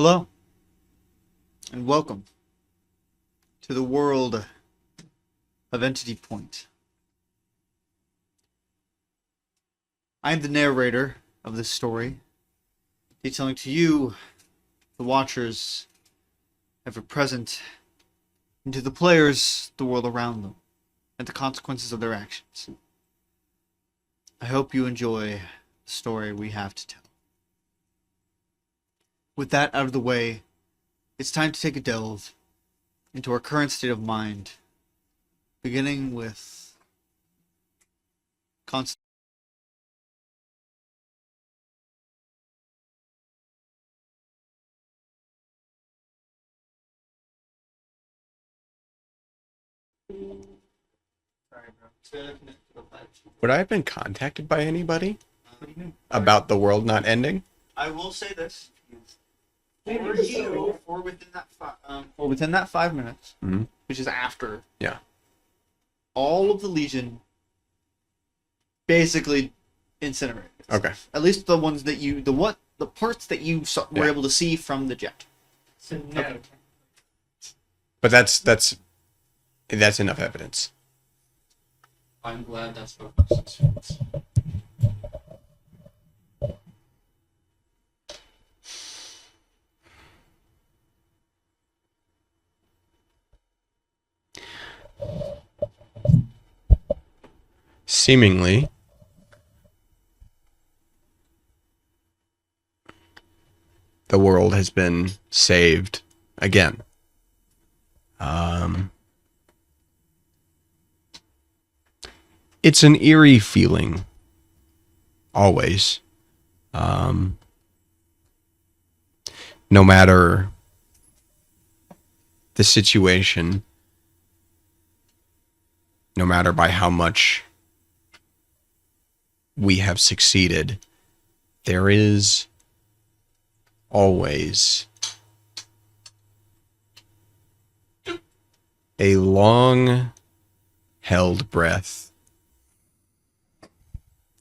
Hello, and welcome to the world of Entity Point. I am the narrator of this story, detailing to you, the watchers, ever present, and to the players, the world around them, and the consequences of their actions. I hope you enjoy the story we have to tell. With that out of the way, it's time to take a delve into our current state of mind, beginning with constant. Would I have been contacted by anybody about the world not ending? I will say this: for you, for within that 5 minutes, Mhm. which is after, Yeah. all of the Legion basically incinerated. Okay. At least the ones that the parts that you were Yeah. able to see from the jet. Okay. But that's enough evidence. I'm glad that's what makes sense. Seemingly, the world has been saved again. It's an eerie feeling, always. No matter the situation, no matter by how much we have succeeded, there is always a long held breath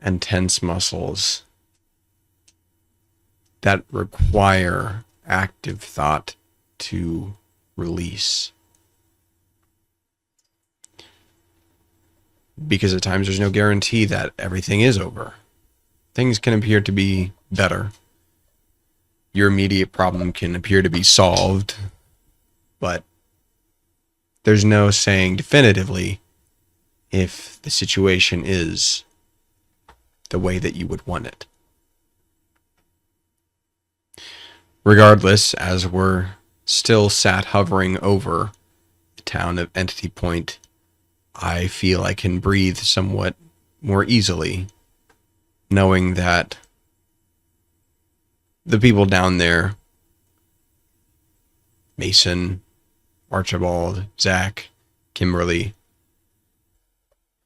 and tense muscles that require active thought to release. Because at times there's no guarantee that everything is over. Things can appear to be better. Your immediate problem can appear to be solved, but there's no saying definitively if the situation is the way that you would want it. Regardless, as we're still sat hovering over the town of Entity Point, I feel I can breathe somewhat more easily, knowing that the people down there, Mason, Archibald, Zach, Kimberly,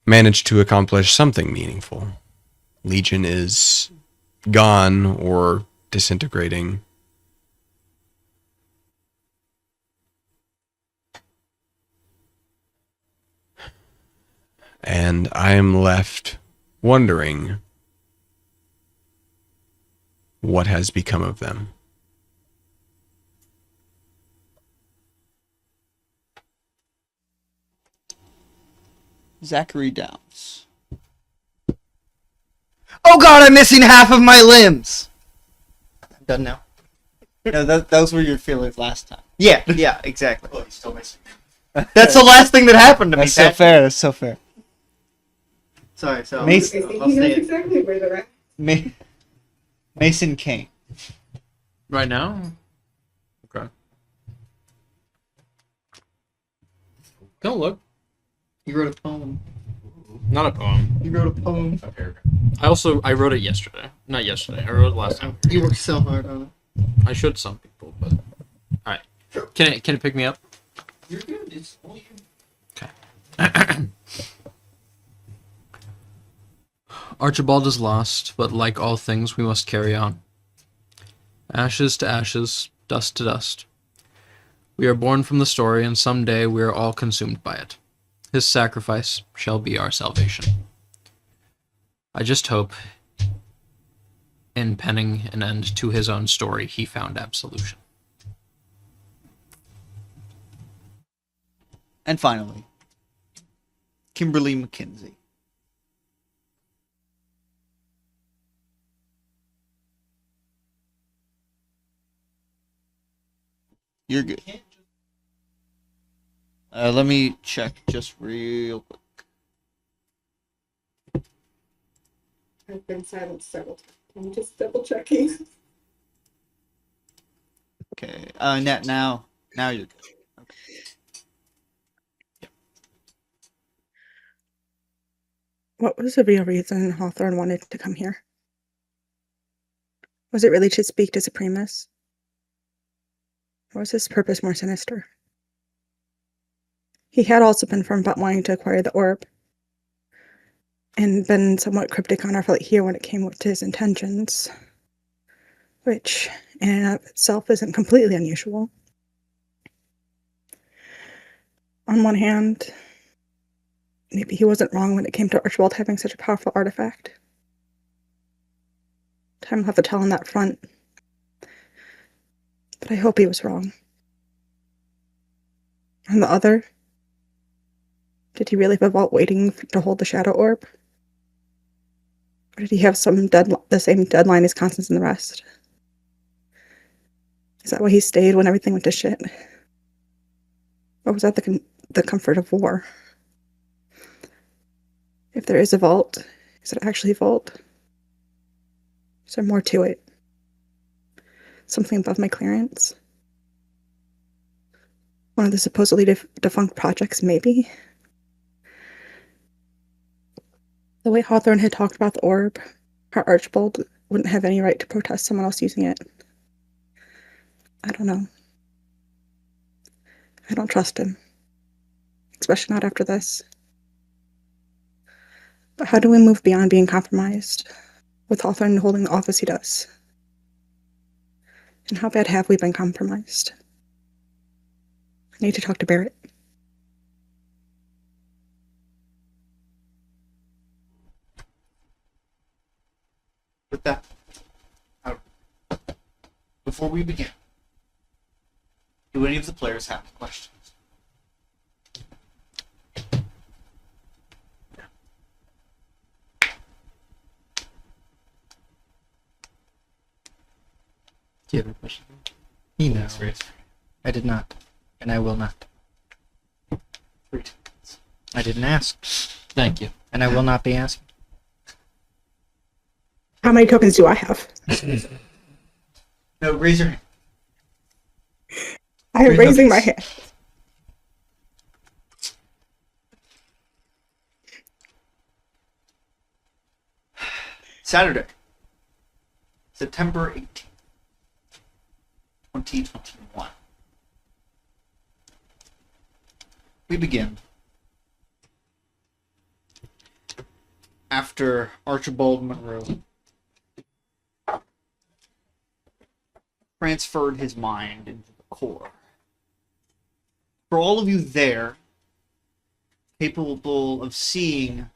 managed to accomplish something meaningful. Legion is gone or disintegrating. And I am left wondering what has become of them. Zachary Downs. Oh God, I'm missing half of my limbs. I'm done now. No, those were your feelings last time. Yeah, exactly. Oh, he's still missing. That's the last thing that happened to me. That's so Pat. fair. That's so fair. Sorry, so Mason, I'll He say knows it. exactly where they're at. Mason Kane. Right now? Okay. Don't look. You wrote a poem. Not a poem. You wrote a poem. A paragraph. I wrote it yesterday. Not yesterday. I wrote it last time. You worked so hard on it. I showed some people, but alright. Can it pick me up? You're good. It's all you. Archibald is lost, but like all things, we must carry on. Ashes to ashes, dust to dust. We are born from the story, and someday we are all consumed by it. His sacrifice shall be our salvation. I just hope, in penning an end to his own story, he found absolution. And finally, Kimberly McKenzie. You're good. Let me check just real quick. I've been silent several times. I'm just double checking. Okay. Now you're good. What was the real reason Hawthorne wanted to come here? Was it really to speak to Supremus? Or was his purpose more sinister? He had also been firm about wanting to acquire the orb, and been somewhat cryptic on our flight here when it came to his intentions, which in and of itself isn't completely unusual. On one hand, maybe he wasn't wrong when it came to Archibald having such a powerful artifact. Time will have to tell on that front. But I hope he was wrong. On the other, did he really have a vault waiting to hold the Shadow Orb? Or did he have the same deadline as Constance and the rest? Is that why he stayed when everything went to shit? Or was that the comfort of war? If there is a vault, is it actually a vault? Is there more to it? Something above my clearance? One of the supposedly defunct projects, maybe? The way Hawthorne had talked about the orb, our Archibald wouldn't have any right to protest someone else using it. I don't know. I don't trust him. Especially not after this. But how do we move beyond being compromised, with Hawthorne holding the office he does? And how bad have we been compromised? I need to talk to Barrett. With that, before we begin, do any of the players have questions? Do you have a question? No, I did not, and I will not. I didn't ask, Thank you. and I will not be asking. How many tokens do I have? No, raise your hand. I am raising my hand. Saturday, September 18th, 2021. We begin after Archibald Monroe transferred his mind into the core. For all of you there, capable of seeing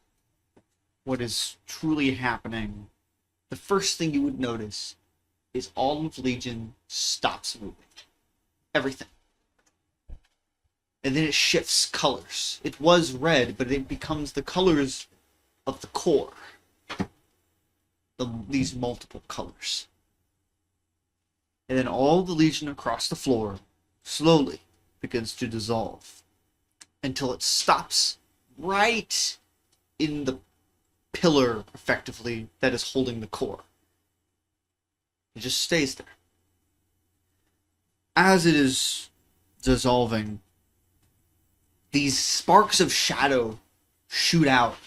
what is truly happening, the first thing you would notice is all of Legion stops moving. Everything. And then it shifts colors. It was red, but it becomes the colors of the core. These multiple colors. And then all the Legion across the floor slowly begins to dissolve until it stops right in the pillar, effectively, that is holding the core. It just stays there. As it is dissolving, these sparks of shadow shoot out,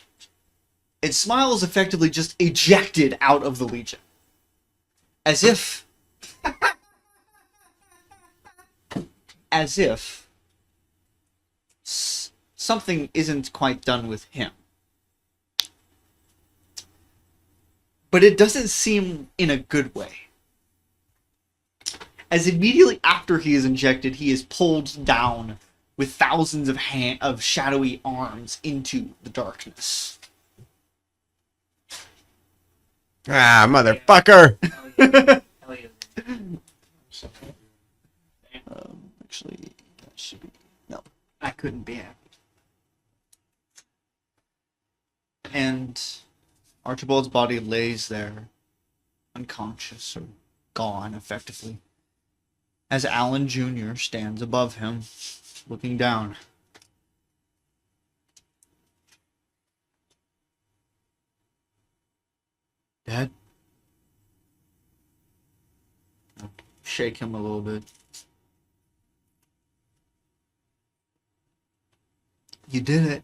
and Smile is effectively just ejected out of the Legion. As if something isn't quite done with him. But it doesn't seem in a good way. As immediately after he is injected, he is pulled down with thousands of shadowy arms into the darkness. Ah, motherfucker! Actually, that should be... No. I couldn't be happy. And Archibald's body lays there, unconscious or gone, effectively, as Alan Jr. stands above him, looking down. Dad? I'll shake him a little bit. You did it.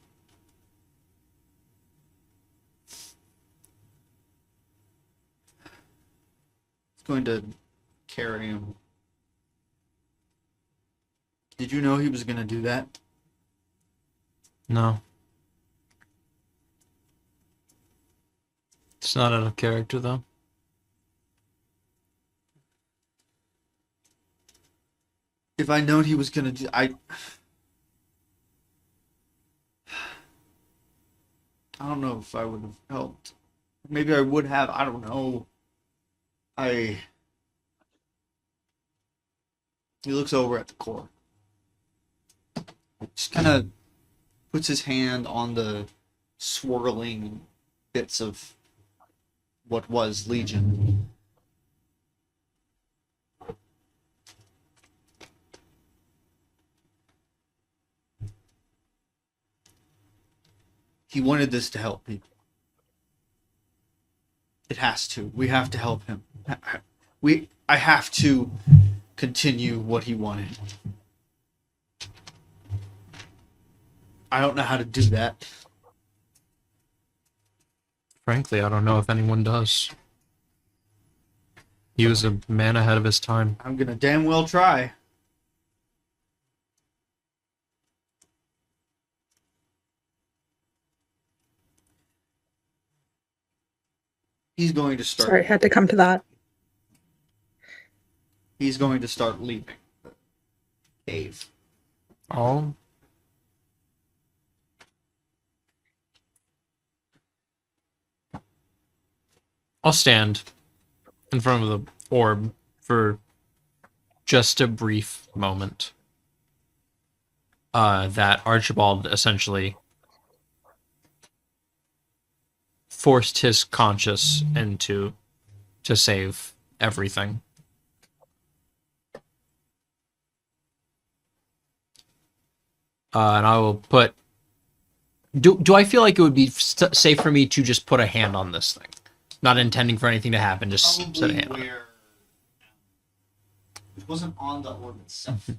It's going to carry him. Did you know he was going to do that? No. It's not out of character, though. If I'd known he was going to do... I don't know if I would have helped. Maybe I would have. I don't know. He looks over at the core. Just kind of puts his hand on the swirling bits of what was Legion. He wanted this to help people. It has to. We have to help him. I have to continue what he wanted. I don't know how to do that. Frankly, I don't know if anyone does. He was a man ahead of his time. I'm gonna damn well try. He's going to start. Sorry, had to come to that. He's going to start leaving the cave. Oh. I'll stand in front of the orb for just a brief moment. That Archibald essentially forced his conscience into to save everything. And I will put. Do I feel like it would be safe for me to just put a hand on this thing, not intending for anything to happen? Just set a hand on it. It wasn't on the orb itself.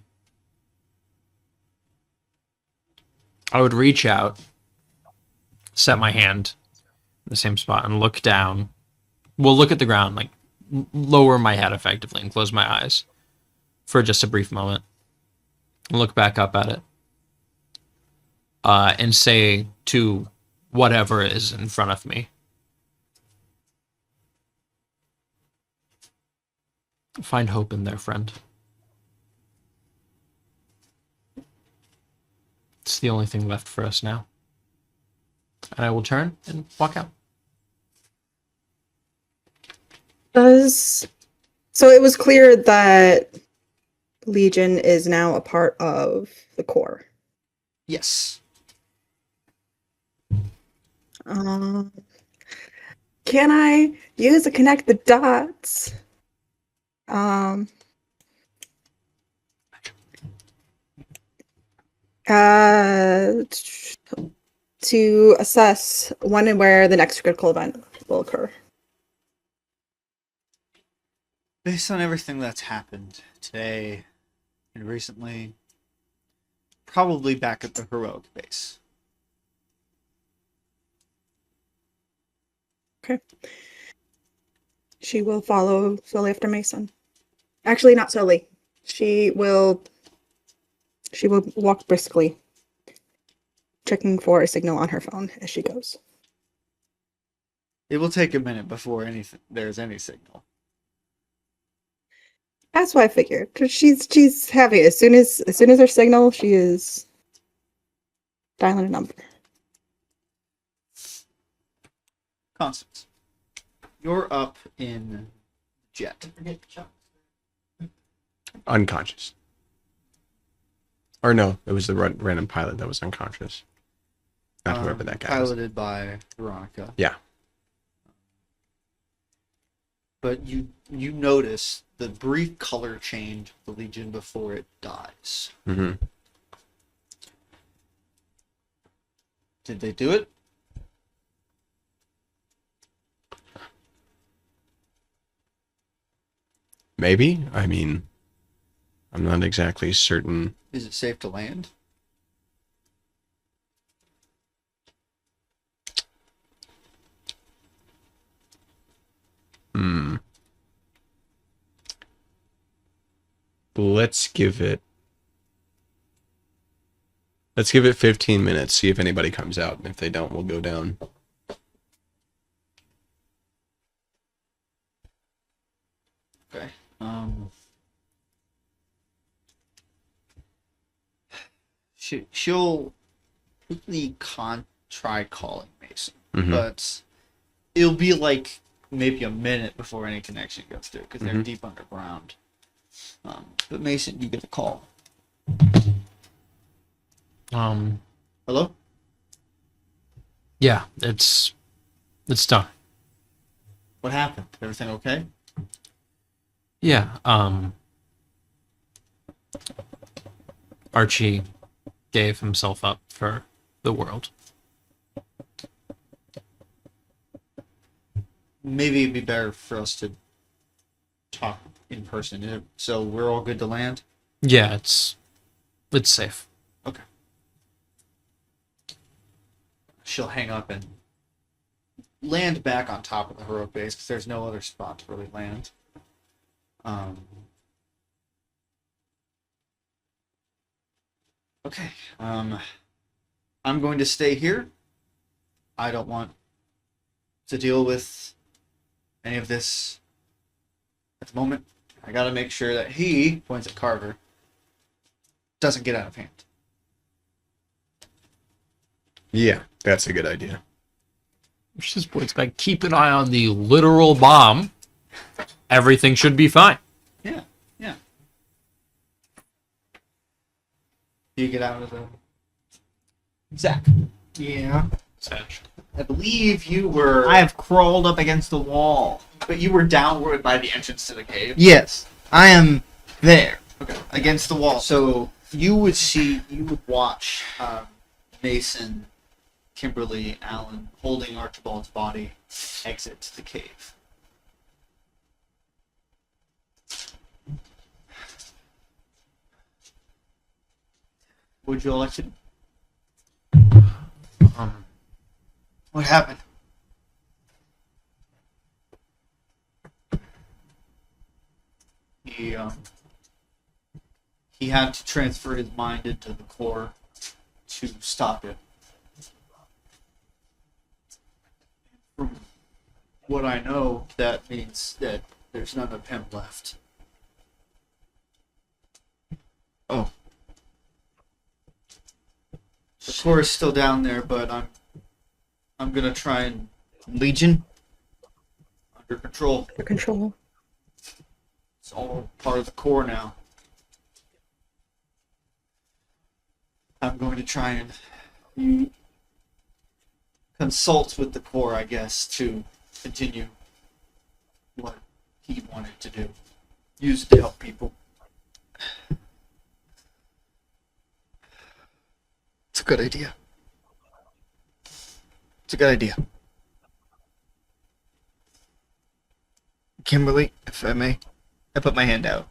I would reach out, set my hand in the same spot, and look down. Well, look at the ground, like lower my head effectively, and close my eyes for just a brief moment, and look back up at it. And say to whatever is in front of me, find hope in there, friend. It's the only thing left for us now. And I will turn and walk out. So it was clear that Legion is now a part of the core. Yes. Can I use to connect the dots? To assess when and where the next critical event will occur. Based on everything that's happened today and recently, probably back at the heroic base. Okay. She will follow slowly after Mason. Actually, not slowly. She will walk briskly, checking for a signal on her phone as she goes. It will take a minute before there's any signal. That's what I figured. 'Cause she's heavy. As soon as there's signal, she is dialing a number. Constance, you're up in jet. Unconscious. Or no, it was the random pilot that was unconscious. Not whoever that guy was. Piloted by Veronica. Yeah. But you notice the brief color change of the Legion before it dies. Mm-hmm. Did they do it? Maybe. I mean, I'm not exactly certain. Is it safe to land? Hmm. Let's give it 15 minutes, see if anybody comes out. And if they don't, we'll go down. Okay. She'll quickly try calling Mason, Mhm. but it'll be like maybe a minute before any connection goes through because they're Mhm. deep underground. But Mason, you get a call. Hello? Yeah, it's done. What happened? Everything okay? Yeah, Archie gave himself up for the world. Maybe it'd be better for us to talk in person. So we're all good to land? Yeah, it's safe. Okay. She'll hang up and land back on top of the heroic base because there's no other spot to really land. Okay. I'm going to stay here. I don't want to deal with any of this at the moment. I gotta make sure that he, points at Carver, doesn't get out of hand. Yeah, that's a good idea. Which just points back. Keep an eye on the literal bomb. Everything should be fine. Yeah. You get out of the... Zach, Yeah. Satch. I believe you were... I have crawled up against the wall. But you were downward by the entrance to the cave. Yes, I am there. Okay. Against the wall. So you would watch Mason, Kimberly, Alan holding Archibald's body exit the cave. Would you like to? What happened? He had to transfer his mind into the core to stop it. From what I know, that means that there's none of him left. Oh. The core is still down there, but I'm gonna try and Legion? under control. Under control. It's all part of the core now. I'm going to try and consult with the core, I guess, to continue what he wanted to do. Use it to help people. It's a good idea. It's a good idea. Kimberly, if I may, I put my hand out.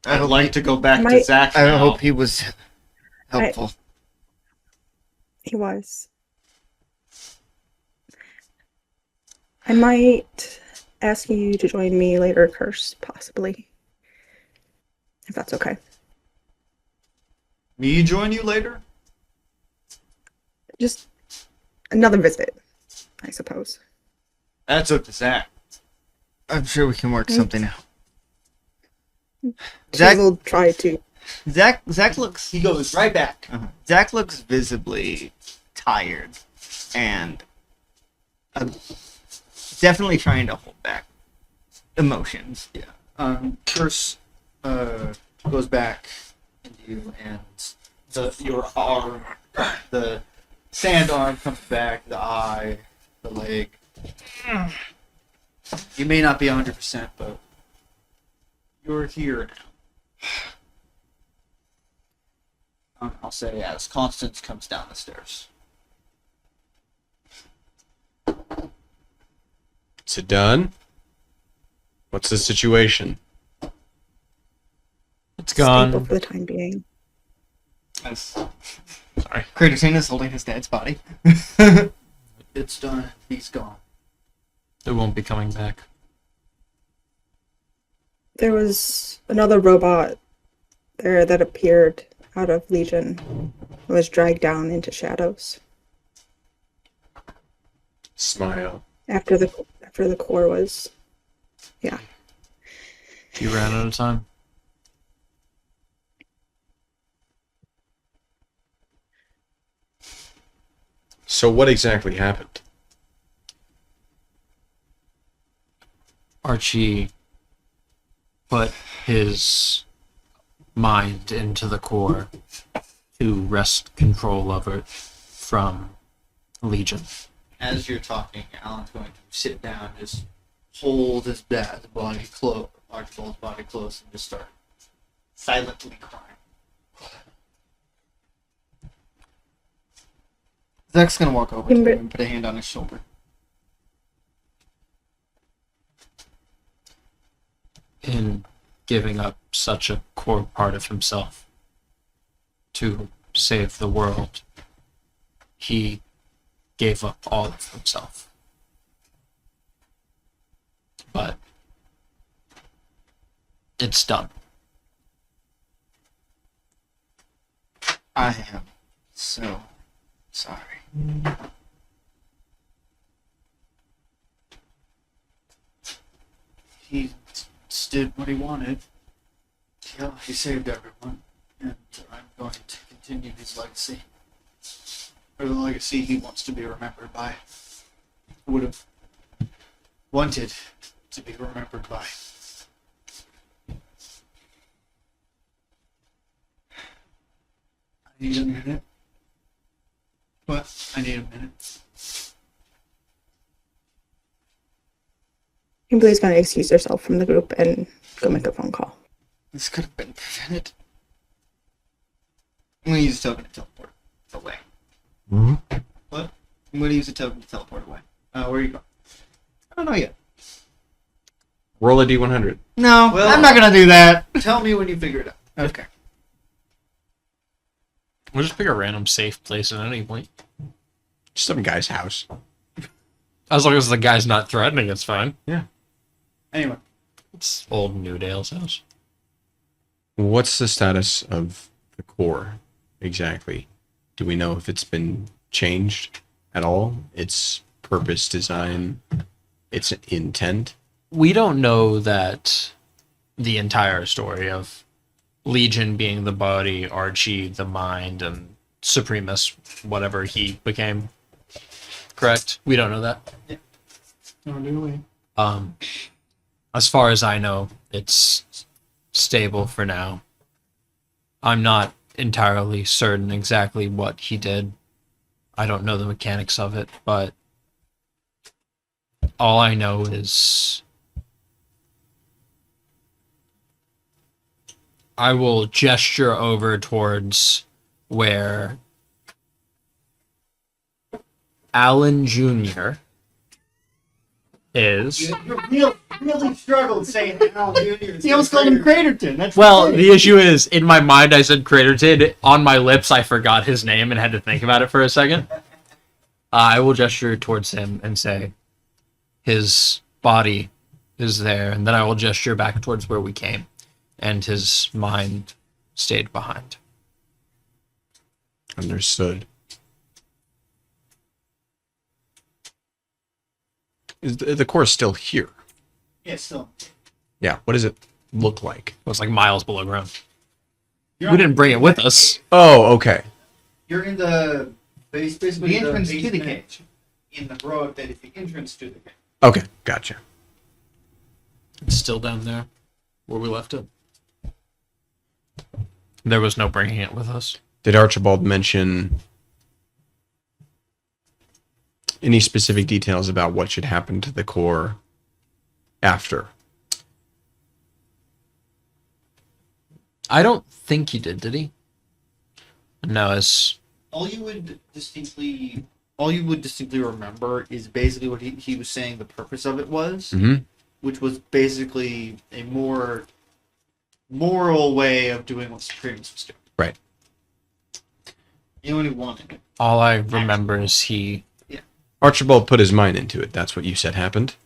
I'd like to go back to Might- Zach I now. hope he was helpful. He was. I might ask you to join me later, Curse, possibly. If that's okay. Me join you later? Just another visit, I suppose. That's up to Zach. I'm sure we can work something out. She Zach, will try to. Zach looks. He goes right back. Zach looks visibly tired, and definitely trying to hold back emotions. Yeah. Curse goes back into you, and your arm, the sand arm comes back, the eye, the leg. You may not be 100%, but you're here now. I'll say as Constance comes down the stairs. Is it done? What's the situation? It's Stable gone. for the time being. As Sorry. Kratos is holding his dad's body. It's done. He's gone. It won't be coming back. There was another robot there that appeared out of Legion. It was dragged down into shadows Smile. after the core was. Yeah. You ran out of time. So what exactly happened? Archie put his mind into the core to wrest control of it from Legion. As you're talking, Alan's going to sit down, just hold his dad's body close, Archibald's body close, and just start silently crying. Zach's gonna walk over to Kimber- him and put a hand on his shoulder. In giving up such a core part of himself to save the world, he gave up all of himself. But it's done. I am so sorry. He did what he wanted. Yeah, he saved everyone, and I'm going to continue his legacy. Or the legacy he wants to be remembered by. Would have wanted to be remembered by. I need a minute. What? I need a minute. Kimberly's gonna excuse herself from the group and go make a phone call. This could have been prevented. I'm gonna use a token to teleport away. Mm-hmm. What? I'm gonna use a token to teleport away. Where are you going? I don't know yet. Roll a d100. No, Well- I'm not gonna do that. Tell me when you figure it out. Okay. We'll just pick a random safe place at any point. Some guy's house. As long as the guy's not threatening, it's fine. Anyway. It's old Newdale's house. What's the status of the core exactly? Do we know if it's been changed at all? Its purpose, design, its intent? We don't know that the entire story of Legion being the body, Archie the mind, and Supremus, whatever he became. Correct? We don't know that. Nor do we. As far as I know, it's stable for now. I'm not entirely certain exactly what he did. I don't know the mechanics of it, but all I know is I will gesture over towards where Alan Jr. is. You really struggled saying Al Jr. He almost called him Craterton. That's Well, the issue is, in my mind, I said Craterton. On my lips, I forgot his name and had to think about it for a second. I will gesture towards him and say, his body is there, and then I will gesture back towards where we came, and his mind stayed behind. Understood. Is the core still here? Yeah, still. Yeah. What does it look like? It was like miles below ground. You're We on- didn't bring it with us. Oh, okay. You're in the basically The entrance to the basement cage. in the road that is the entrance to the cage. Okay, gotcha. It's still down there. where we left it. There was no bringing it with us. Did Archibald mention any specific details about what should happen to the core after? I don't think he did he? No, it's All you would distinctly remember is basically what he was saying the purpose of it was, Mm-hmm. which was basically a more moral way of doing what Supremus was doing. Right. He only wanted it. all I remember is he, Archibald put his mind into it. That's what you said happened?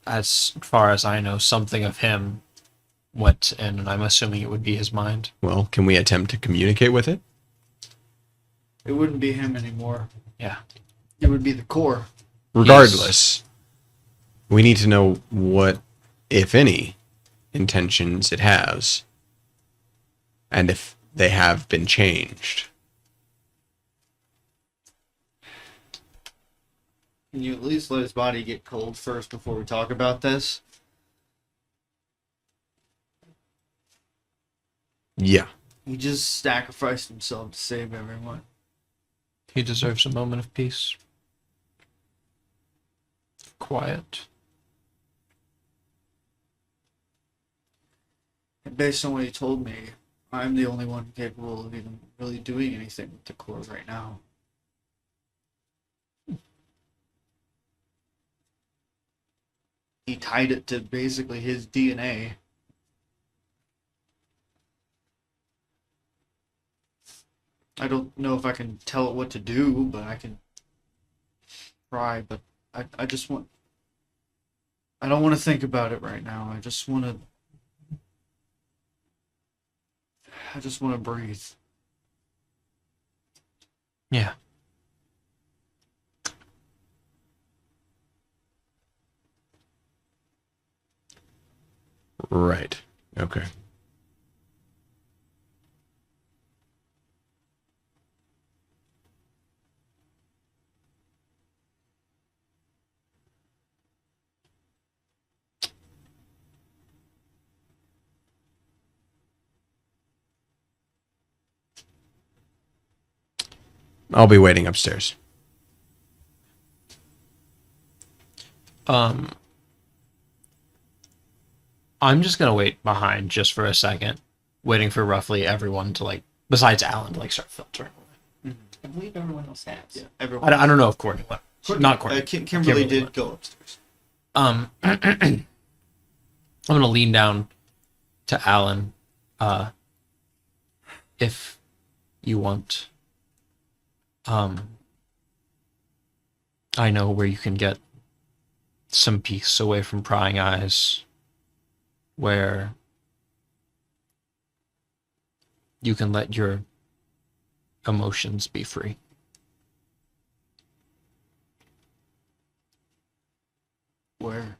as far as I know, something of him went in, and I'm assuming it would be his mind. Well, can we attempt to communicate with it? It wouldn't be him anymore. Yeah. It would be the core. Regardless, we need to know what, if any, intentions it has, and if they have been changed. Can you at least let his body get cold first before we talk about this? Yeah. He just sacrificed himself to save everyone. He deserves a moment of peace. Quiet. And based on what he told me, I'm the only one capable of even really doing anything with the core right now. He tied it to basically his DNA. I don't know if I can tell it what to do, but I can try. But I just want... I don't want to think about it right now. I just want to breathe. Yeah. Right. Okay. I'll be waiting upstairs. I'm just gonna wait behind just for a second, waiting for roughly everyone to besides Alan, to start filtering. I believe everyone else has. Yeah, everyone. I don't know if Courtney left. Not Courtney. Kimberly did went. go upstairs. I'm gonna lean down to Alan. If you want, I know where you can get some peace away from prying eyes, where you can let your emotions be free. Where?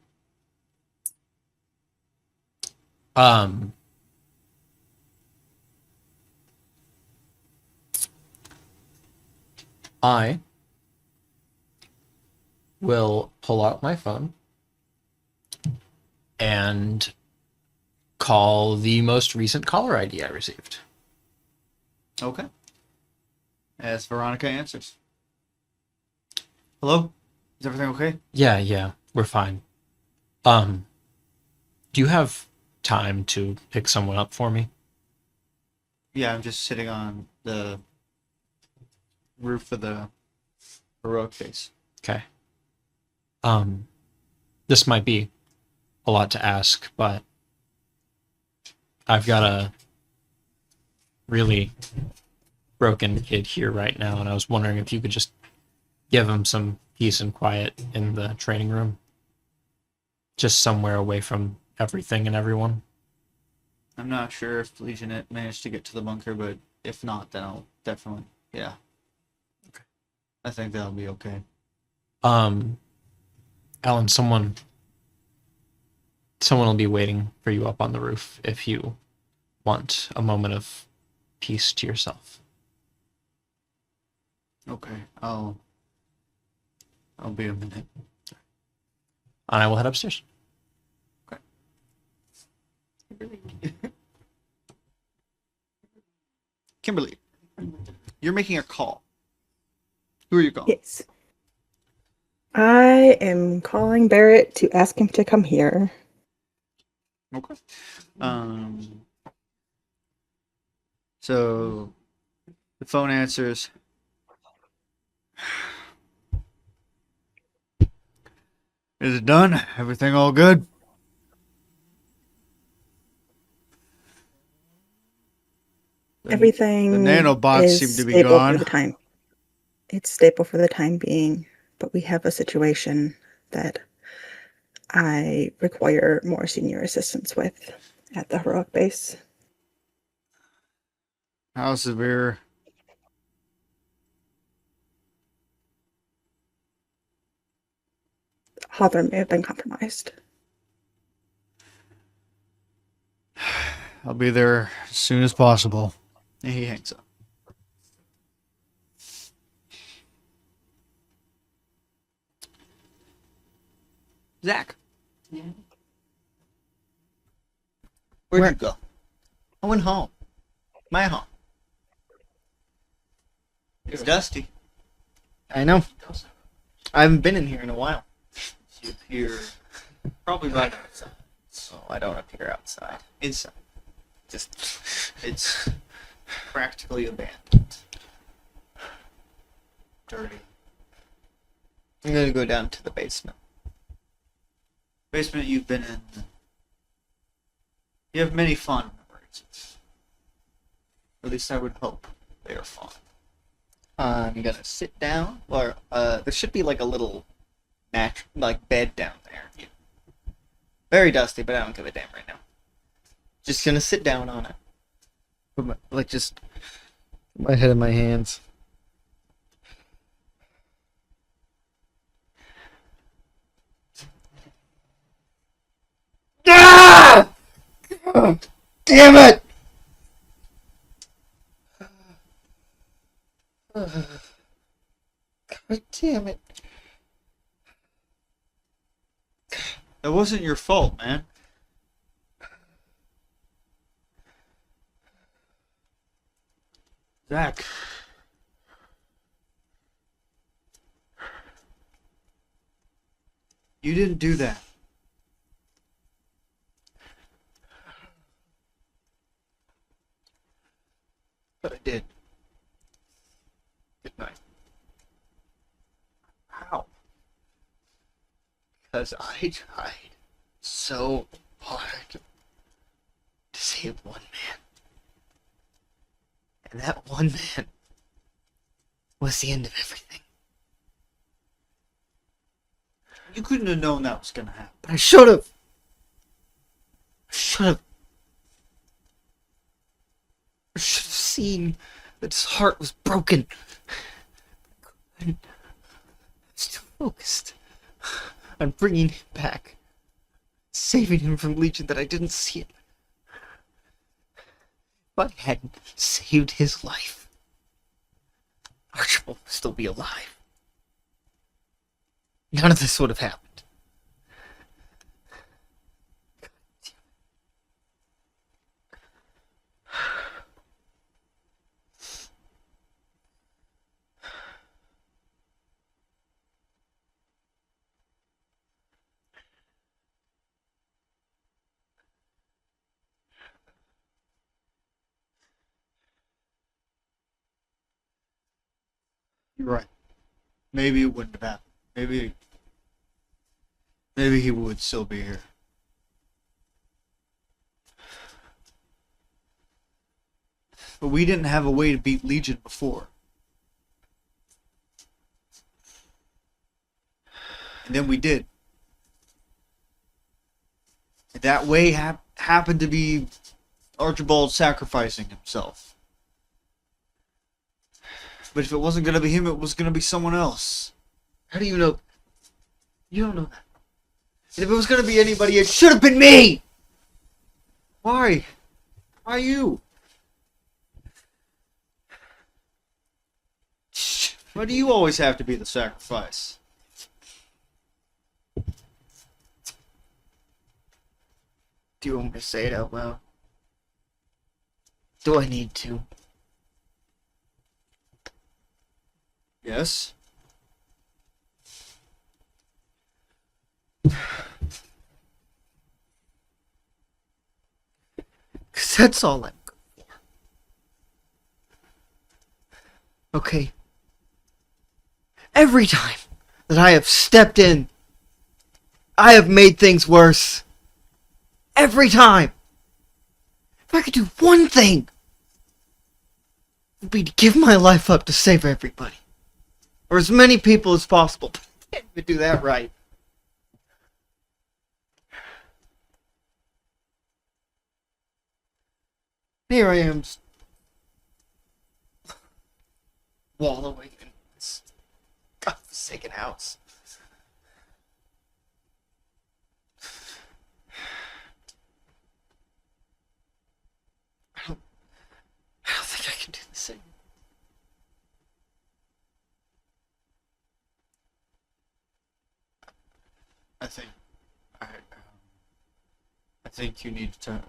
I will pull out my phone and call the most recent caller ID I received. Okay. As Veronica answers. Hello? Is everything okay? Yeah, we're fine. Do you have time to pick someone up for me? Yeah, I'm just sitting on the roof of the heroic face. Okay. This might be a lot to ask, but I've got a really broken kid here right now, and I was wondering if you could just give him some peace and quiet in the training room. Just somewhere away from everything and everyone. I'm not sure if Legionette managed to get to the bunker, but if not, then I'll definitely, yeah. Okay. I think that'll be okay. Alan, someone will be waiting for you up on the roof if you want a moment of peace to yourself. Okay, I'll be a minute. And I will head upstairs. Kimberly, you're making a call. Who are you calling? Yes. I am calling Barrett to ask him to come here. Okay. So the phone answers. Is it done? Everything all good? Everything The nanobots is seem to be stable for gone. the time. It's stable for the time being, but we have a situation that I require more senior assistance with at the heroic base. How severe? Hawthorne may have been compromised. I'll be there as soon as possible. And he hangs up. Zach. Yeah. Where'd Where? you go? I went home. My home. It's dusty. I know. I haven't been in here in a while. You appear probably right outside. So I don't appear outside. Inside. Just It's practically abandoned. Dirty. I'm gonna go down to the basement. Basement you've been in. You have many fond memories. At least I would hope they are fond. I'm gonna sit down, or there should be like a little bed down there. Very dusty, but I don't give a damn right now. Just gonna sit down on it. Put my head in my hands. Ah! God damn it! God damn it. That wasn't your fault, man. Zach. You didn't do that. But I did. Good night. How? Because I tried so hard to save one man. And that one man was the end of everything. You couldn't have known that was gonna happen. But I should have. I should have. I should have seen that his heart was broken. I was too focused on bringing him back, saving him from Legion, that I didn't see it. If I hadn't saved his life, Archibald would still be alive. None of this would have happened. You're right. Maybe it wouldn't have happened. Maybe he would still be here. But we didn't have a way to beat Legion before. And then we did. And that way happened to be Archibald sacrificing himself. But if it wasn't going to be him, it was going to be someone else. How do you know? You don't know that. And if it was going to be anybody, it should have been me! Why? Why you? Why do you always have to be the sacrifice? Do you want me to say it out loud? Do I need to? Yes? Because that's all I'm good for. Okay. Every time that I have stepped in, I have made things worse. Every time. If I could do one thing, it would be to give my life up to save everybody. Or as many people as possible. But I can't even do that right. Here I am, wallowing in this godforsaken house. I don't think I can do the same. I think I think you need to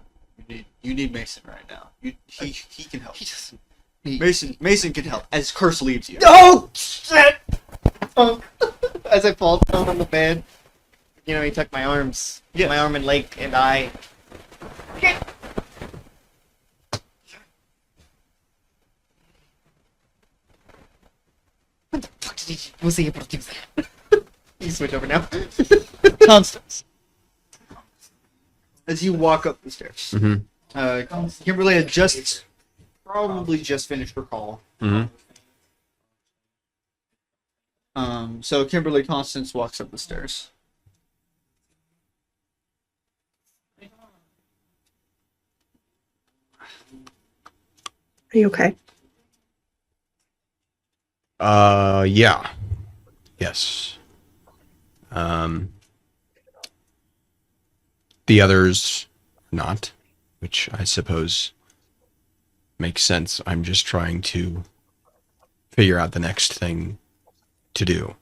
you need Mason right now. He can help. He doesn't. Mason can help as Curse leaves you. Oh shit! Oh. As I fall down on the bed, you know, he took my arms, Yes. my arm and leg, and I. When the fuck did he was he able to do that? You switch over now. Constance. As you walk up the stairs, Kimberly had probably just finished her call. So Kimberly Constance walks up the stairs. Are you okay? Yeah. Yes. The others not, which I suppose makes sense. I'm just trying to figure out the next thing to do.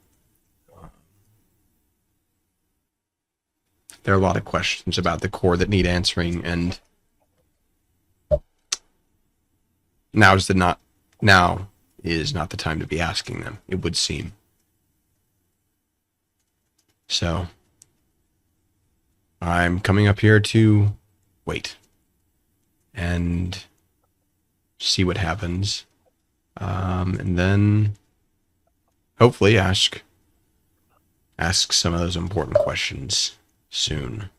There are a lot of questions about the core that need answering, and now is not the time to be asking them, it would seem. So I'm coming up here to wait and see what happens, and then hopefully ask some of those important questions soon.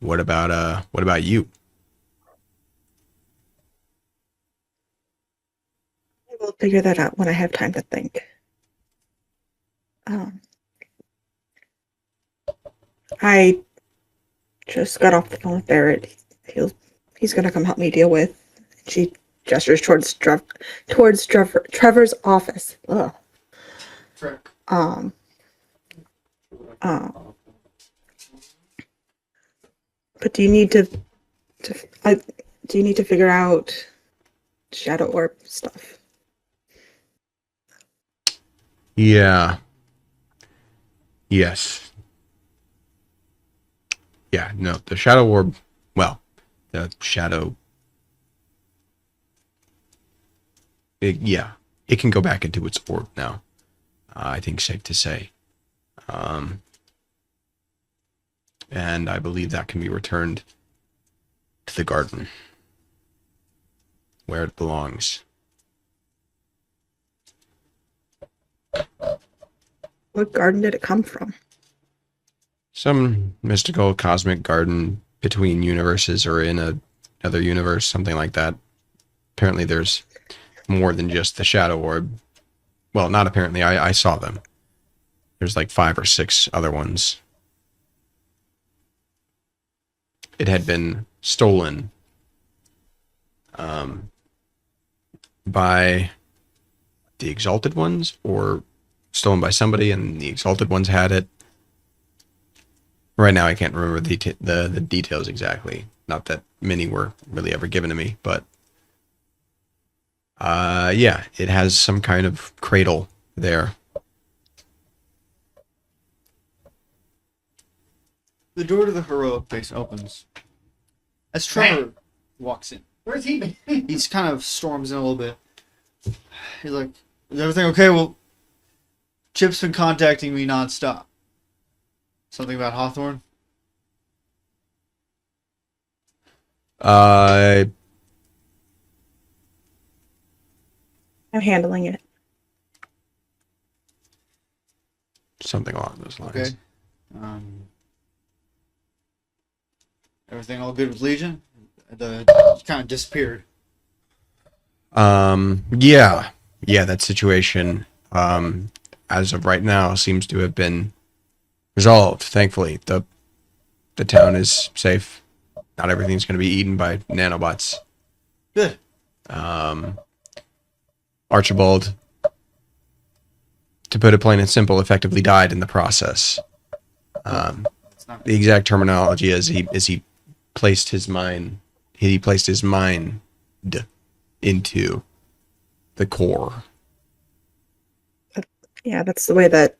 What about you? I will figure that out when I have time to think. I just got off the phone with Barrett. He's gonna come help me deal with. She gestures towards Trevor's office. Ugh. But do you need to figure out shadow orb stuff? Yeah. Yes. Yeah, no, the shadow orb, well, the shadow, yeah, it can go back into its orb now. I think safe to say. And I believe that can be returned to the garden, where it belongs. What garden did it come from? Some mystical cosmic garden between universes or in another universe, something like that. Apparently there's more than just the shadow orb. Well, not apparently, I saw them. There's like 5 or 6 other ones. It had been stolen by the Exalted Ones, or stolen by somebody and the Exalted Ones had it. Right now I can't remember the details exactly. Not that many were really ever given to me, but yeah, it has some kind of cradle there. The door to the heroic base opens. As Trevor walks in. Where's he been? He's kind of storms in a little bit. He's like, is everything okay? Well, Chip's been contacting me nonstop. Something about Hawthorne? I'm handling it. Something along those lines. Okay. Everything all good with Legion? The kind of disappeared. Yeah, that situation, as of right now, seems to have been resolved. Thankfully, the town is safe. Not everything's going to be eaten by nanobots. Good. Archibald, to put it plain and simple, effectively died in the process. It's not The exact terminology is he placed his mind into the core. Yeah, that's the way that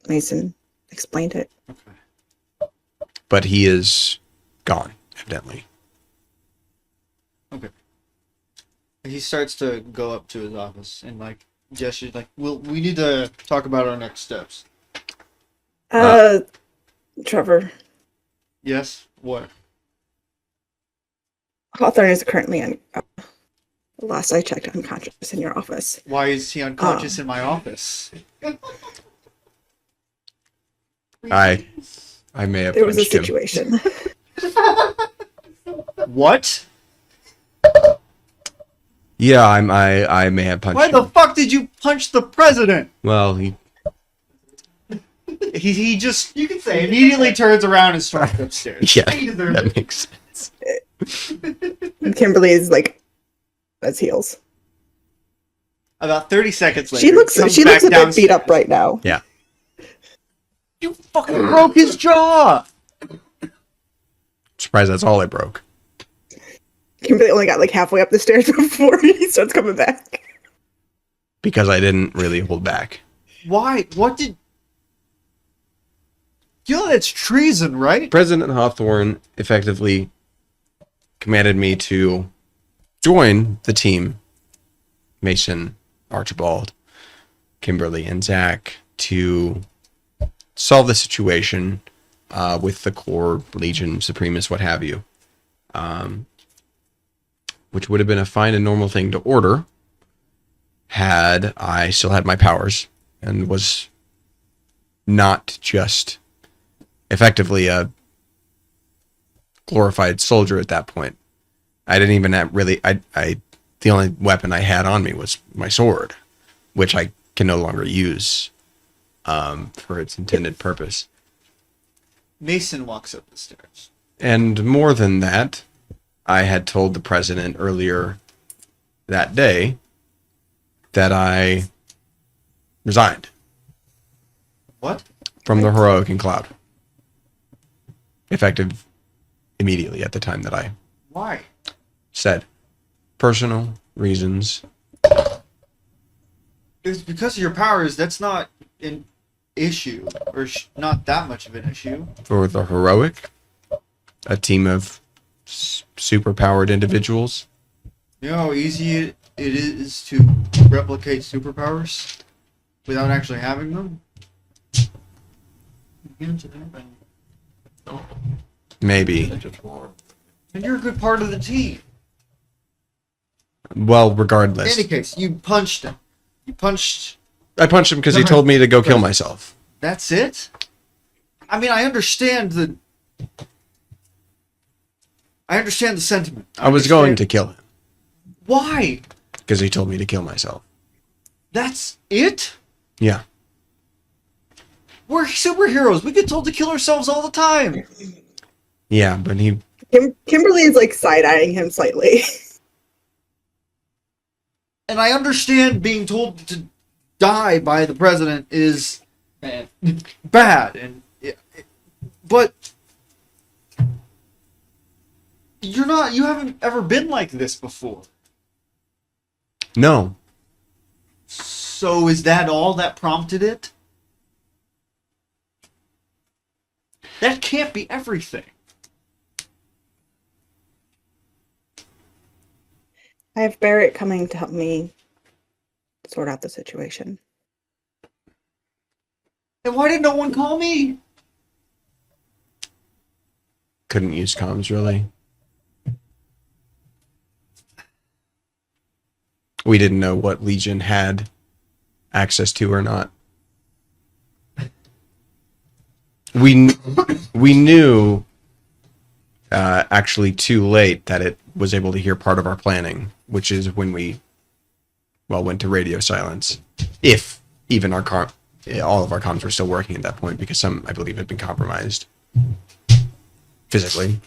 Mason explained it. okay. But he is gone, evidently. Okay. He starts to go up to his office and like gestures like, we need to talk about our next steps. Trevor, Yes? What? Hawthorne is currently last I checked, unconscious in your office. Why is he unconscious in my office? I may have There was a punched him. situation. What? Yeah, I may have punched Why him. the fuck did you punch the president? Well, he He just You can say it. immediately turns around and storms upstairs. yeah, He deserved that it. makes sense. And Kimberly is like, as heels. About 30 seconds later, She looks he comes a bit back beat downstairs. up right now. You fucking broke his jaw! Surprised that's all I broke. Kimberly only got like halfway up the stairs before he starts coming back. Because I didn't really hold back. Why? What did... You know that's treason, right? President Hawthorne effectively commanded me to join the team, Mason, Archibald, Kimberly, and Zach, to solve the situation with the core, Legion, Supremus, what have you. Which would have been a fine and normal thing to order had I still had my powers and was not just effectively a glorified soldier at that point. I didn't even have really, the only weapon I had on me was my sword, which I can no longer use for its intended purpose. Mason walks up the stairs. And more than that, I had told the president earlier that day that I resigned What? from the heroic and cloud. Effective immediately at the time that I Why? said. Personal reasons. It's because of your powers. That's not an issue, or not that much of an issue. For the heroic, a team of superpowered individuals. You know how easy it is to replicate superpowers without actually having them? Maybe. And you're a good part of the team. Well, In regardless. any case, you punched him. You punched... I punched him because he told me to go kill myself. That's it? I mean, I understand the... I understand the sentiment. I was going to kill him Why? because he told me to kill myself. That's it? Yeah. We're superheroes. We get told to kill ourselves all the time. Yeah, but he... Kimberly is like side-eyeing him slightly. And I understand being told to die by the president is bad, and but you haven't ever been like this before. No. So is that all that prompted it? That can't be everything. I have Barrett coming to help me sort out the situation. Then why did no one call me? Couldn't use comms, really. We didn't know what Legion had access to or not. We knew actually too late that it was able to hear part of our planning, which is when we went to radio silence. If even all of our comms were still working at that point, because some, I believe, had been compromised physically.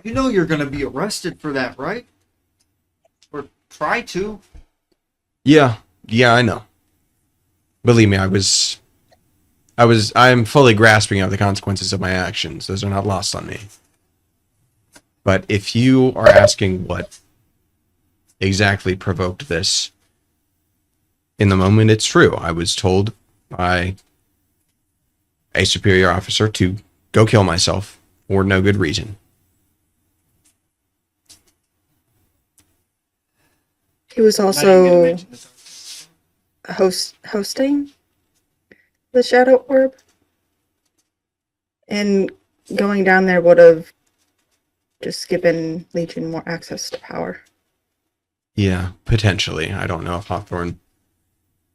You know you're gonna be arrested for that, right? Or try to. Yeah, I know. Believe me, I am fully grasping of the consequences of my actions. Those are not lost on me. But if you are asking what exactly provoked this, in the moment, it's true. I was told by a superior officer to go kill myself for no good reason. He was Not even gonna also mention this. hosting the Shadow Orb. And going down there would have just given Legion more access to power. Yeah, potentially. I don't know if Hawthorne...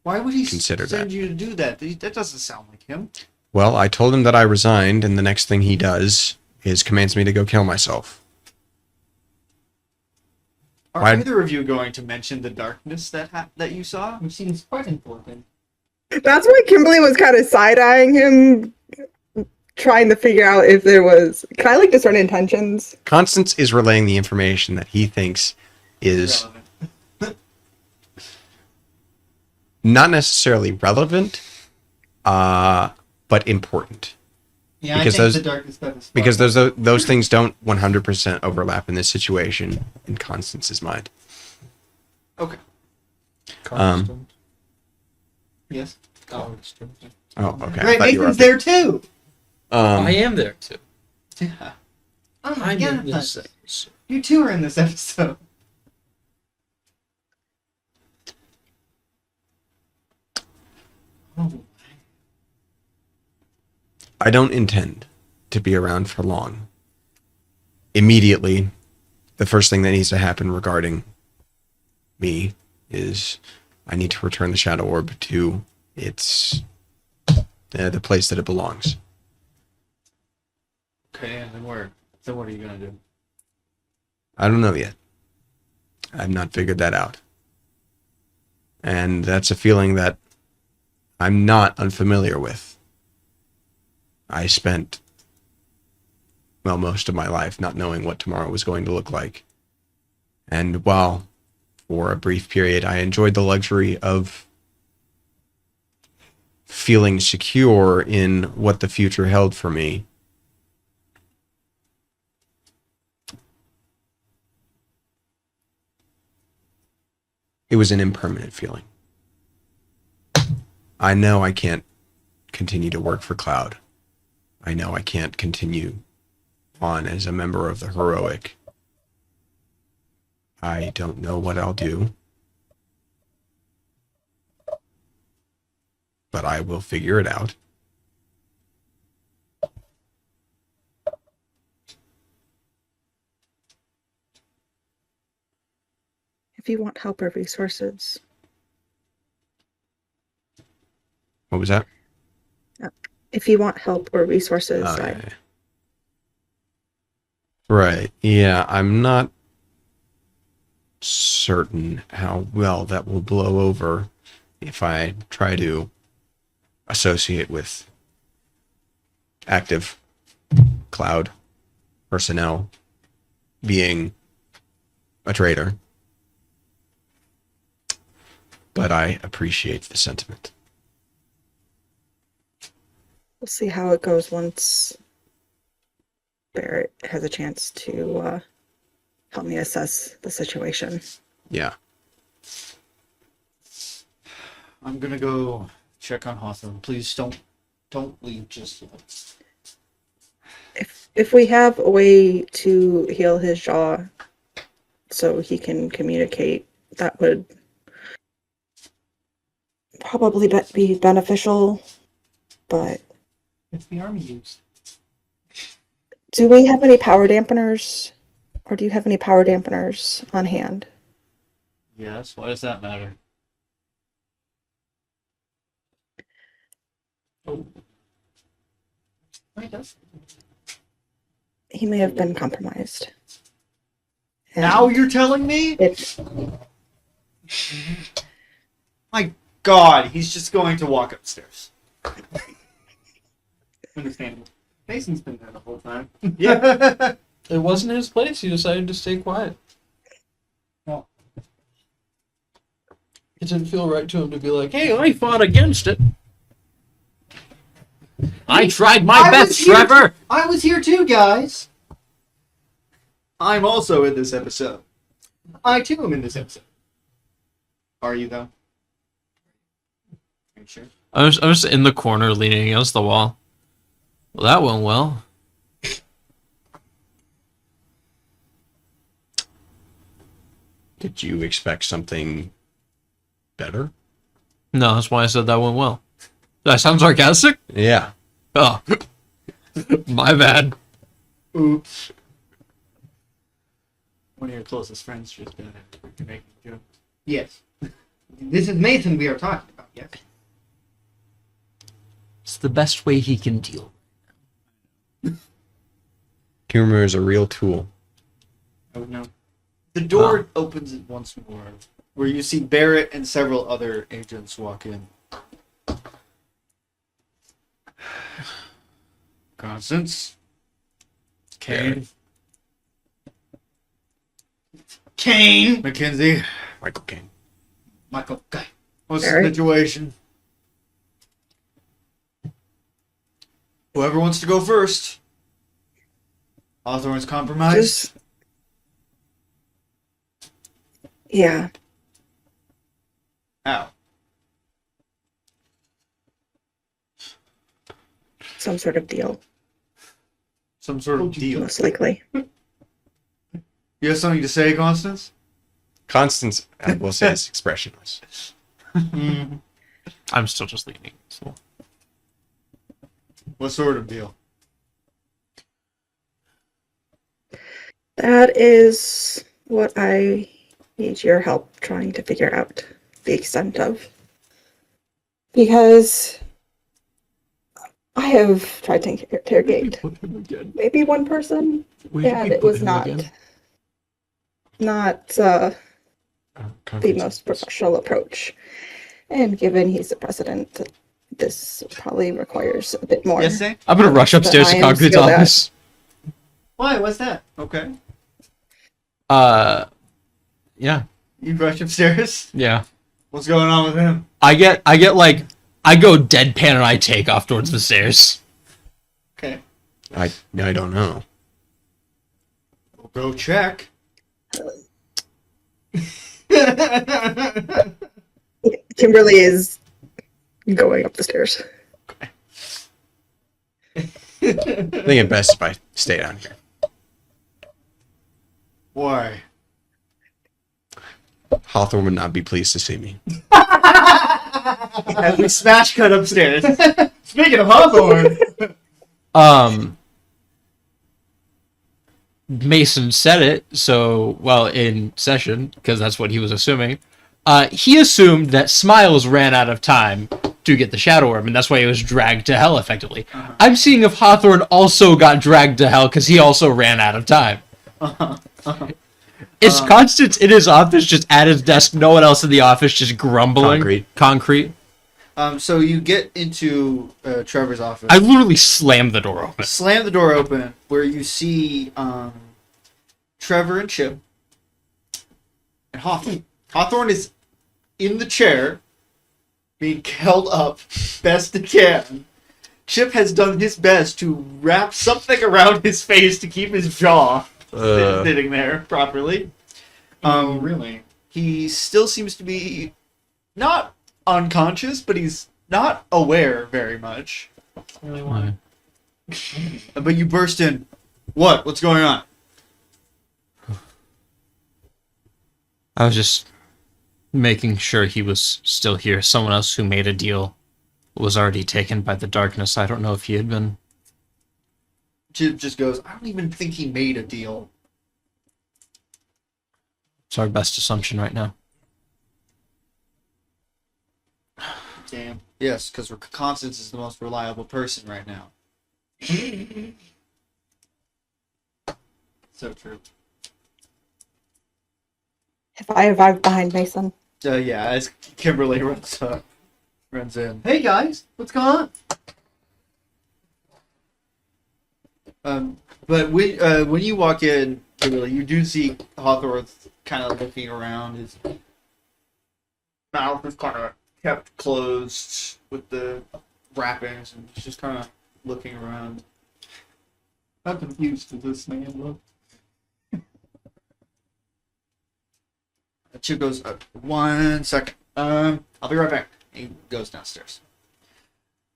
Why would he Consider send that. you to do that? That doesn't sound like him. Well, I told him that I resigned, and the next thing he does is commands me to go kill myself. Are Why- either of you going to mention the darkness that you saw? Which seems quite important. That's why Kimberly was kind of side-eyeing him, trying to figure out if there was... Can I, discern intentions? Constance is relaying the information that he thinks is Relevant. not necessarily relevant, but important. Yeah, Because I think those- the darkest stuff is Because fun. those things don't 100% overlap in this situation in Constance's mind. Okay. Yes. Oh, okay. I Right, thought you were Nathan's up there too. I am there too. Yeah. Oh my I'm in god. this episode. You two are in this episode. Oh. I don't intend to be around for long. Immediately, the first thing that needs to happen regarding me is I need to return the Shadow Orb to its the place that it belongs. Okay, and then where? So what are you gonna do? I don't know yet. I've not figured that out. And that's a feeling that I'm not unfamiliar with. I spent, most of my life not knowing what tomorrow was going to look like. And while, for a brief period, I enjoyed the luxury of feeling secure in what the future held for me, it was an impermanent feeling. I know I can't continue to work for Cloud. I know I can't continue on as a member of the heroic. I don't know what I'll do, but I will figure it out. If you want help or resources, What was that? if you want help or resources, Oh, yeah. Right. Yeah, I'm not certain how well that will blow over if I try to associate with active Cloud personnel being a traitor. But I appreciate the sentiment. we'll see how it goes once Barrett has a chance to help me assess the situation. Yeah. I'm gonna go check on Hawthorne. Please don't leave just yet. If we have a way to heal his jaw so he can communicate, that would probably be beneficial. But It's the army used. do we have any power dampeners? Or do you have any power dampeners on hand? Yes. Why does that matter? Oh, he does. He may have been compromised. And Now you're telling me? it, My God, he's just going to walk upstairs. Understandable. Mason's been there the whole time. Yeah. It wasn't his place. He decided to stay quiet. Well. It didn't feel right to him to be like, "Hey, I fought against it. I tried my I best, was here- Trevor." I was here too, guys. I'm also in this episode. I too am in this episode. Are you though? Are you sure? I'm just in the corner, leaning against the wall. Well, that went well. Did you expect something better? No, that's why I said that went well. Did I sound sarcastic? Yeah. Oh, my bad. Oops. One of your closest friends just making jokes. Yes. This is Mason we are talking about, yes? It's the best way he can deal. Humor is a real tool. I would know. The door opens it once more, where you see Barrett and several other agents walk in. Constance? Kane? Kane! Mackenzie? Michael King. Michael, guy. What's Barrett? the situation? Whoever wants to go first. Hawthorne's compromised. just, yeah, Ow. some sort of deal, Some sort of deal. most likely. You have something to say, Constance? Constance, I will say, is expressionless. I'm still just leaning. So. What sort of deal? That is what I need your help trying to figure out the extent of. Because I have tried to interrogate maybe one person, and it was not the most professional approach. And given he's the president, this probably requires a bit more. Yes, say? I'm gonna rush upstairs But to I am Concrete's skilled at- office. Why? What's that? Okay. Yeah, You rush upstairs? yeah. What's going on with him? I get like, I go deadpan and I take off towards the stairs. Okay. I don't know. We'll go check. Kimberly is going up the stairs. I think it best if I stay down here. Why? Hawthorne would not be pleased to see me. As we smash cut upstairs. Speaking of Hawthorne. Mason said it, so, well, in session, because that's what he was assuming. He assumed that Smiles ran out of time to get the Shadow Orb, and that's why he was dragged to hell, effectively. I'm seeing if Hawthorne also got dragged to hell, because he also ran out of time. It's Constance in his office, just at his desk, no one else in the office, just grumbling. Concrete. So you get into Trevor's office. I literally slammed the door open. Slam the door open, where you see Trevor and Chip and Hawthorne. Hawthorne is in the chair, being held up best it can. Chip has done his best to wrap something around his face to keep his jaw sitting there properly. Really? He still seems to be not unconscious, but he's not aware very much. Really want But you burst in. What? What's going on? I was just making sure he was still here. Someone else who made a deal was already taken by the darkness. I don't know if he had been. Chip just goes, I don't even think he made a deal. It's our best assumption right now. Damn. Yes, because Constance is the most reliable person right now. So true. If I arrive behind Mason, Yeah, as Kimberly runs in. Hey guys, what's going on? But when you walk in, Kimberly, you do see Hawthorne kind of looking around. His mouth is kind of kept closed with the wrappings, and he's just kind of looking around. I'm confused with this man. Look. Chip goes, 1 second. I'll be right back. He goes downstairs.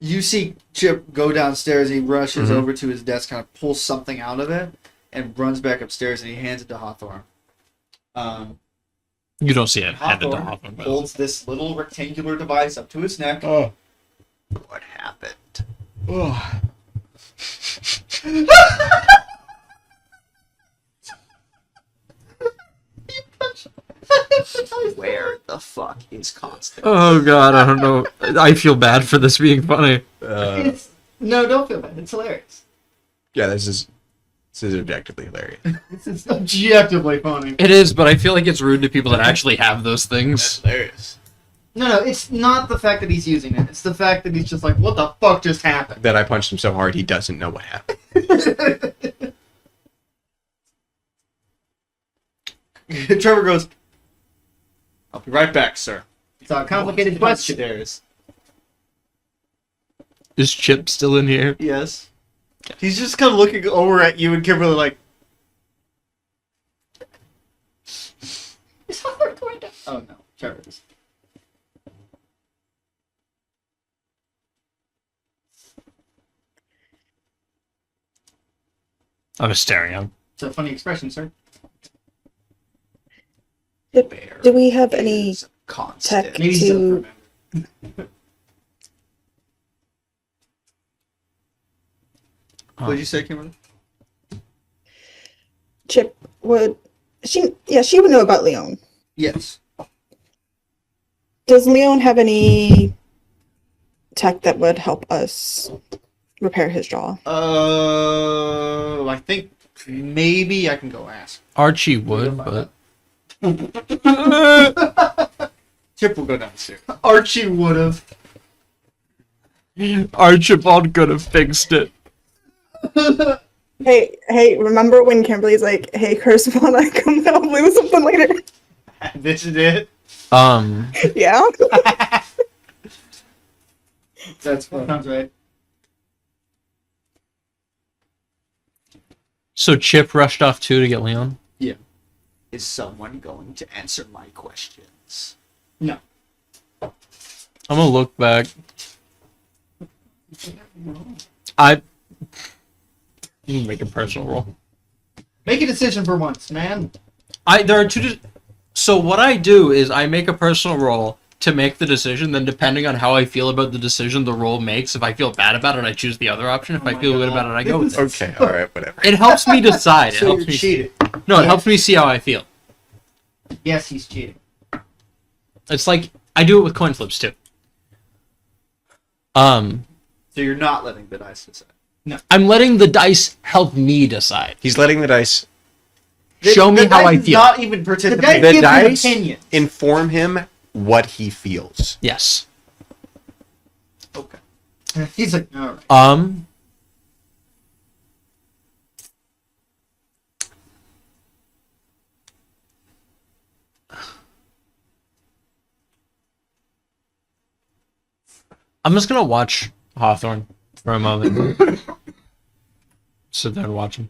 You see Chip go downstairs. He rushes over to his desk, kind of pulls something out of it, and runs back upstairs, and he hands it to Hawthorne. You don't see it headed to Hawthorne Hoffman. but- holds this little rectangular device up to his neck. Oh. What happened? Oh. Where the fuck is Constance? Oh god, I don't know. I feel bad for this being funny. No, don't feel bad. It's hilarious. Yeah, this is objectively hilarious. This is objectively funny. It is, but I feel like it's rude to people that actually have those things. Hilarious. No, it's not the fact that he's using it. It's the fact that he's just like, what the fuck just happened? That I punched him so hard he doesn't know what happened. Trevor goes, I'll be right back, sir. It's a complicated question. Upstairs. Is Chip still in here? Yes. He's just kind of looking over at you and Kimberly like, Is Hawthorne going down? Oh no, Trevor is. I was staring at him. It's a funny expression, sir. where do we have any is Constance? tech Maybe he doesn't to remember. What did you say, Kimberly? Chip would she? Yeah, she would know about Leon. Yes. Does Leon have any tech that would help us repair his jaw? I think maybe I can go ask. Archie would, but Chip will go downstairs. Archie would have. Archibald could have fixed it. Hey, remember when Kimberly's like, hey, curse upon I come help me with something later? This is it. Yeah? That's fun. Sounds right. So Chip rushed off too to get Leon? Is someone going to answer my questions? No. I'm gonna look back. I make a personal roll. Make a decision for once, man. There are two. So what I do is I make a personal roll to make the decision. Then depending on how I feel about the decision the roll makes, if I feel bad about it, I choose the other option. If I feel good about it, I go with it. Okay, alright, whatever. It helps me decide. It So helps you're me. cheating. No, it helps me see how I feel. Yes, he's cheating. It's like I do it with coin flips too. So you're not letting the dice decide. I'm letting the dice help me decide. He's letting the dice Show me The how dice I is feel. Not even The participating. dice The gives an dice opinion. inform him what he feels. Yes. Okay. He's like, all right. I'm just gonna watch Hawthorne for a moment. Sit there and watch him.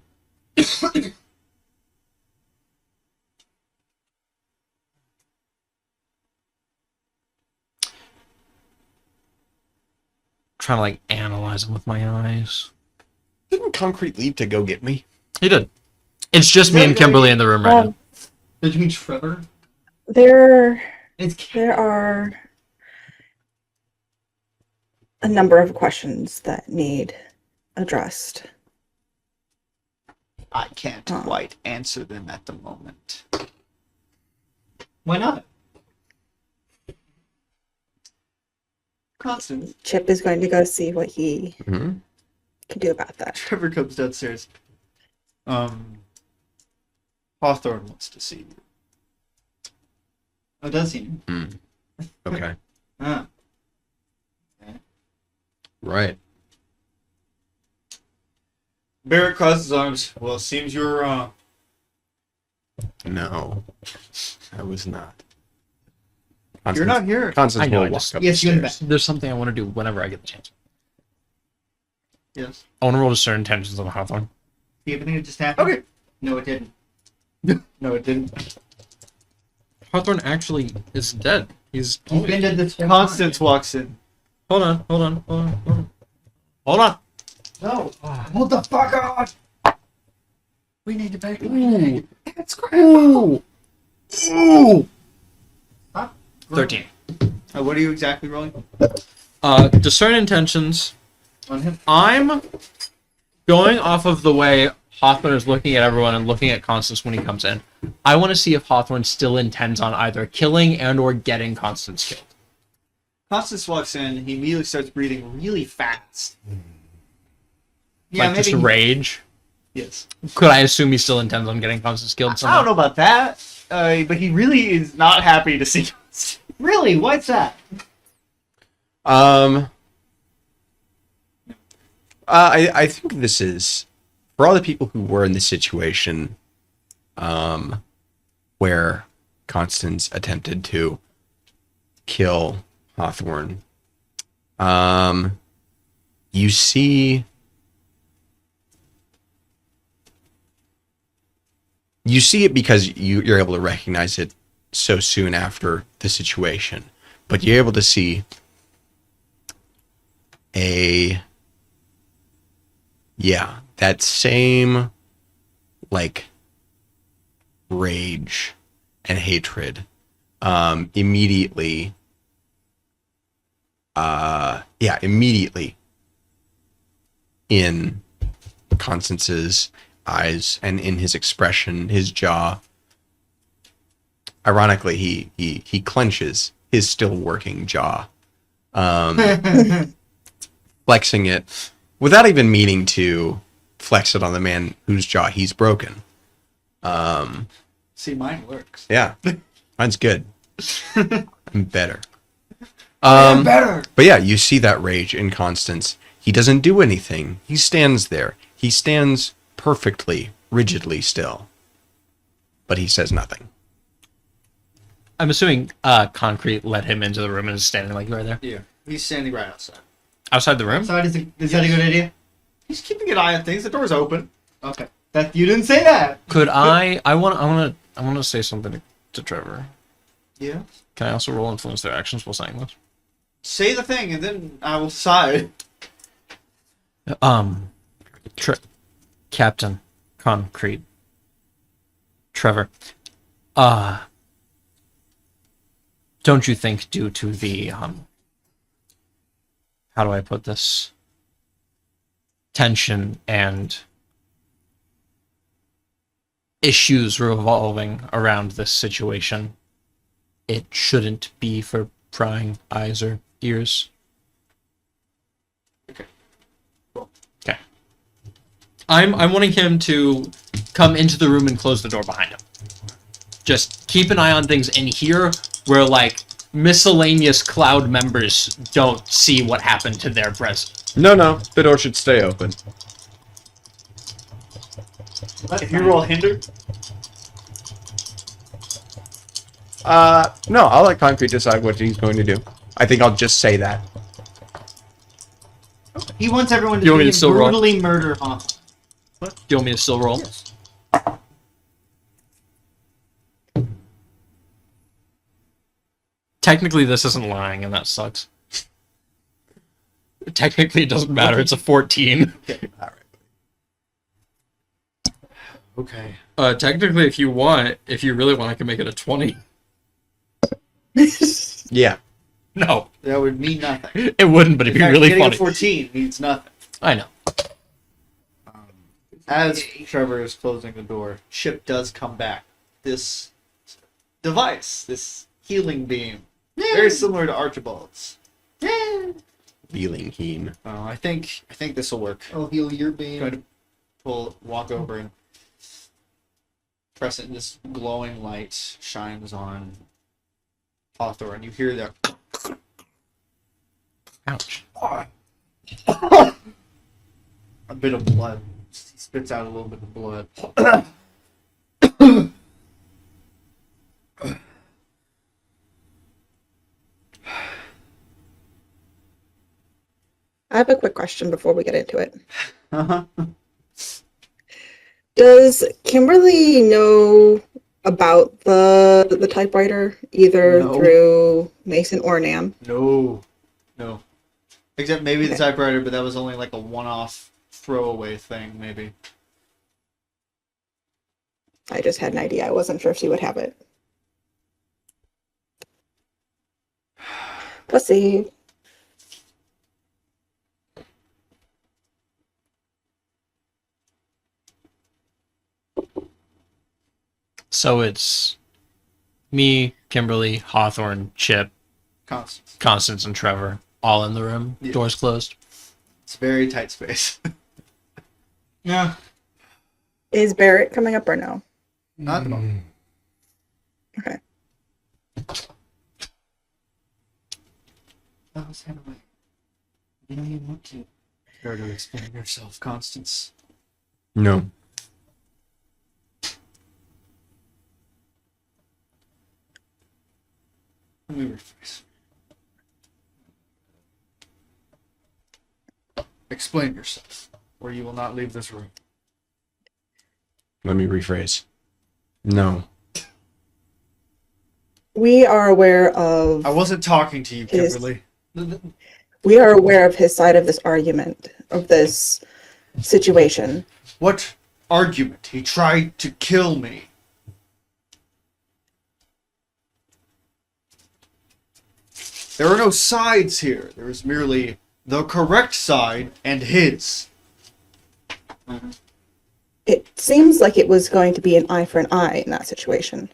trying to like analyze him with my eyes. Didn't Concrete leave to go get me? He did. It's just me and Kimberly in the room right now. Did you mean Trevor? There It's are a number of questions that need addressed. I can't Huh. quite answer them at the moment. Why not? Constance. Chip is going to go see what he Mm-hmm. can do about that. Trevor comes downstairs. Hawthorne wants to see you. Oh, does he? Okay. Ah. Right. Barrett crosses his arms. Well, it seems you're No, I was not. you're not here. Constance I know, will I walk just- up Yes, the you and stairs. There's something I want to do whenever I get the chance. Yes. I want to roll discern intentions on Hawthorne. See everything that just happened? Okay. No, it didn't. No, it didn't. Hawthorne actually is dead. He's You've been to this. Constance walks in. Hold on. Hold on. No. Hold the fuck on. We need to back Ooh. It's Grandpa. Ooh. Huh? 13. What are you exactly rolling Discern intentions. on him? I'm going off of the way Hawthorne is looking at everyone and looking at Constance when he comes in. I want to see if Hawthorne still intends on either killing and or getting Constance killed. Constance walks in. He immediately starts breathing really fast. Like just rage. Yes. Could I assume he still intends on getting Constance killed I somehow? don't know about that, but he really is not happy to see us. Really? What's that? I think this is for all the people who were in this situation, where Constance attempted to kill Hawthorne. You see it because you're able to recognize it so soon after the situation, but you're able to see that same like rage and hatred immediately in Constance's eyes and in his expression, his jaw. Ironically, he clenches his still working jaw, flexing it without even meaning to flex it on the man whose jaw he's broken. See, mine works. Yeah, mine's good. I'm better. I'm better. But yeah, you see that rage in Constance. He doesn't do anything. He stands there. He stands perfectly, rigidly still. But he says nothing. I'm assuming Concrete let him into the room and is standing like right there. Yeah, he's standing right outside. Outside the room? Outside is that a good idea? He's keeping an eye on things. The door's open. Okay. That you didn't say that. Could I want to say something to Trevor. Yeah. Can I also roll influence their actions while saying this? Say the thing, and then I will decide. Captain Concrete Trevor, don't you think due to the how do I put this, tension and issues revolving around this situation, it shouldn't be for prying eyes or ears? Okay. Cool. Okay. I'm wanting him to come into the room and close the door behind him. Just keep an eye on things in here where like miscellaneous cloud members don't see what happened to their presence. No, the door should stay open. If you roll hinder, No, I'll let Concrete decide what he's going to do. I think I'll just say that. he wants everyone to You want see me him to still roll? brutally murder Hawthorne. Do you want me to still roll? Yes. Technically, this isn't lying, and that sucks. Technically, it doesn't matter. It's a 14. Okay. All right. Okay. Technically, if you really want, I can make it a 20. Yeah. No, That would mean nothing. it wouldn't, but it'd In be fact, really getting funny. a 14 means nothing. I know. As Trevor is closing the door, Chip does come back. This device, this healing beam, very similar to Archibald's. Feeling keen. I think this will work. I'll heal your I'm beam. going to walk over and press it, and this glowing light shines on Hawthorne. You hear that Ouch. a bit of blood. He spits out a little bit of blood. I have a quick question before we get into it. Uh-huh. Does Kimberly know about the typewriter either No. through Mason or Nam? No. Except maybe the Okay. typewriter, but that was only like a one-off throwaway thing, maybe. I just had an idea. I wasn't sure if she would have it. Let's see. So it's me, Kimberly, Hawthorne, Chip, Constance. Constance, and Trevor all in the room. Yeah. Doors closed. It's a very tight space. Yeah. Is Barrett coming up or no? Not at the moment. Okay. Oh, stand away. You know you want to. Care to explain yourself, Constance? No. Let me rephrase. Explain yourself, or you will not leave this room. Let me rephrase. No. We are aware of I wasn't talking to you, His- Kimberly. we are aware of his side of this argument, of this situation. What argument? He tried to kill me. There are no sides here. There is merely the correct side and his. It seems like it was going to be an eye for an eye in that situation.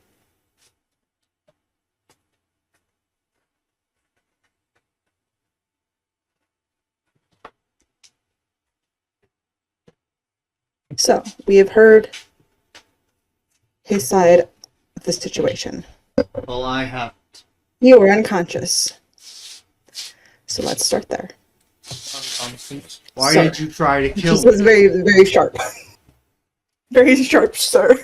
So, we have heard his side of the situation. Well, I have. You were unconscious. So let's start there. Why Sir. did you try to kill This me? was very, very sharp. Very sharp, sir.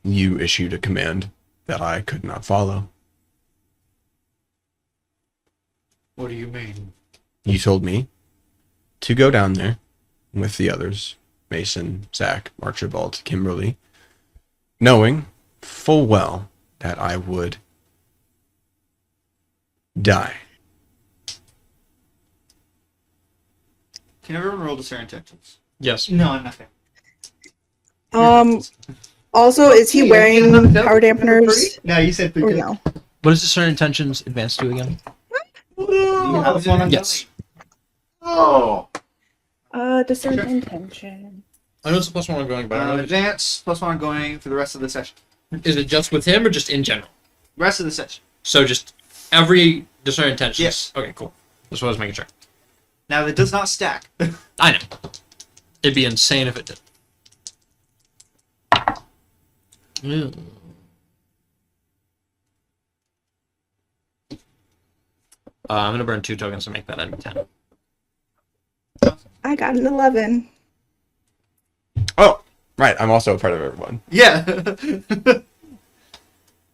You issued a command that I could not follow. What do you mean? You told me to go down there with the others, Mason, Zach, Archibald, Kimberly, knowing full well that I would die. Can everyone roll discern intentions? Yes. No, I'm not there. Also, is he wearing power dampeners? No, you said Or food. no? What does Discern Intentions advance to again? I was one Yes. Oh! Discern intention. I know it's a +1 ongoing, but I don't know. Advance, +1 going for the rest of the session. Is it just with him or just in general? Rest of the session. So just every Discern Intentions? Yes. Okay, cool. That's what I was making sure. Now, that does not stack. I know. It'd be insane if it did. Yeah. I'm gonna burn 2 tokens to make that into 10. I got an 11. Oh, right. I'm also a part of everyone. Yeah.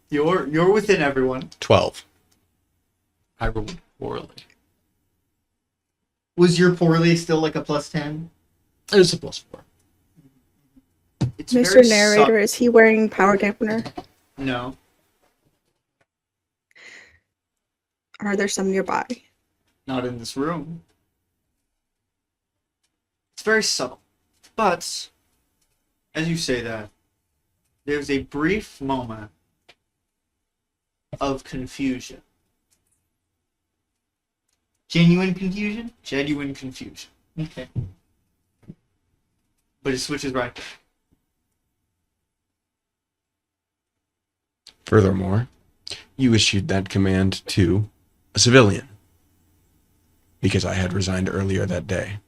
You're within everyone. 12. I rolled poorly. Was your poorly still like a +10? It was a +4. It's Mr. very Narrator, is he wearing power dampener? No. Are there some nearby? Not in this room. It's very subtle. But, as you say that, there's a brief moment of confusion. Genuine confusion? Genuine confusion. Okay. But it switches right back. Furthermore, you issued that command to a civilian because I had resigned earlier that day.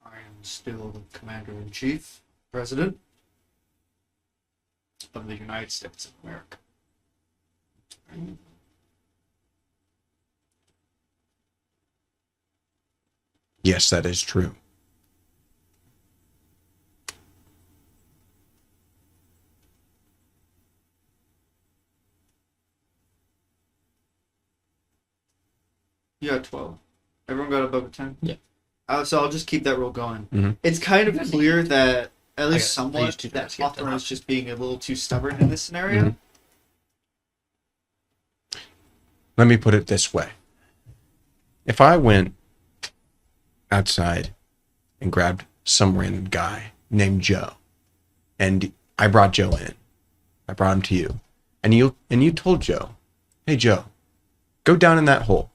I am still the Commander-in-Chief, President of the United States of America. Yes, that is true. You got 12. Everyone got above a 10? Yeah. So I'll just keep that rule going. Mhm. It's kind of clear that, at least I used somewhat, to that get that Hawthorne is just being a little too stubborn in this scenario. Mhm. Let me put it this way. If I went outside and grabbed some random guy named Joe, and I brought Joe in, I brought him to you, and you told Joe, hey Joe, go down in that hole.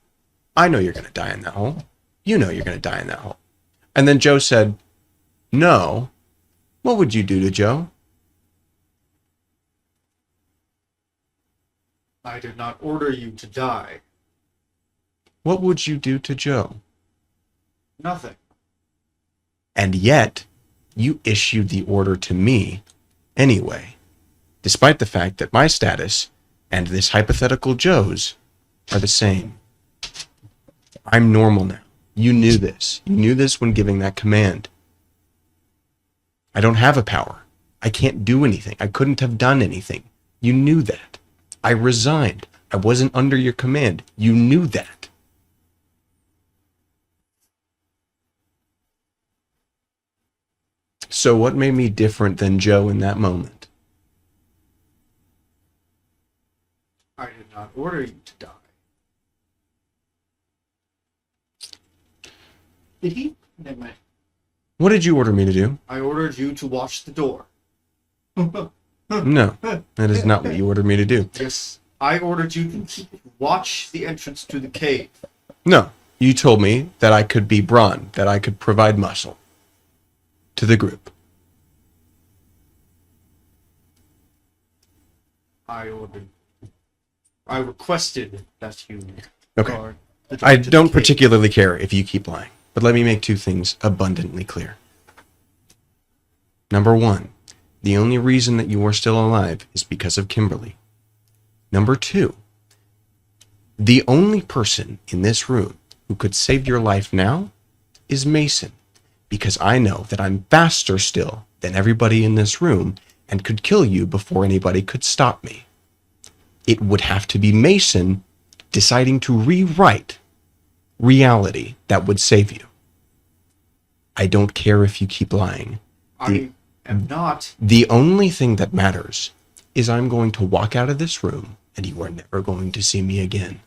I know you're going to die in that hole. You know you're going to die in that hole. And then Joe said, no. What would you do to Joe? I did not order you to die. What would you do to Joe? Nothing. And yet, you issued the order to me anyway, despite the fact that my status and this hypothetical Joe's are the same. I'm normal now. You knew this. You knew this when giving that command. I don't have a power. I can't do anything. I couldn't have done anything. You knew that. I resigned. I wasn't under your command. You knew that. So what made me different than Joe in that moment? I did not order you to die. Did he? Never mind. What did you order me to do? I ordered you to watch the door. No, that is not what you ordered me to do. Yes, I ordered you to watch the entrance to the cave. No, you told me that I could be brawn, that I could provide muscle to the group. I requested that you Okay. guard the door I to the don't cave. particularly care if you keep lying, but let me make two things abundantly clear. Number one, the only reason that you are still alive is because of Kimberly. Number two, the only person in this room who could save your life now is Mason, because I know that I'm faster still than everybody in this room and could kill you before anybody could stop me. It would have to be Mason deciding to rewrite reality that would save you. I don't care if you keep lying. I am not. The only thing that matters is I'm going to walk out of this room and you are never going to see me again.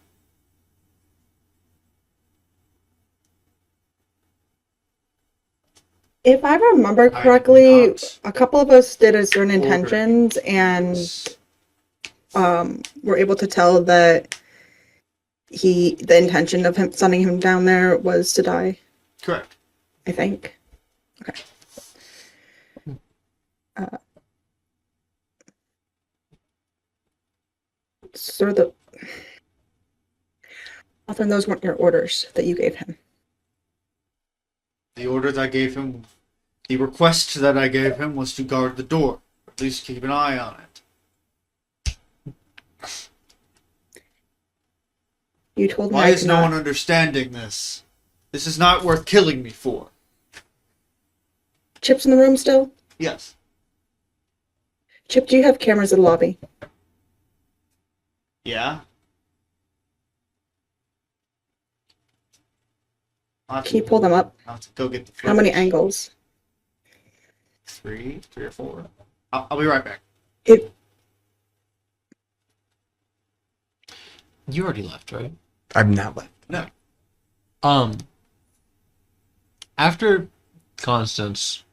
If I remember I did correctly, not a couple of us did certain order intentions and were able to tell that the intention of him sending him down there was to die, Correct. I think. Okay. So often those weren't your orders that you gave him. The orders I gave him, the request that I gave him was to guard the door. At least keep an eye on it. You told me Why I is could no not- one understanding this? This is not worth killing me for. Chip's in the room still? Yes. Chip, do you have cameras in the lobby? Yeah? I'll have Can you pull them up? I'll have to go get the How many footage. angles? Three or four. I'll be right back. It You already left, right? I'm not left. No. After Constance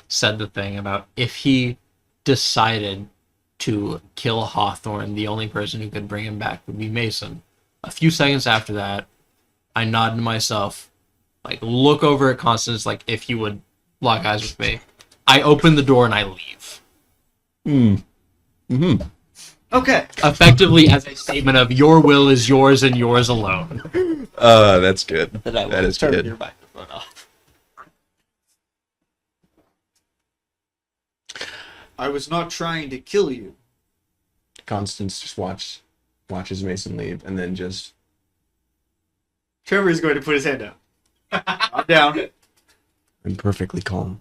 said the thing about if he decided to kill Hawthorne, the only person who could bring him back would be Mason. A few seconds after that, I nod to myself, like look over at Constance, like if you would lock eyes with me. I open the door and I leave. Mm-hmm. Okay. Effectively as a statement of your will is yours and yours alone. That's good. That I will That is turn good. your microphone off. I was not trying to kill you. Constance just watches Mason leave, and then just Trevor is going to put his hand up. I'm down. I'm perfectly calm.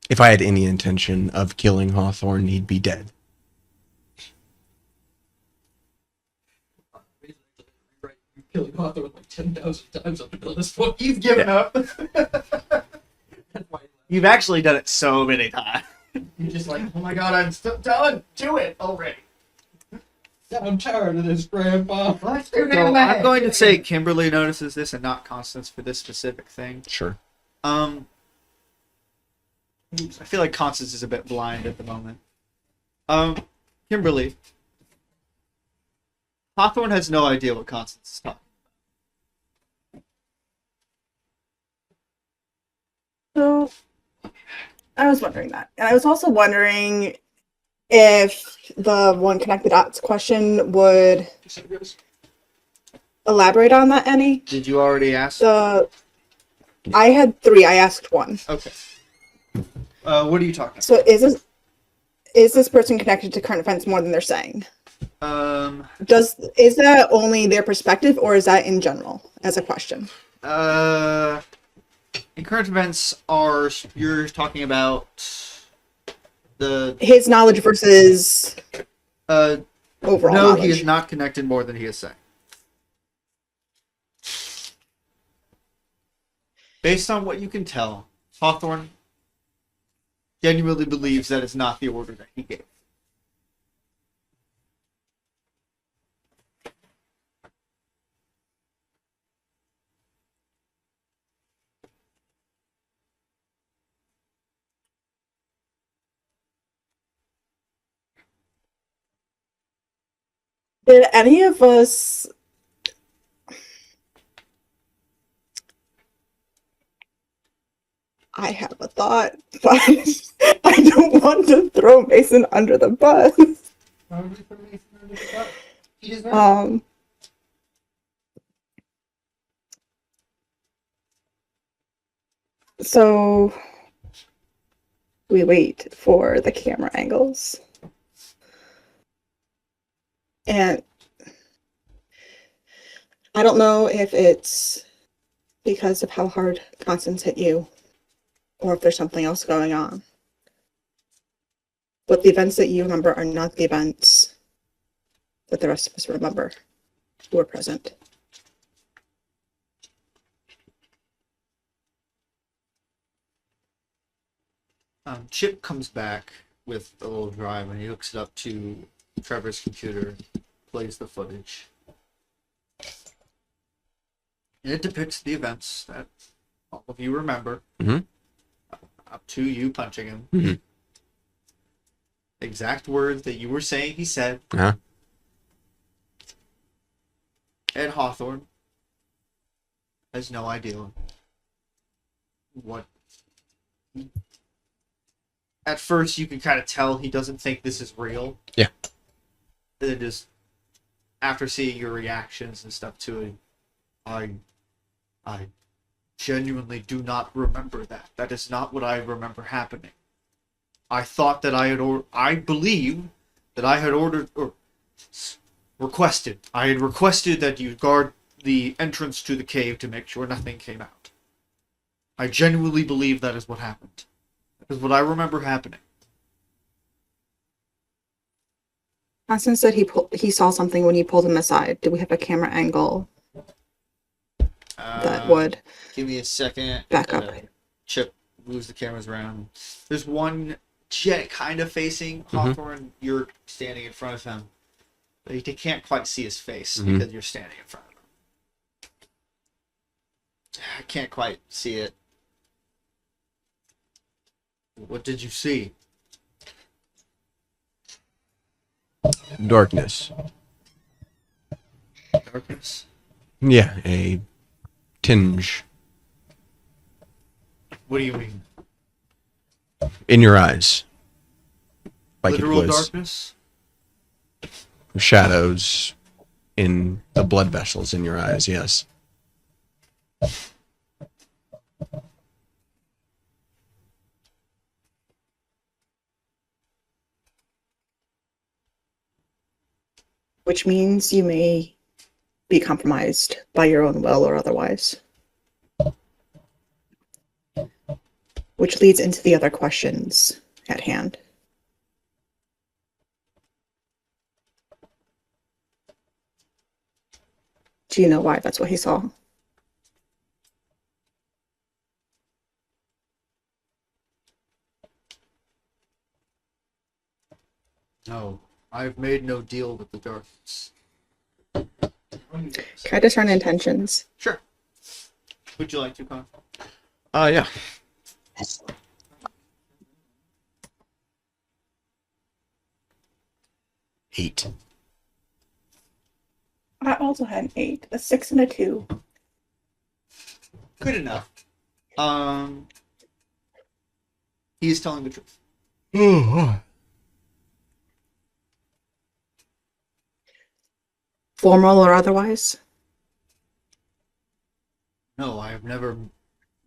If I had any intention of killing Hawthorne, he'd be dead. Killing Hawthorne like 10,000 times up until this point. He's given up. You've actually done it so many times. You're just like, oh my god, I'm still done. Do it already. I'm tired of this, Grandpa. So I'm going to say Kimberly notices this and not Constance for this specific thing. Sure. I feel like Constance is a bit blind at the moment. Kimberly. Hawthorne has no idea what Constance is talking So, I was wondering that. And I was also wondering if the one connected dots question would elaborate on that any. Did you already ask? I had 3. I asked 1. Okay. What are you talking So is this person connected to current events more than they're saying? about? Is that only their perspective, or is that in general as a question? In current events you're talking about the His knowledge versus overall no, knowledge. he is not connected more than he is saying. Based on what you can tell, Hawthorne genuinely believes that it's not the order that he gave. Did any of us I have a thought, but I don't want to throw Mason under the bus. So we wait for the camera angles. And I don't know if it's because of how hard Constance hit you, or if there's something else going on. But the events that you remember are not the events that the rest of us remember who were present. Chip comes back with a little drive and he hooks it up to Trevor's computer, plays the footage. And it depicts the events that all of you remember. Mhm. Up to you punching him. Mhm. Exact words that you were saying he said. Uh-huh. Ed Hawthorne has no idea what. At first, you can kind of tell he doesn't think this is real. Yeah. And then just after seeing your reactions and stuff to it, I genuinely do not remember that. That is not what I remember happening. I thought that I believe that I had ordered or requested. I had requested that you guard the entrance to the cave to make sure nothing came out. I genuinely believe that is what happened. That is what I remember happening. Constance said he saw something when you pulled him aside. Do we have a camera angle that that would Give me a second. back up. Chip moves the cameras around. There's one jet kind of facing Hawthorne. You're standing in front of him. But he can't quite see his face because you're standing in front of him. I can't quite see it. What did you see? Darkness. Darkness? Yeah, a tinge What do you mean? in your eyes. Like Literal it was darkness? shadows in the blood vessels in your eyes, yes. Which means you may be compromised by your own will or otherwise. Which leads into the other questions at hand. Do you know why that's what he saw? No. I've made no deal with the darkness. Can I discern intentions? Sure. Would you like to, Con? Yeah. 8. I also had an 8, a 6, and a 2. Good enough. He is telling the truth. Formal or otherwise? No, I have never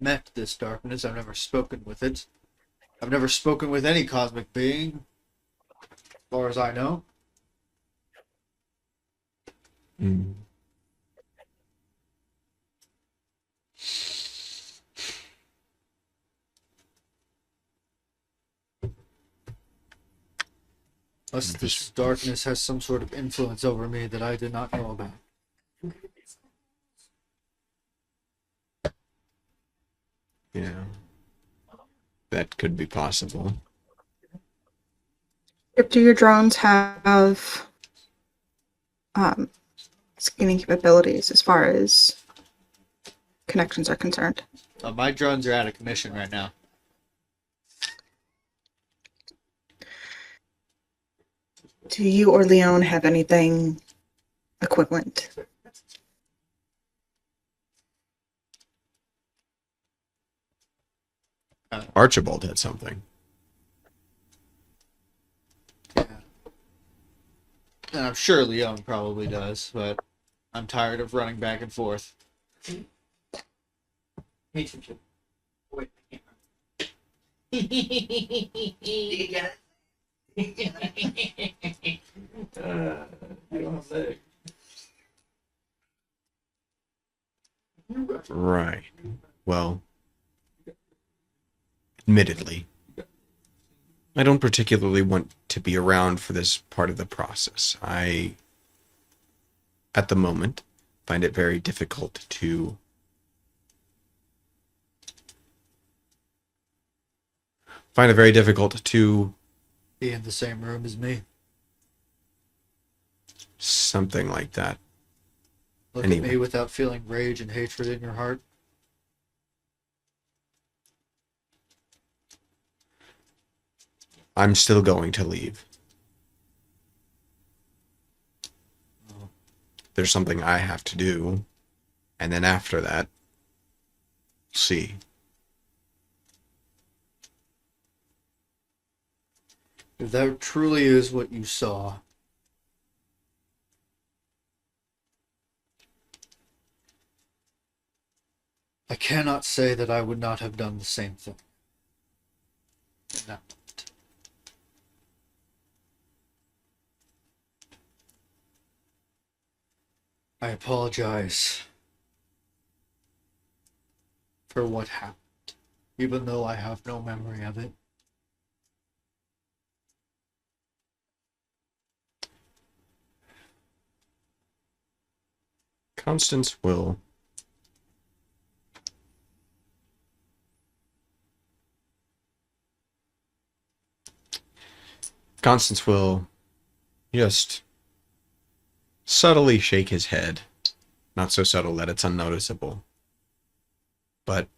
met this darkness. I've never spoken with it. I've never spoken with any cosmic being, as far as I know. Mm. Unless this darkness has some sort of influence over me that I did not know about. Yeah. That could be possible. Do your drones have scanning capabilities as far as connections are concerned? My drones are out of commission right now. Do you or Leon have anything equivalent? Archibald had something. Yeah. And I'm sure Leon probably does, but I'm tired of running back and forth. Me too, Chip. Wait, I can't you don't have legs. Right. Well, admittedly, I don't particularly want to be around for this part of the process. I, at the moment, find it very difficult to Be in the same room as me. something like that. Look Anyway. at me without feeling rage and hatred in your heart. I'm still going to leave. Oh. There's something I have to do, and then after that, see. If that truly is what you saw, I cannot say that I would not have done the same thing. In that moment. I apologize for what happened, even though I have no memory of it. Constance will Constance will just subtly shake his head. Not so subtle that it's unnoticeable. But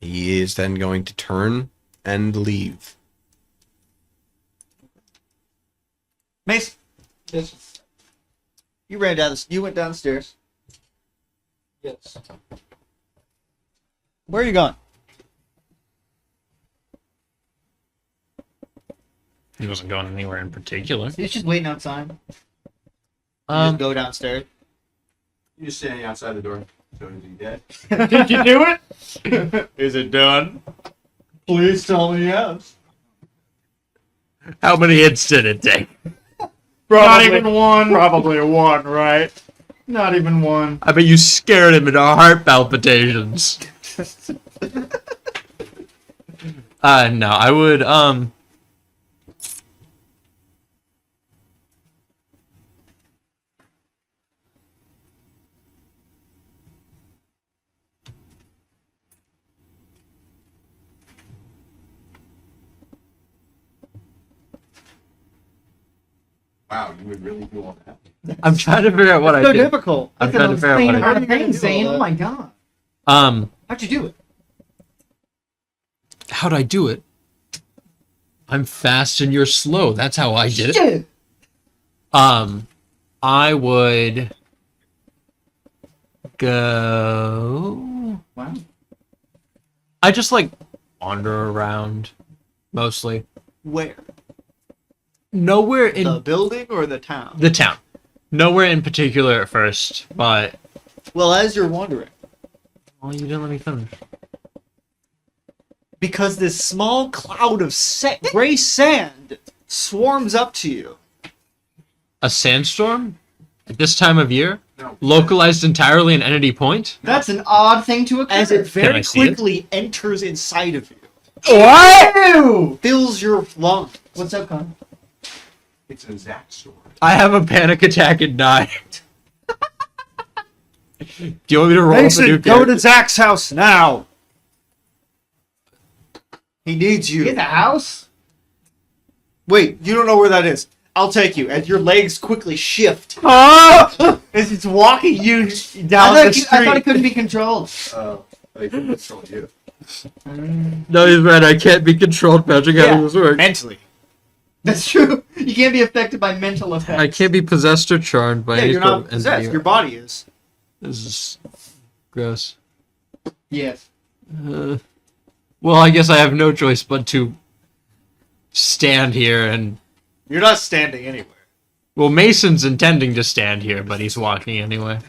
he is then going to turn and leave. Mace, Yes. you went downstairs. Yes. Where are you going? He wasn't going anywhere in particular. He's just waiting outside. You just go downstairs. You're just standing outside the door. So is he dead? Did you do it? Is it done? Please tell me yes. How many hits did it take? Not even one. Probably one, right? Not even one. I bet you scared him into heart palpitations. No, I would, Wow, you would really do all that? I'm trying to figure out what I So did. difficult. I'm trying to figure out what I did. Thing, Zane. Oh my god. How'd you do it? How'd I do it? I'm fast and you're slow. That's how I did it. Shit. I would go. Wow. I just like wander around, mostly. Where? Nowhere in The building or the town? the town. Nowhere in particular at first, but Well, as you're wandering. well, you didn't let me finish. Because this small cloud of gray sand swarms up to you. A sandstorm at this time of year, No. localized entirely in Entity Point. That's an odd thing to occur. As it Can I very see it? quickly enters inside of you. Ew! Fills your lungs. What's up, Con? It's a Zach story. I have a panic attack at 9. Do you want me to roll up a Mason, new go character? to Zach's house now. He needs You you. get the house? Wait, you don't know where that is. I'll take you. As your legs quickly shift. Ah! As it's walking you I down thought, the I street. thought it couldn't be controlled. Oh, they can control you. No, he's right. I can't be controlled. Patrick, how Yeah, does this work? mentally. That's true. You can't be affected by mental effects. I can't be possessed or charmed by Yeah, any you're sort not of entity. possessed. Your body is. This is gross. Yes. Well, I guess I have no choice but to stand here and. You're not standing anywhere. Well, Mason's intending to stand here, but he's walking anyway.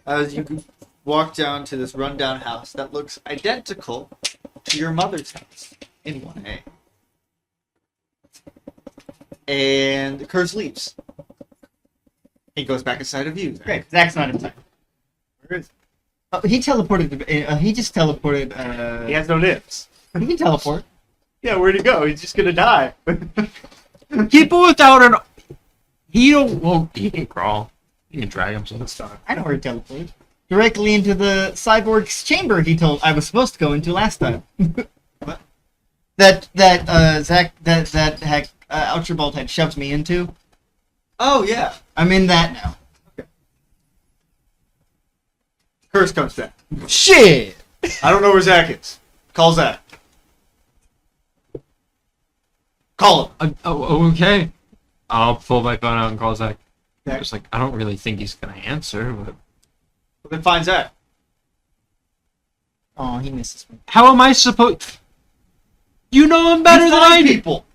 As you walk down to this rundown house that looks identical to your mother's house in 1A. And Kurz leaves. He goes back inside of you. Great. Zach's not inside. Where is He teleported. He just teleported. he? He has no limbs. He can teleport. Yeah, where'd he go? He's just gonna die. People without an. He don't. Well, he can crawl. He can drag himself. I know where he teleported. Directly into the cyborg's chamber. He told I was supposed to go into last time. What? Zach heck Ultrabolt had shoved me into. Oh, yeah. I'm in that now. Kurz comes back. Shit. I don't know where Zach is. Call Zach. Call him. Okay. I'll pull my phone out and call Zach. Okay. Just like I don't really think he's gonna answer, but Then find Zach. Oh, he misses me. how am I supposed? You know him better You than find I do. people.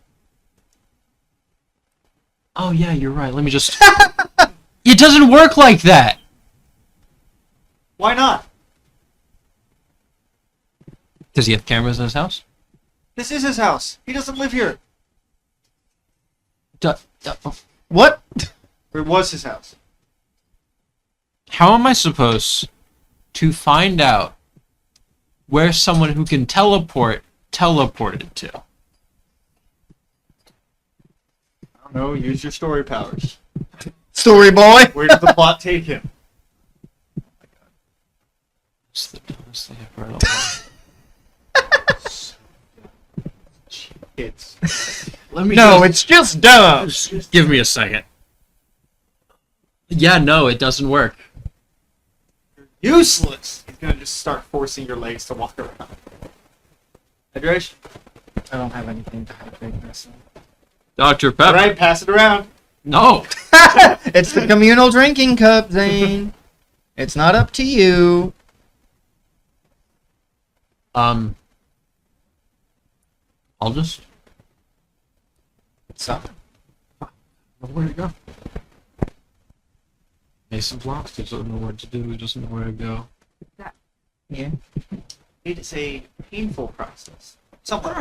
Oh yeah, you're right. Let me just. It doesn't work like that. Why not? Does he have cameras in his house? This is his house. He doesn't live here. What? Or it was his house. How am I supposed to find out where someone who can teleport teleported to? I don't know. Use your story powers. Story boy. Where did the plot take him? It's the dumbest thing I've heard all my life. It's Let me No, just- it's just dumb. Just give me a second. Yeah, no, it doesn't work. Useless! He's gonna just start forcing your legs to walk around. Hydration. I don't have anything to hydrate myself. Dr. Pepper. Alright, pass it around. No. It's the communal drinking cup, Zane. It's not up to you. I'll just. Stop. Where to go? Mason's lost. He doesn't know what to do. He doesn't know where to go. Yeah. It is a painful process. Somewhat.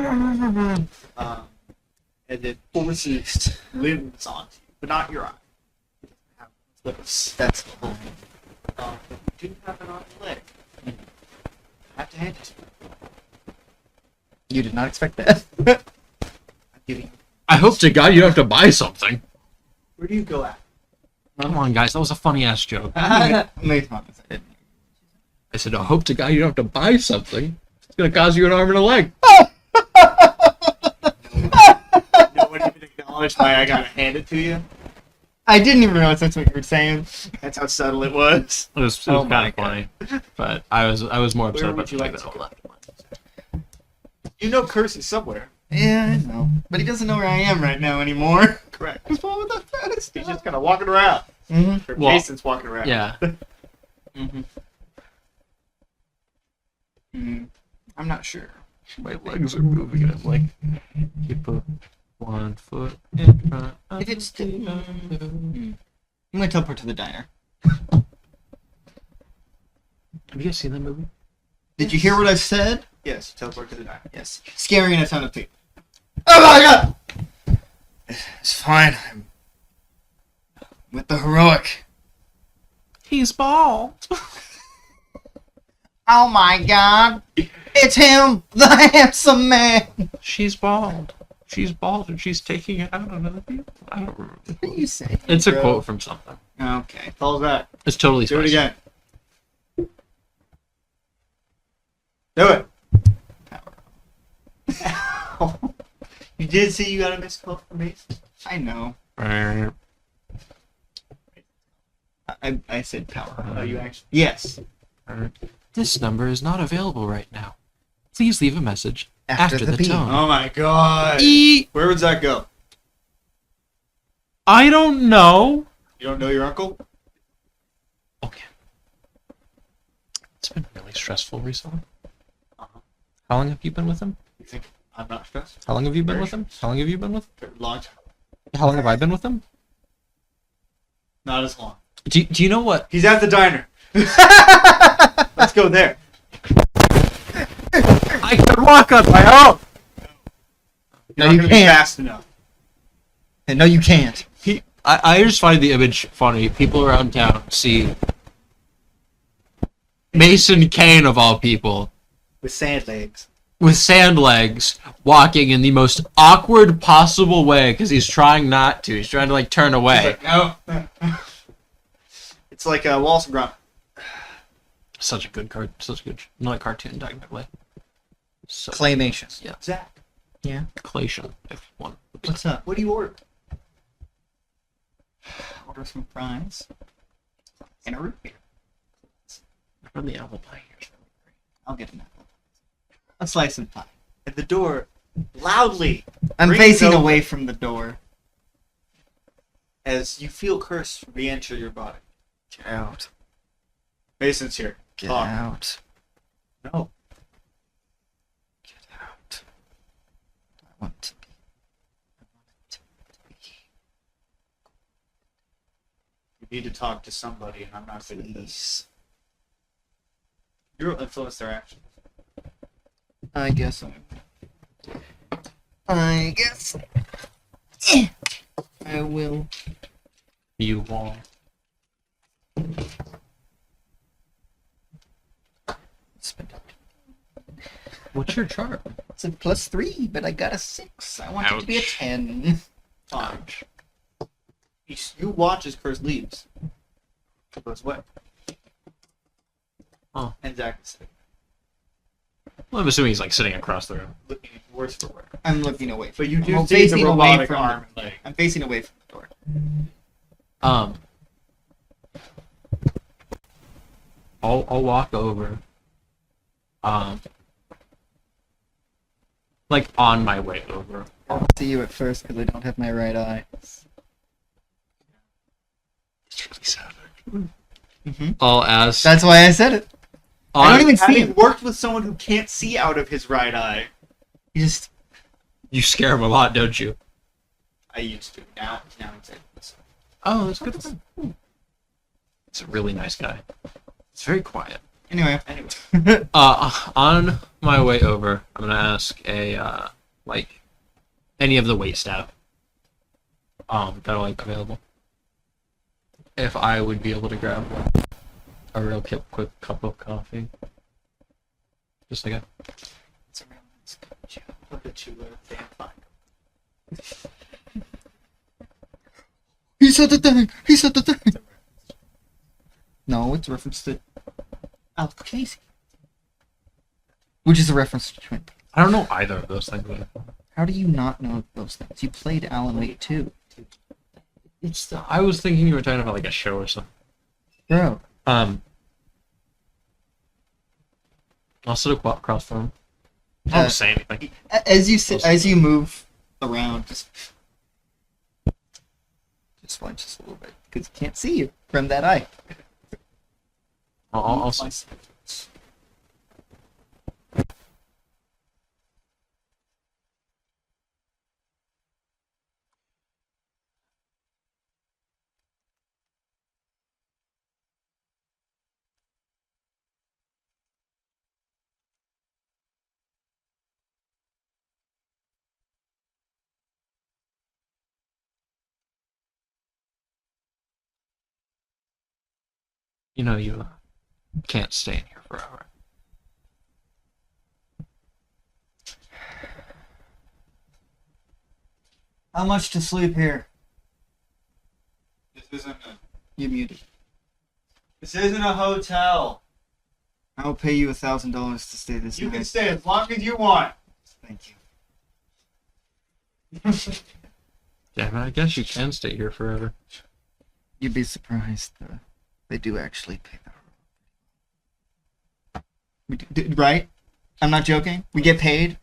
And it forces limbs onto you, but not your eye. It doesn't have lips. That's the whole thing. But you do have it on your leg. I have to hand it to you. You did not expect that. I'm giving you. I hope to God you don't have to buy something. Where do you go at? Come on, guys. That was a funny ass joke. Make fun of it. I said, I hope to God you don't have to buy something. It's gonna cost you an arm and a leg. No one even acknowledged my I gotta hand it to you. I didn't even realize that's what you were saying. That's how subtle it was. It was Oh my kind of funny, but I was more upset Where about would you the like fact to that go? all left. You know Curse is somewhere. Yeah, I know. But he doesn't know where I am right now anymore. Correct. What's wrong with that fast? He's just kind of walking around. Mm-hmm. Or Well, Jason's walking around. Yeah. Mm-hmm. I'm not sure. My legs are moving and I'm like, you put one foot in front of If it's the other. I'm gonna teleport to the diner. Have you guys seen that movie? Did you hear what I said? Yes, teleport to the diner. Yes. Scary and I found a pig. Oh my god! It's fine. I'm with the heroic. He's bald. Oh my god! It's him! The handsome man! She's bald. She's bald and she's taking it out on other people. I don't remember. What are you saying? It's a bro? quote from something. Okay. Falls back. It's totally Do it spicy. again. Do it. You did see you got a missed call from me? I know. I said power. Oh, you actually. Yes. This number is not available right now. Please leave a message After after the the beep. tone. Oh my god. E- Where would that go? I don't know. You don't know your uncle? Okay. It's been really stressful recently. Uh-huh. How long have you been with him? You think I'm not stressed? How long have you been Very with him? How long have you been with? Long time. How long have I been with him? Not as long. Do you know what? He's at the diner. Let's go there. I can walk on my own. No, You're not you gonna be can't. fast enough. No, you can't. I just find the image funny. People around town see Mason Kane of all people With sand legs. with sand legs walking in the most awkward possible way because he's trying not to. He's trying to like turn He's away. like, no. It's like a Wallace and Gromit. Such a good card. Such a good, not cartoon technically. So Claymation. yeah, Zach, Yeah. claymation. If one. What's up? what do you order? Order some fries. And a root beer. From the apple pie here. I'll get an apple. A slice of pie. At the door, loudly, I'm Rings facing open. away from the door. as you feel curse re-enter your body. Get out. Mason's here. Get Talk. out. No. Get out. I want to be. I want to be. You need to talk to somebody, and I'm not good at this. Please. You'll influence their actions. I guess I guess. I will. You won't. Spend it. What's your chart? It's a +3, but I got a 6. I want it to be a Ouch. 10. Fine. You watch as Curse leaves. Goes away. Oh. And Zach is sitting. Well, I'm assuming he's like sitting across the room. Looking worse for wear. I'm looking away. But you do I'm see the facing away robotic from arm and leg. I'm facing away from the door. I'll walk over. Like on my way over. I'll see you at first because I don't have my right eye. It's really savage. Mm-hmm. I'll ask. That's why I said it. I don't even see Having him. worked with someone who can't see out of his right eye, You just You scare him a lot, don't you? I used to. Now it's it. Oh, that's good. He's a really nice guy. It's very quiet. anyway. On my way over, I'm gonna ask like any of the wait staff that are like available if I would be able to grab a real quick cup of coffee. Just like a It's a real nice coach. I'll bet you damn fine. He said the thing. He said the thing. No, it's a reference to Al Casey, which is a reference to Twin. I don't know either of those things. How do you not know those things? You played Alan Wake 2. I was thinking you were talking about like a show or something. Bro. I'll sit across from him. I won't say anything. As you move around, just flinch just a little bit because he can't see you from that eye. I'll sit. You know you can't stay in here forever. How much to sleep here? This isn't a. You muted. This isn't a hotel. I'll pay you $1,000 to stay this You night. can stay as long as you want. Thank you. Yeah, I guess you can stay here forever. You'd be surprised. They do actually pay the. Right? I'm not joking. We get paid.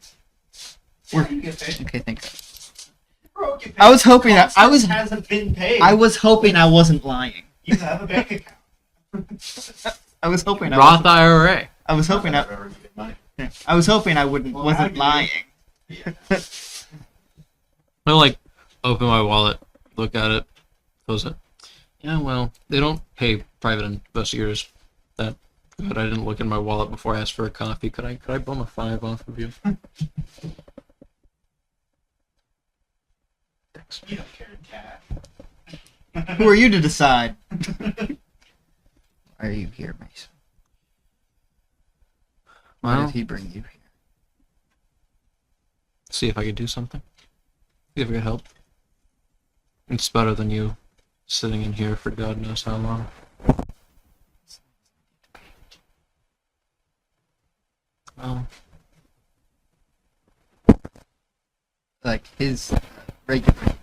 You get paid. Okay, thanks. Bro, get paid. I was hoping that I was. Hasn't been paid. I was hoping I wasn't lying. You have a bank account. I was hoping. Roth IRA. I was hoping. I was hoping I wouldn't. Well, Wasn't lying. I like open my wallet, look at it, close it. Yeah, well, they don't pay private investigators that good. I didn't look in my wallet before I asked for a coffee. Could I bum a 5 off of you? Thanks. You don't care, cat. Who are you to decide? Why are you here, Mason? Why Well, did he bring you here? see if I could do something. See if I could help. It's better than you sitting in here for God knows how long. Well, Like his regular.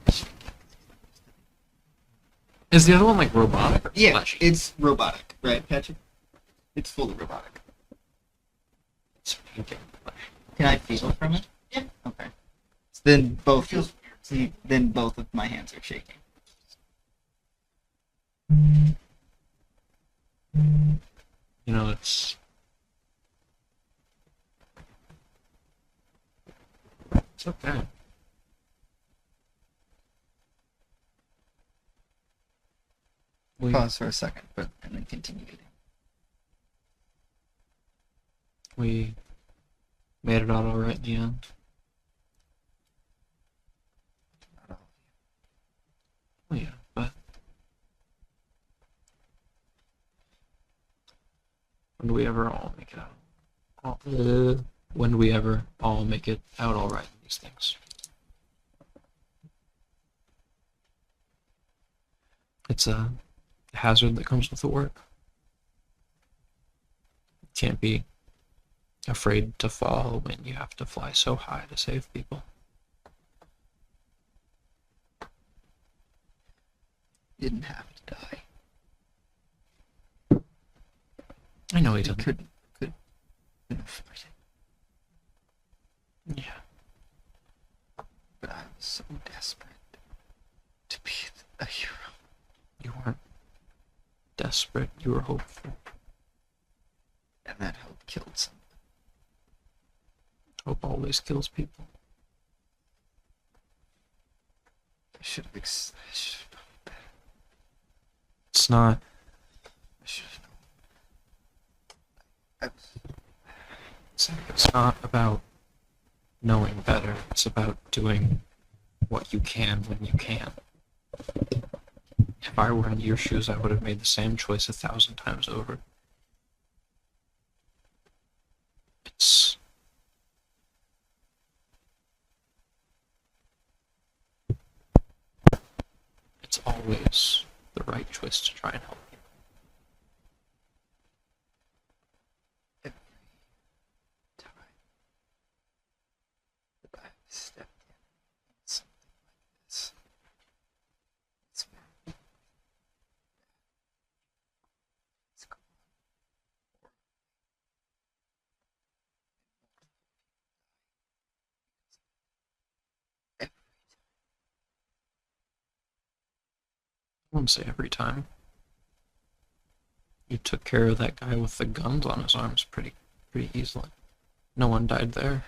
is the other one like robotic or Yeah, fleshy? it's robotic, right, Patrick? It's fully robotic. It's pink and fleshy. Can I feel from it? Yeah. Okay. So then both. Then both of my hands are shaking. You know, it's okay. We Pause for a second, and then continue eating. we made it out all right in the end. Not all. Oh yeah, but when do we ever all make it out? When do we ever all make it out all right in these things? It's a hazard that comes with the work. Can't be Afraid to fall when you have to fly so high to save people. Didn't have to die. I know he He didn't. couldn't fight it. Yeah. But I was so desperate to be a hero. You weren't desperate, you were hopeful. And that hope killed someone. Hope always kills people. I should have known better. It's not. I should have known. It's not about knowing better. It's about doing what you can when you can. If I were in your shoes, I would have made the same choice 1,000 times over. It's always the right choice to try and help people. Every time that I've stepped in something like this, it's been it's gone. Every I wouldn't say every time. You took care of that guy with the guns on his arms pretty easily. No one died there.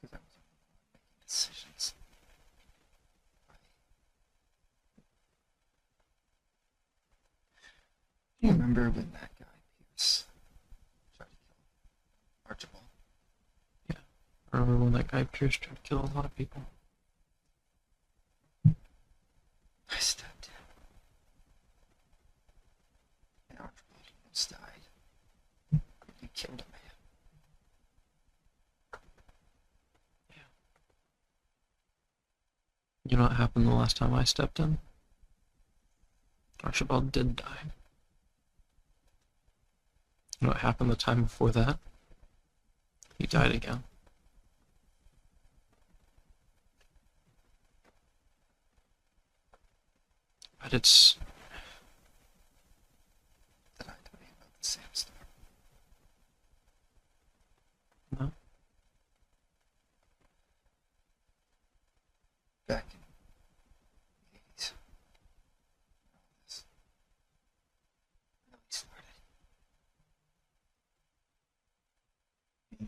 because I was making decisions. Do you remember when that guy Pierce tried to kill Archibald? I remember when that guy Pierce tried to kill a lot of people. I stepped in. And Archibald almost died. He killed a man. You know what happened the last time I stepped in? Archibald did die. You know what happened the time before that? He died again. But it's... Did I tell you about the sandstorm? No. Back in the 80s. This really started. Me,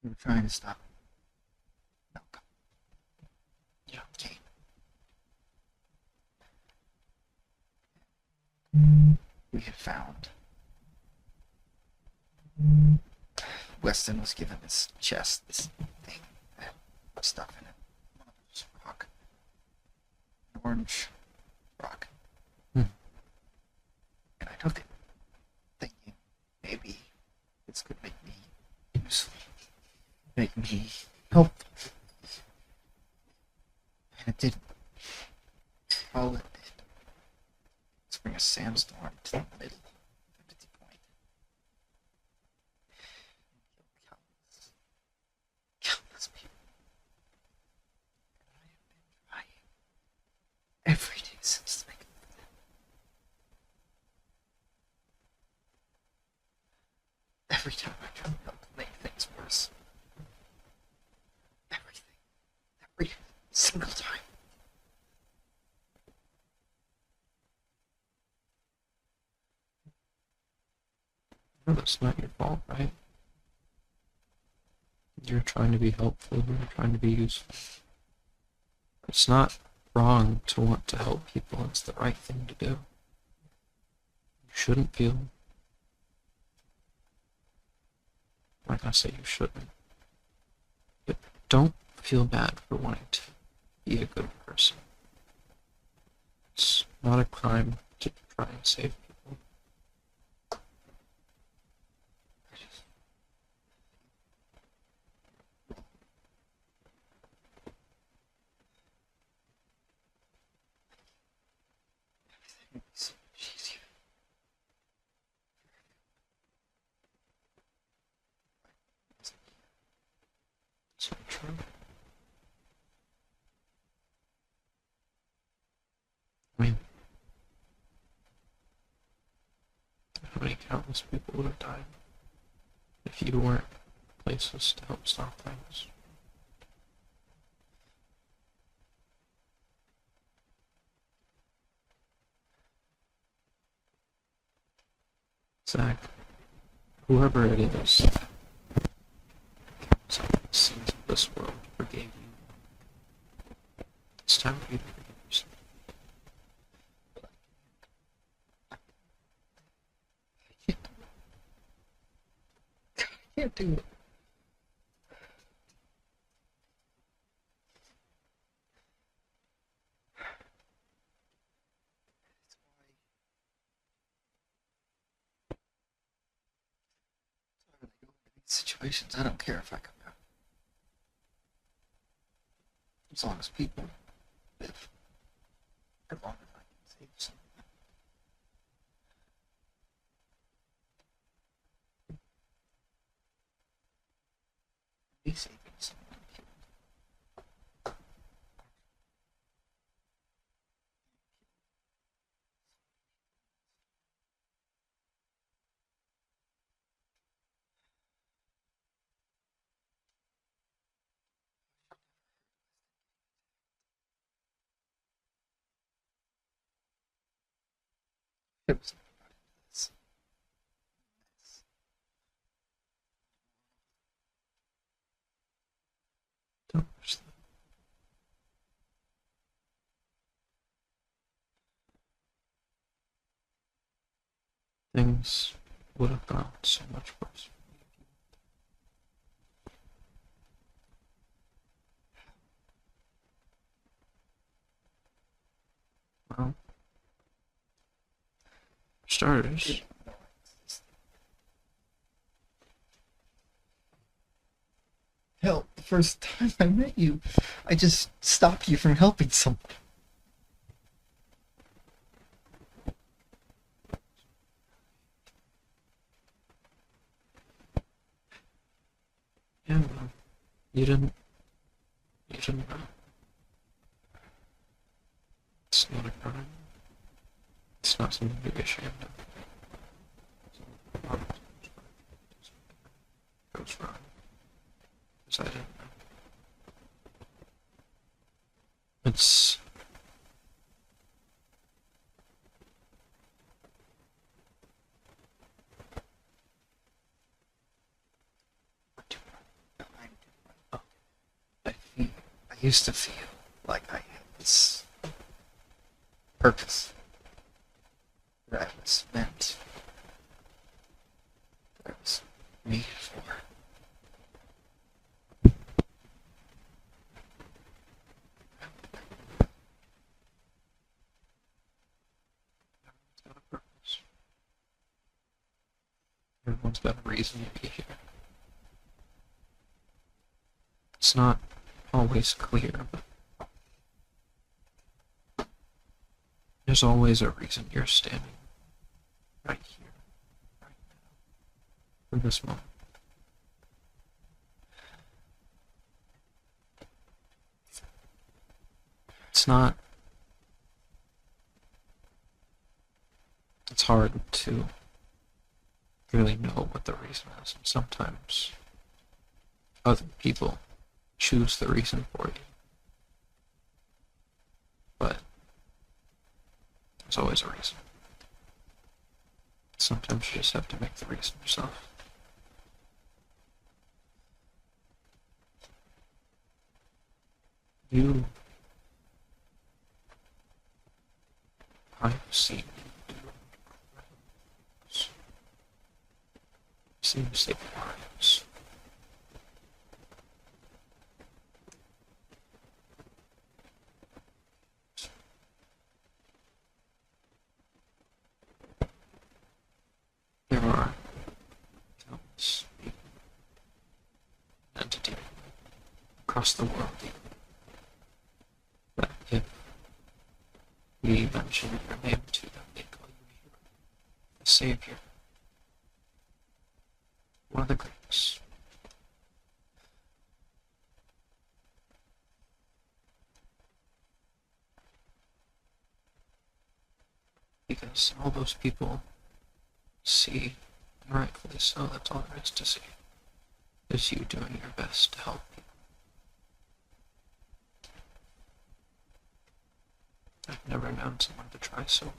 we were trying to stop Malcolm. Yeah. Kane. We had found Weston was given this chest, this thing that had stuff in it. One of it was rock. An orange rock. Hmm. And I took it, thinking maybe this could make me useful. Make me helpful. And it didn't. All it did was bring a sandstorm to the middle of Empty Point. Countless people. And I have been trying every day since the beginning. Every time I try to help make things worse. Everything. Every single time. No, that's not your fault, right? You're trying to be helpful, you're trying to be useful. It's not wrong to want to help people, it's the right thing to do. You shouldn't feel... I'm not gonna say you shouldn't. But don't feel bad for wanting to be a good person. It's not a crime to try and save people. I just true. I mean, how many countless people would have died if you weren't places to help stop things? Zach, whoever it is, counts out the sins of this world, forgave you. It's time for you to forgive yourself. I can't do it. Situations, I don't care if I come out. As long as people live. As long as I can save some. Be saving someone killed. It was this. Don't push them. Things would have gone so much worse. Well, for starters, Hell, the first time I met you, I just stopped you from helping someone. yeah, well, you didn't know. It's not a crime. It's not something to be ashamed of. Goes wrong. Because I didn't know. It's... I used to feel like I had this purpose that I was meant, that I was made for. Everyone's got a purpose. Everyone's got a reason to be here. It's not always clear, but there's always a reason you're standing right here, right now, in this moment. It's not... It's hard to really know what the reason is, and sometimes other people choose the reason for you. But there's always a reason. Sometimes you just have to make the reason yourself. I've seen you do things. I've seen you save lives. There are countless people, entities across the world that if we mention your name to them, they call you a hero, a savior, one of the greatest. as all those people see, and rightfully so, that's all there is to see, is you doing your best to help people. I've never known someone to try so hard.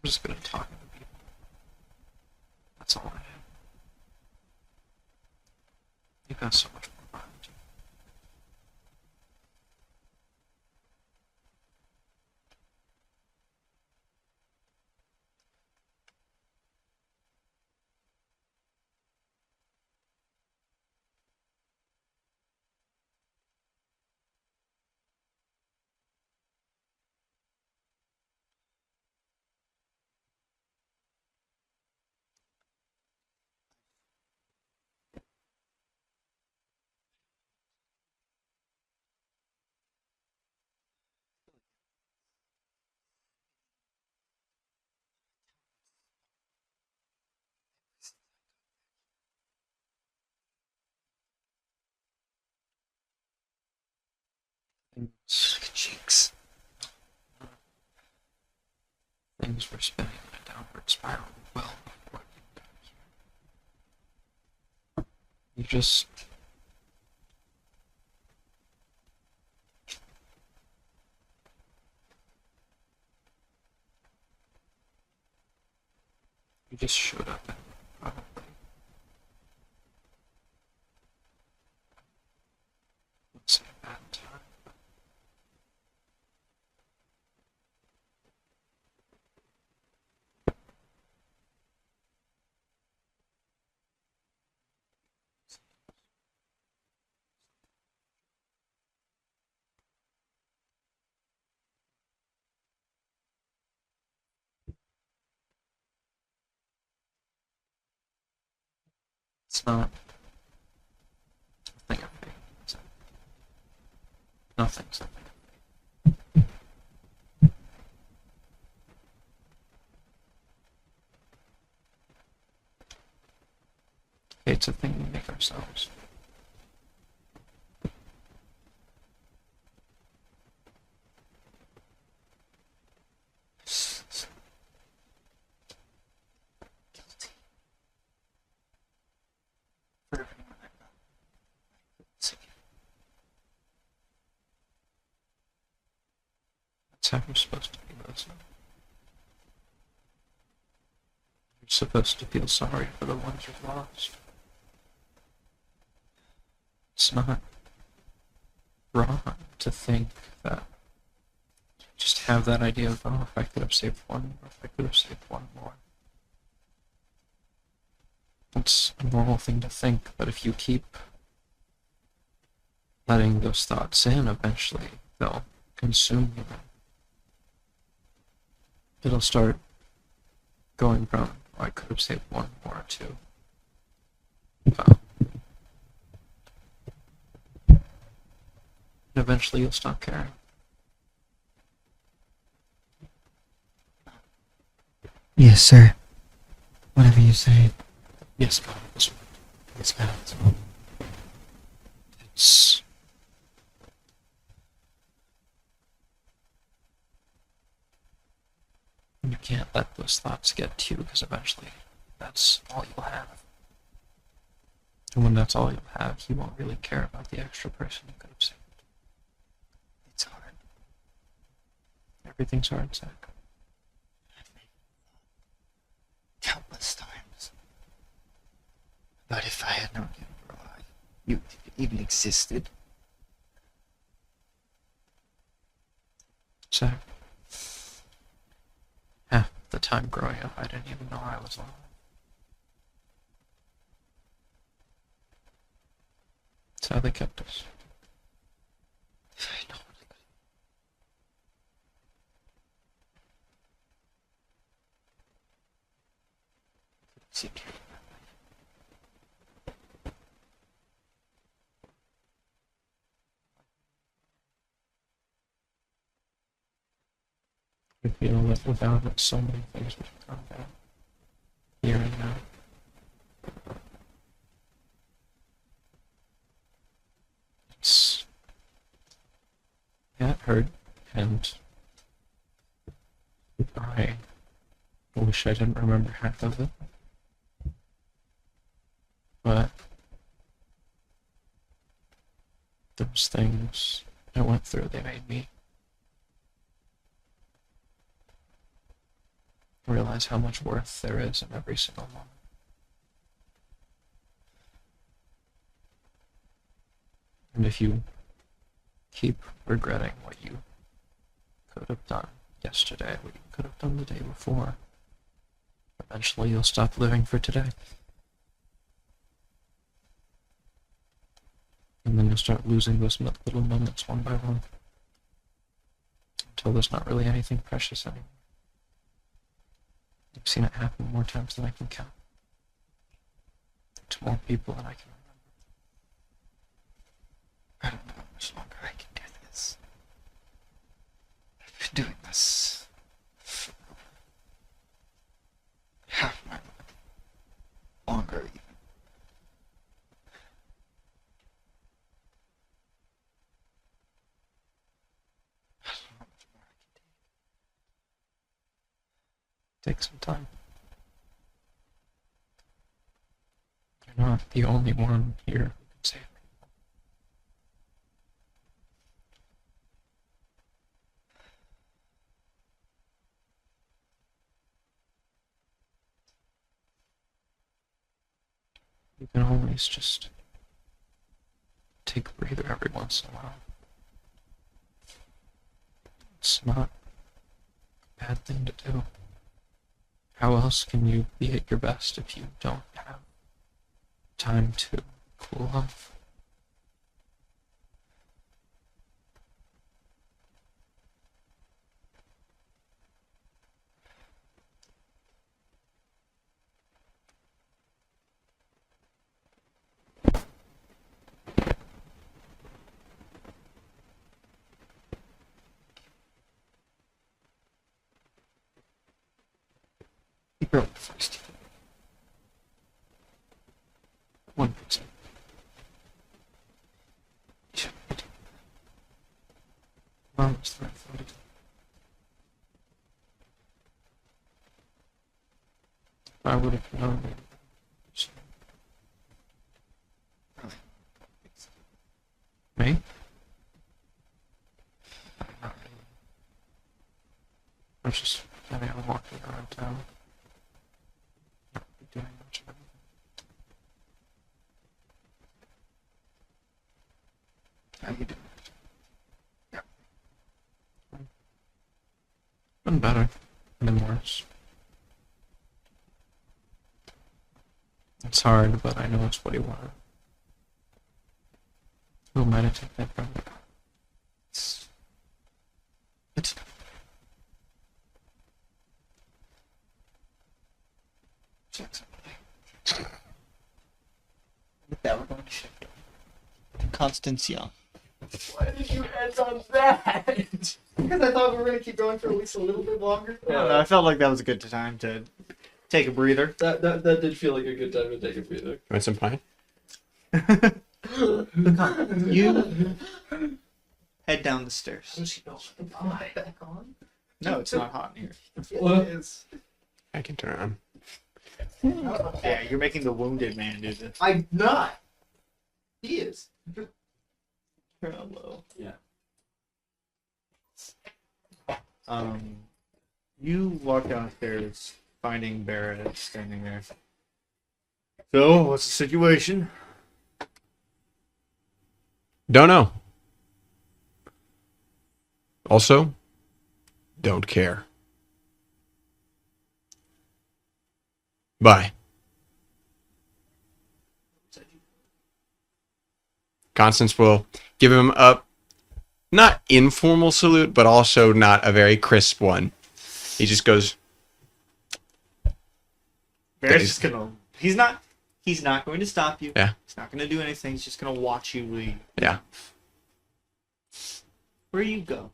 I'm just good at talking to people. That's all I am. You've got so much more behind you. Cheeks. Things were spinning in a downward spiral well before you got here. You just... You just showed up at probably... let's say a bad time. It's not a thing of fate, is it? Nothing's a thing of fate. Fate's a thing we make ourselves. Guilty. For everything I've done. It's again. That's how you're supposed to be, though, son. You're supposed to feel sorry for the ones you've lost. It's not wrong to think that you just have that idea of, oh, if I could have saved one more, if I could have saved one more. It's a normal thing to think, but if you keep letting those thoughts in, eventually they'll consume you. It'll start going from, oh, I could have saved one more to, oh. And eventually you'll stop caring. Yes, sir. Whatever you say. Yes, God, this one. Yes, God. It's... You can't let those thoughts get to you, because eventually that's all you'll have. And when that's all you'll have, you won't really care about the extra person you could have saved. It's hard. Everything's hard, Zach. I've made countless times. But if I had known you were alive, you even existed. Zach, half the time growing up, I didn't even know I was alive. That's how they kept us. If I had known I could. See you. I feel that without it, so many things would have gone down. Here and now. I wish I didn't remember half of it. But those things I went through, they made me realize how much worth there is in every single moment. And if you keep regretting what you could have done yesterday, what you could have done the day before, eventually you'll stop living for today. And then you'll start losing those little moments one by one. Until there's not really anything precious anymore. I've seen it happen more times than I can count. To more people than I can remember. I don't know how much longer I can do this. I've been doing this for half my life. Longer even. I don't know how much more I can take. Take some time. You're not the only one here who can save me. You can always just take a breather every once in a while. It's not a bad thing to do. How else can you be at your best if you don't have time to cool off? You're up first. 1%. Well, it's the right thing to do. If I would have known it. Me? I was just planning on walking around town. Not really doing much of anything. How you doing? Been better. Been worse. It's hard, but I know it's what he wanted. Who am I to take that from? It's with that, we're going to shift over to Constance Young. Why did you end on that? Because I thought we were going to keep going for at least a little bit longer. I don't know, I felt like that was a good time to take a breather. That did feel like a good time to take a breather. Want some pie? You head down the stairs. Does she know the pie back on? No, it's not hot in here. What? It is. I can turn it on. Yeah, you're making the wounded man do this. I'm not. He is. Turn on low. You walk downstairs, finding Barrett standing there. So, what's the situation? Don't know. Also, don't care. Bye. Constance will give him a not informal salute, but also not a very crisp one. He just goes, Barrett's just gonna. He's not going to stop you. Yeah. He's not gonna do anything. He's just gonna watch you leave. yeah. Where you go?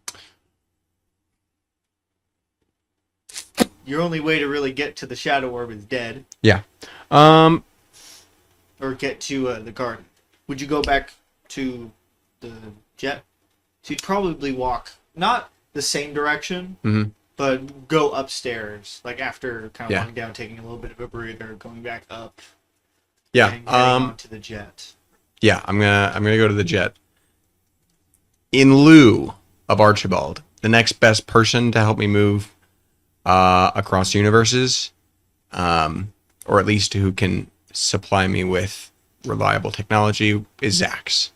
Your only way to really get to the Shadow Orb is dead, Um, or get to the garden. Would you go back to the jet? So you'd probably walk not the same direction, Mhm. but go upstairs, like after kind of Yeah. lying down, taking a little bit of a breather, going back up, Yeah. and getting onto the jet. Yeah, I'm gonna go to the jet. In lieu of Archibald, the next best person to help me move across universes, or at least who can supply me with reliable technology, is Zax.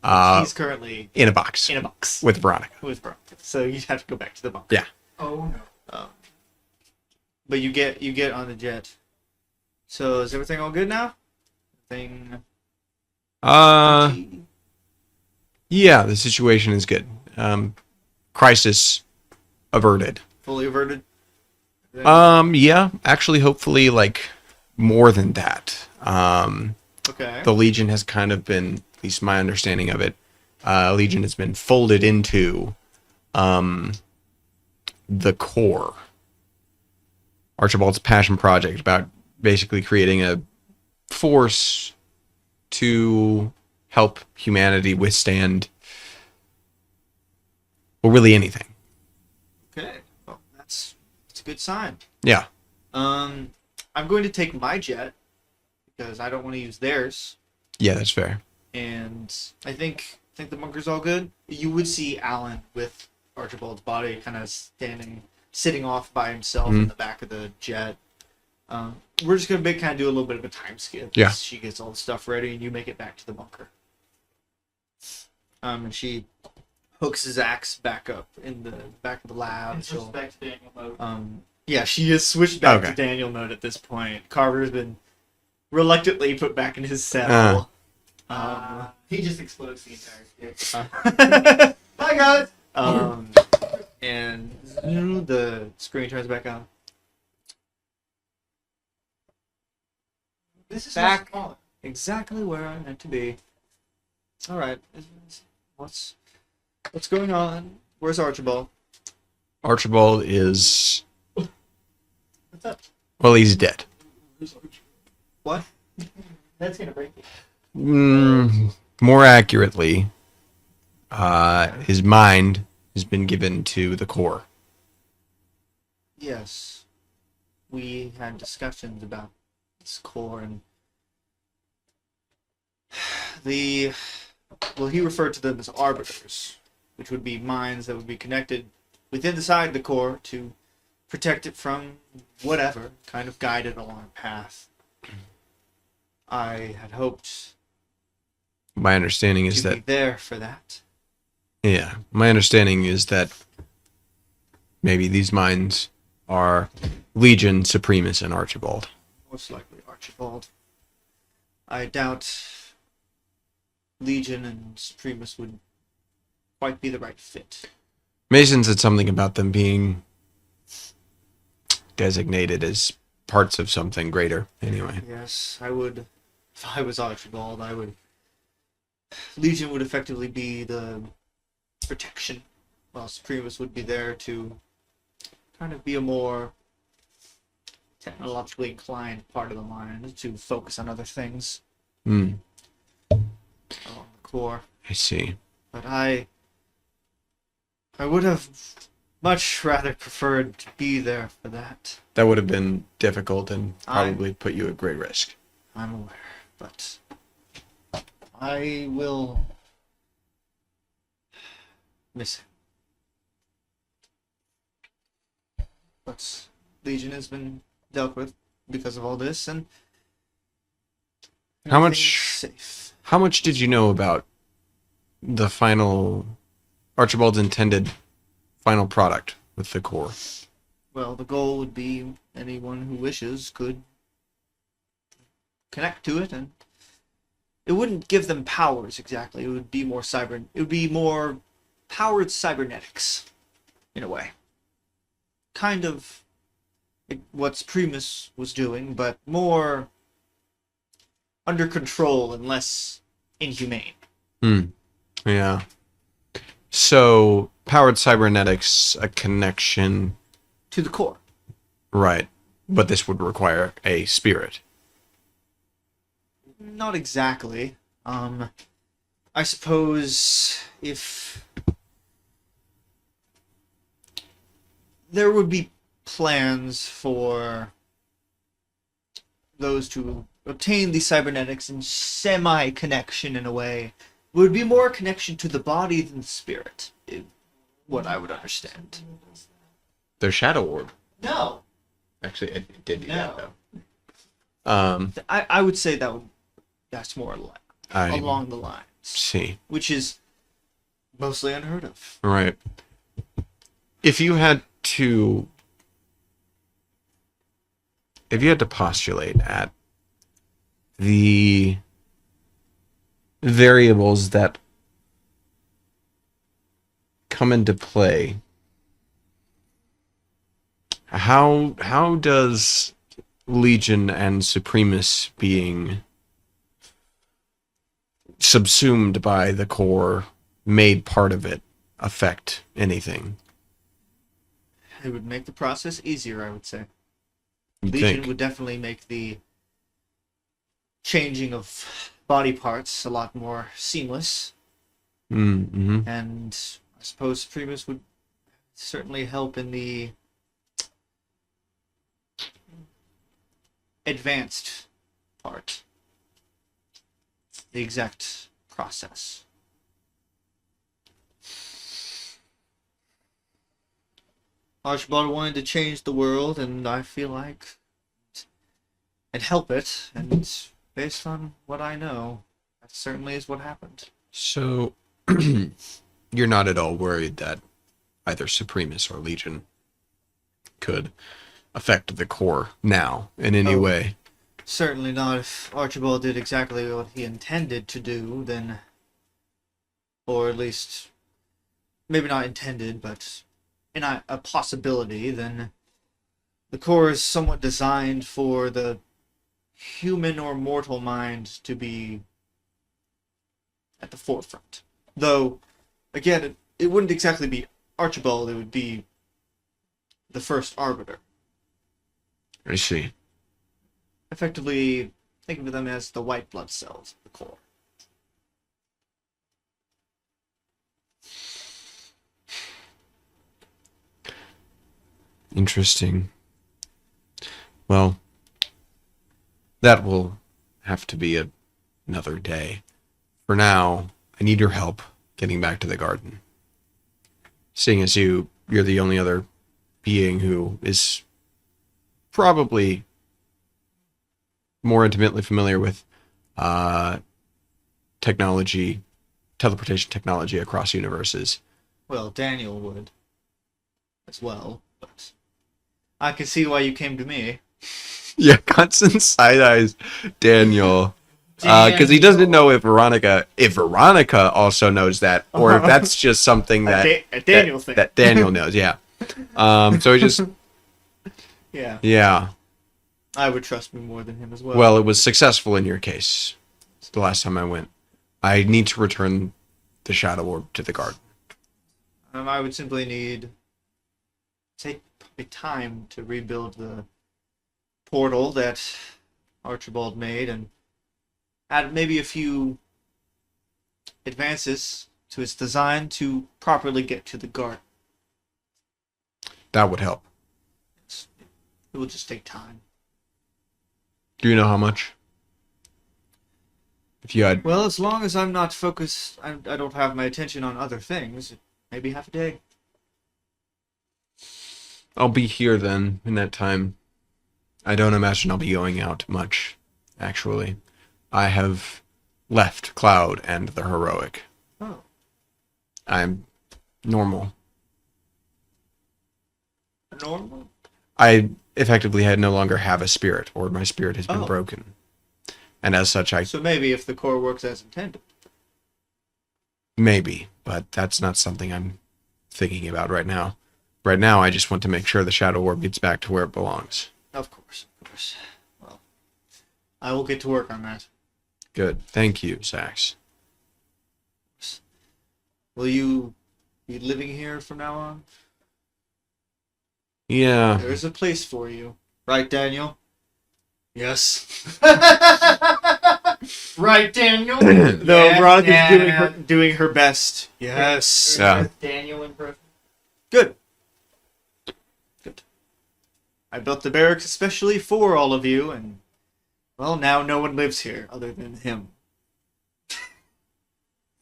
He's currently In a box in a box with Veronica. with Brock, so you have to go back to the bunker. Yeah. Oh no. But you get on the jet. So is everything all good now? Everything. Yeah, the situation is good. Crisis averted. Fully averted. Yeah, actually, hopefully, like more than that. Okay. The Legion has kind of been, at least my understanding of it, Legion has been folded into the core. Archibald's passion project about basically creating a force to help humanity withstand, well, really anything. Okay. Well, that's a good sign. Yeah. I'm going to take my jet because I don't want to use theirs, Yeah, that's fair. and I think the bunker's all good. You would see Alan with Archibald's body kind of sitting off by himself in the back of the jet. We're just gonna kind of do a little bit of a time skip. Yeah. She gets all the stuff ready, and you make it back to the bunker. And she hooks his axe back up in the back of the lab. And switch She'll- back to Daniel mode. Yeah, she has switched back Okay. to Daniel mode at this point. Carver's been reluctantly put back in his saddle. He just explodes the entire ship. Bye, guys. And the screen turns back on. This is Back. smaller. Exactly where I meant to be. All right. What's going on? Where's Archibald? Archibald is, What's up? well, he's dead. What? That's gonna break you. More accurately, his mind has been given to the core. Yes. We had discussions about this core and he referred to them as arbiters, which would be minds that would be connected within the side of the core to protect it from whatever, kind of guide it along a path. I had hoped My understanding is you'd that, be there for that. yeah, my understanding is that maybe these minds are Legion, Supremus, and Archibald. Most likely Archibald. I doubt Legion and Supremus would quite be the right fit. Mason said something about them being designated as parts of something greater. Anyway, Yes, I would. If I was Archibald, I would. Legion would effectively be the protection, while Supremus would be there to kind of be a more technologically inclined part of the mind to focus on other things along the core. I see. But I would have much rather preferred to be there for that. That would have been difficult and probably put you at great risk. I'm aware, but I will miss him. But Legion has been dealt with because of all this, and How much- everything's safe. How much did you know about the final Archibald's intended final product with the core? Well, the goal would be anyone who wishes could connect to it, and it wouldn't give them powers exactly. It would be more powered cybernetics, in a way. Kind of what Primus was doing, but more under control and less inhumane. Yeah. So, powered cybernetics, a connection, To the core. right? But this would require a spirit. Not exactly. I suppose if there would be plans for those to obtain the cybernetics in semi-connection in a way. It would be more a connection to the body than the spirit, is what I would understand. Their shadow orb. No. Actually, it did do No. that though. I would say that's more along the lines, See. which is mostly unheard of. Right. If you had to postulate at the variables that come into play, how does Legion and Supremus being subsumed by the core, made part of it, affect anything? It would make the process easier, I would say. You'd Legion think. would definitely make the changing of body parts a lot more seamless, Mm-hmm. and I suppose Supremus would certainly help in the advanced part, the exact process. Archibald wanted to change the world, and I feel like and help it, and based on what I know, that certainly is what happened. So, you're not at all worried that either Supremus or Legion could affect the core now in any Oh. way? Certainly not. If Archibald did exactly what he intended to do, then, or at least, maybe not intended, but in a possibility, then the core is somewhat designed for the human or mortal mind to be at the forefront. Though, again, it wouldn't exactly be Archibald, it would be the first arbiter. I see. Effectively, think of them as the white blood cells of the core. Interesting. Well, that will have to be another day. For now, I need your help getting back to the garden. Seeing as you're the only other being who is probably more intimately familiar with technology, teleportation technology across universes. Well, Daniel would as well, but I can see why you came to me. Yeah, Constance side-eyes Daniel. Because he doesn't know if Veronica also knows that, or if that's just something that a Daniel thing. that Daniel knows. Yeah. So he just yeah. I would trust me more than him as well. Well, it was successful in your case. It's the last time I went. I need to return the shadow orb to the garden. I would simply need take probably time to rebuild the portal that Archibald made and add maybe a few advances to its design to properly get to the garden. That would help. It will just take time. Do you know how much? If you had... Well, as long as I'm not focused, I don't have my attention on other things, maybe half a day. I'll be here then, in that time. I don't imagine I'll be going out much, actually. I have left Cloud and the Heroic. Oh. I'm normal. Normal? I effectively no longer have a spirit, or my spirit has been Oh. broken. And as such, So maybe if the core works as intended. maybe, but that's not something I'm thinking about right now. Right now, I just want to make sure the Shadow Orb gets back to where it belongs. Of course, of course. Well, I will get to work on that. Good. Thank you, Sax. Will you be living here from now on? Yeah. There's a place for you. Right, Daniel? Yes. Right, Daniel? Though Yes, Veronica's Dad. doing her best. Yes. Yeah. Daniel in person. Good. I built the barracks especially for all of you, and, well, now no one lives here other than him.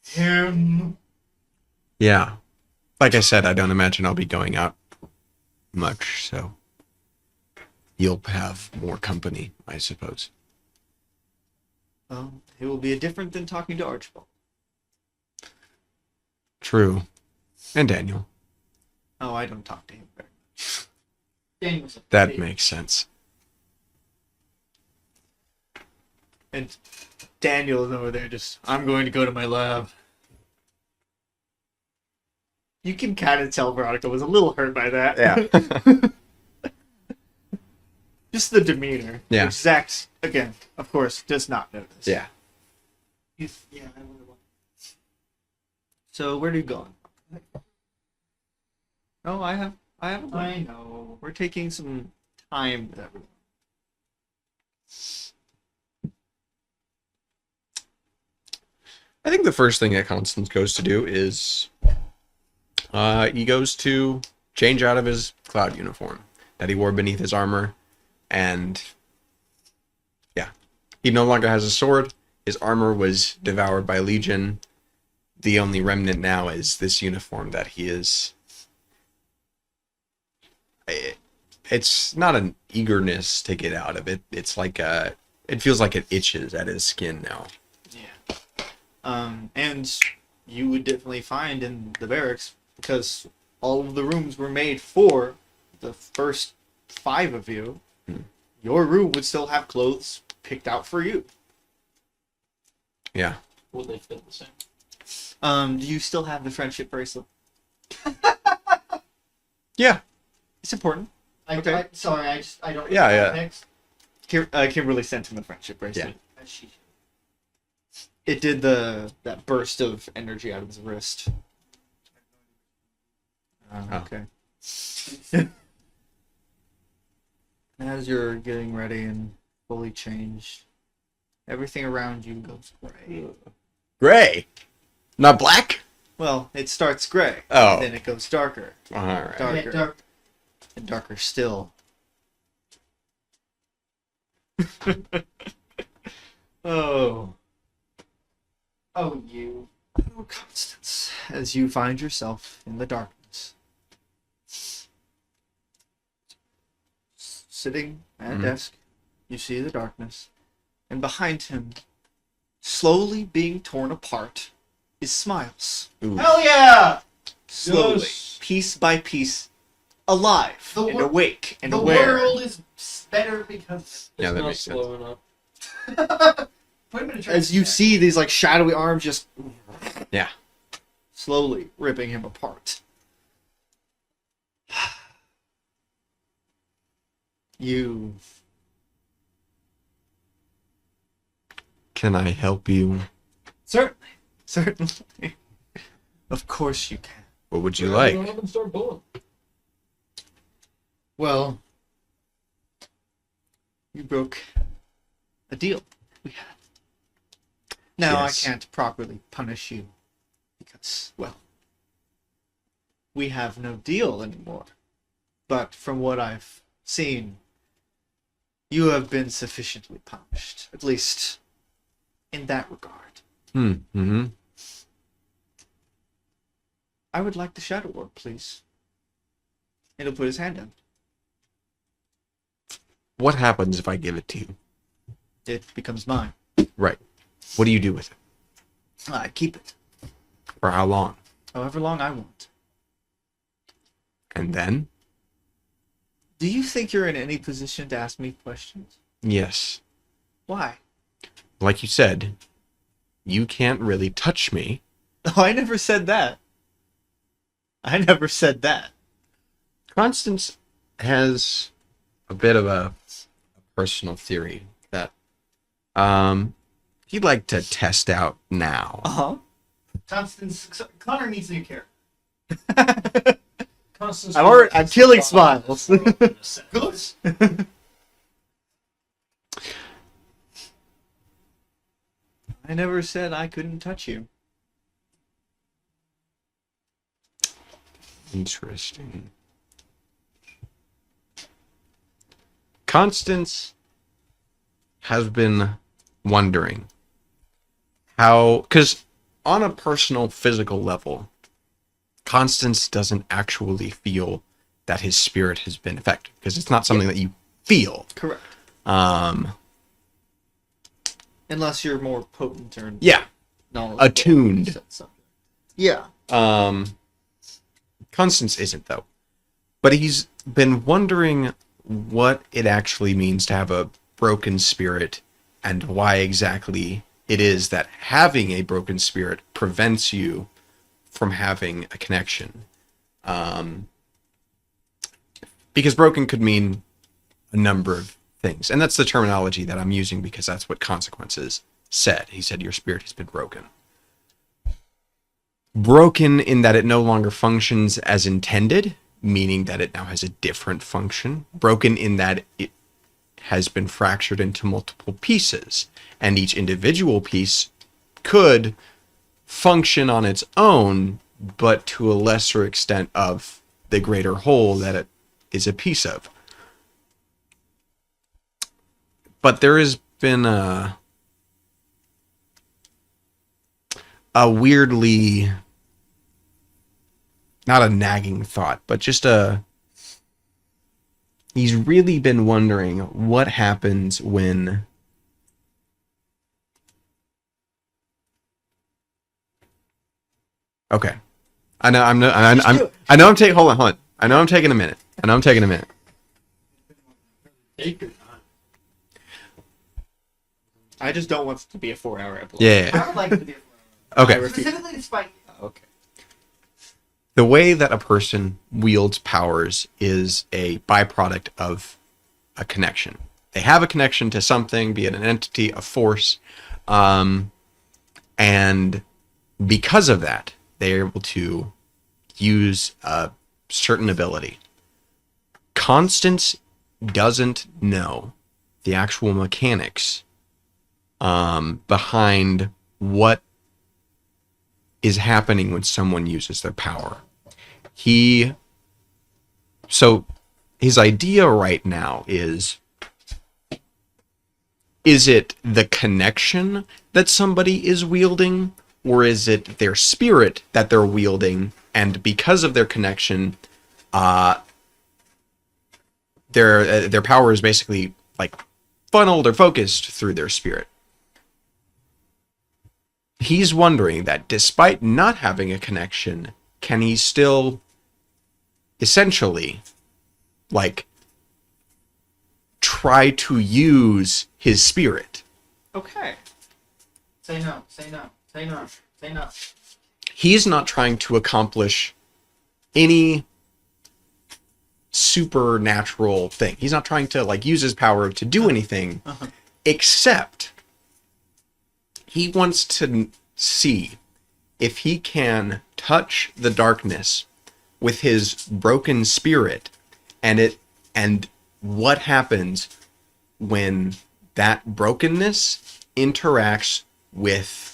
Him. Yeah. Like I said, I don't imagine I'll be going out much, so you'll have more company, I suppose. Well, it will be different than talking to Archibald. True. And Daniel. Oh, I don't talk to him very much. Daniel's a That pig. makes sense. And Daniel's over there just, I'm going to go to my lab. You can kind of tell Veronica was a little hurt by that. Yeah. Just the demeanor. Yeah. Which Zach, again, of course, does not notice. Yeah. Yeah, I wonder what. So where are you going? Oh, I have a plan. I know. We're taking some time with everyone. I think the first thing that Constance goes to do is he goes to change out of his cloud uniform that he wore beneath his armor, and yeah, he no longer has a sword. His armor was devoured by Legion. The only remnant now is this uniform that he is. It's not an eagerness to get out of it. It's like it feels like it itches at his skin now. Yeah. And you would definitely find in the barracks, because all of the rooms were made for the first 5 of you, your room would still have clothes picked out for you. Yeah. Will they fit the same? Do you still have the friendship bracelet? Yeah. It's important. Okay. Sorry, I don't. Yeah, yeah. Next. Kimberly sent him the friendship bracelet. She. It did that burst of energy out of his wrist. Oh. Okay. As you're getting ready and fully changed, everything around you goes gray. Gray, not black. Well, it starts gray. Oh. Then it goes darker. All right. Darker. Yeah, dark. And darker still. Oh. Oh, you. Oh, Constance, as you find yourself in the darkness, sitting at a desk, you see the darkness, and behind him, slowly being torn apart, is Smiles. Ooh. Hell yeah! Slowly, Yes. piece by piece, alive The and wor- awake and The aware. world is better because. Yeah, that not makes sense. slow enough. Put him in a trash As you can. see these like shadowy arms just Yeah. slowly ripping him apart. You Can I help you? certainly. Of course you can. What would you Grab like? it up and start pulling. Well, you broke a deal we had. Now Yes. I can't properly punish you because, well, we have no deal anymore. But from what I've seen, you have been sufficiently punished, at least in that regard. Mm-hmm. I would like the Shadow Orb, please. And he'll put his hand down. What happens if I give it to you? It becomes mine. Right. What do you do with it? I keep it, For how long? however long I want. And then? Do you think you're in any position to ask me questions? Yes. Why? Like you said, you can't really touch me. Oh, I never said that. I never said that. Constance has a bit of a personal theory that he'd like to test out now. Uh-huh. Constance. Connor needs a new character. Constance. I'm killing Smiles. Good. I never said I couldn't touch you. Interesting. Constance has been wondering how, because on a personal physical level, Constance doesn't actually feel that his spirit has been affected, because it's not something that you feel. Correct. Um, Unless you're more potent or yeah, knowledgeable. attuned. Yeah. Constance isn't, though. But he's been wondering what it actually means to have a broken spirit and why exactly it is that having a broken spirit prevents you from having a connection. Because broken could mean a number of things. And that's the terminology that I'm using because that's what Consequences said. He said, your spirit has been broken. Broken in that it no longer functions as intended, meaning that it now has a different function. Broken in that it has been fractured into multiple pieces, and each individual piece could function on its own, but to a lesser extent of the greater whole that it is a piece of. But there has been a weirdly, not a nagging thought, but just he's really been wondering what happens when okay. I know I'm taking hold on. I know I'm taking a minute. Take your time. I just don't want it to be a 4-hour epilogue. Yeah. I would like to do Okay. specifically to Spike. Okay. The way that a person wields powers is a byproduct of a connection. They have a connection to something, be it an entity, a force, and because of that, they're able to use a certain ability. Constance doesn't know the actual mechanics behind what is happening when someone uses their power. So his idea right now is it the connection that somebody is wielding, or is it their spirit that they're wielding, and because of their connection, their power is basically like funneled or focused through their spirit. He's wondering that despite not having a connection, can he still essentially like try to use his spirit? Okay. Say no. Say no. Say no. Say no. He's not trying to accomplish any supernatural thing. He's not trying to like use his power to do anything, except he wants to see if he can touch the darkness with his broken spirit, and what happens when that brokenness interacts with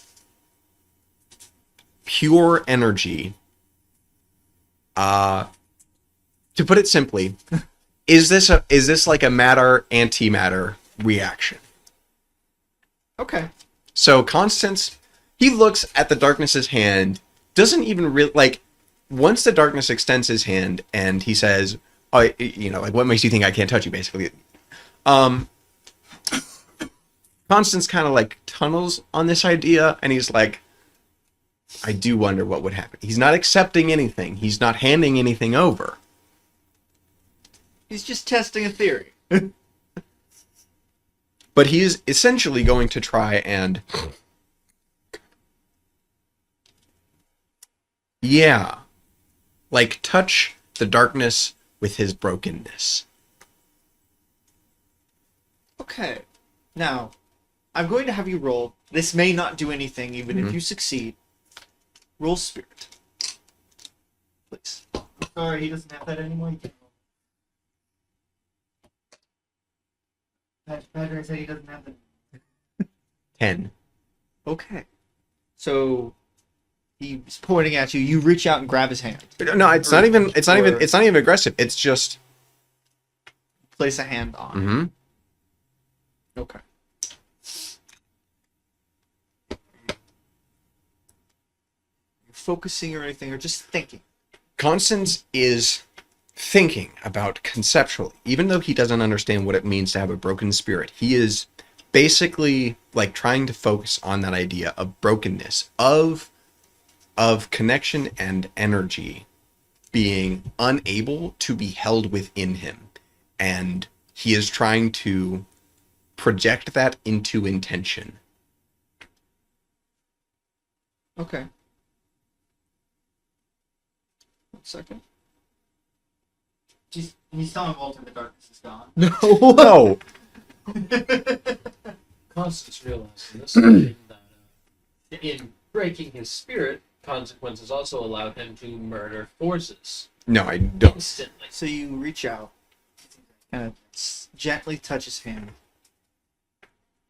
pure energy. To put it simply, is this like a matter antimatter reaction? Okay. So Constance, he looks at the darkness's hand, doesn't even really like. Once the darkness extends his hand and he says, "Oh, like what makes you think I can't touch you?" Basically, Constance kind of like tunnels on this idea, and he's like, "I do wonder what would happen." He's not accepting anything. He's not handing anything over. He's just testing a theory. But he is essentially going to try and, like touch the darkness with his brokenness. Okay. Now, I'm going to have you roll. This may not do anything, even if you succeed. Roll spirit. Please. I'm sorry, he doesn't have that anymore. You can roll. Patrick said he doesn't have the. 10. Okay. So he's pointing at you. You reach out and grab his hand. No, it's not even aggressive. It's just place a hand on. Mm-hmm. Okay. You're focusing or anything, or just thinking. Constance is thinking about conceptually, even though he doesn't understand what it means to have a broken spirit. He is basically like trying to focus on that idea of brokenness, of connection and energy being unable to be held within him. And he is trying to project that into intention. Okay. 1 second. He's telling Walter the darkness is gone. No. Constance realized this thing that in breaking his spirit, consequences also allowed him to murder forces No, I don't. instantly. So you reach out, kind of gently touch his hand,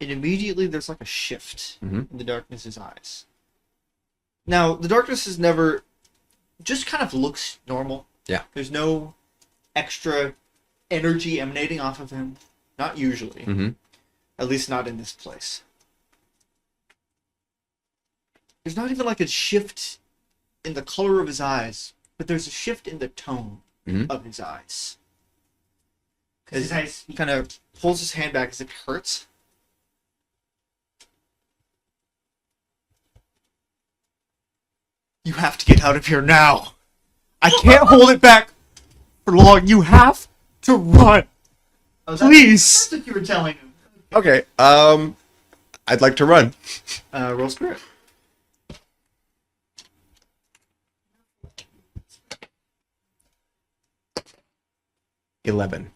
and immediately there's like a shift Mhm. in the darkness's eyes. Now, the darkness is never, just kind of looks normal. Yeah. There's no extra energy emanating off of him. Not usually. Mm-hmm. At least not in this place. There's not even like a shift in the color of his eyes, but there's a shift in the tone Mhm. of his eyes. Because his eyes As he speak. kind of pulls his hand back as if it hurts. You have to get out of here now. I can't hold it back for long. You have to run. Oh, Please. That's what you were telling him. Okay. I'd like to run. Roll spirit. $11.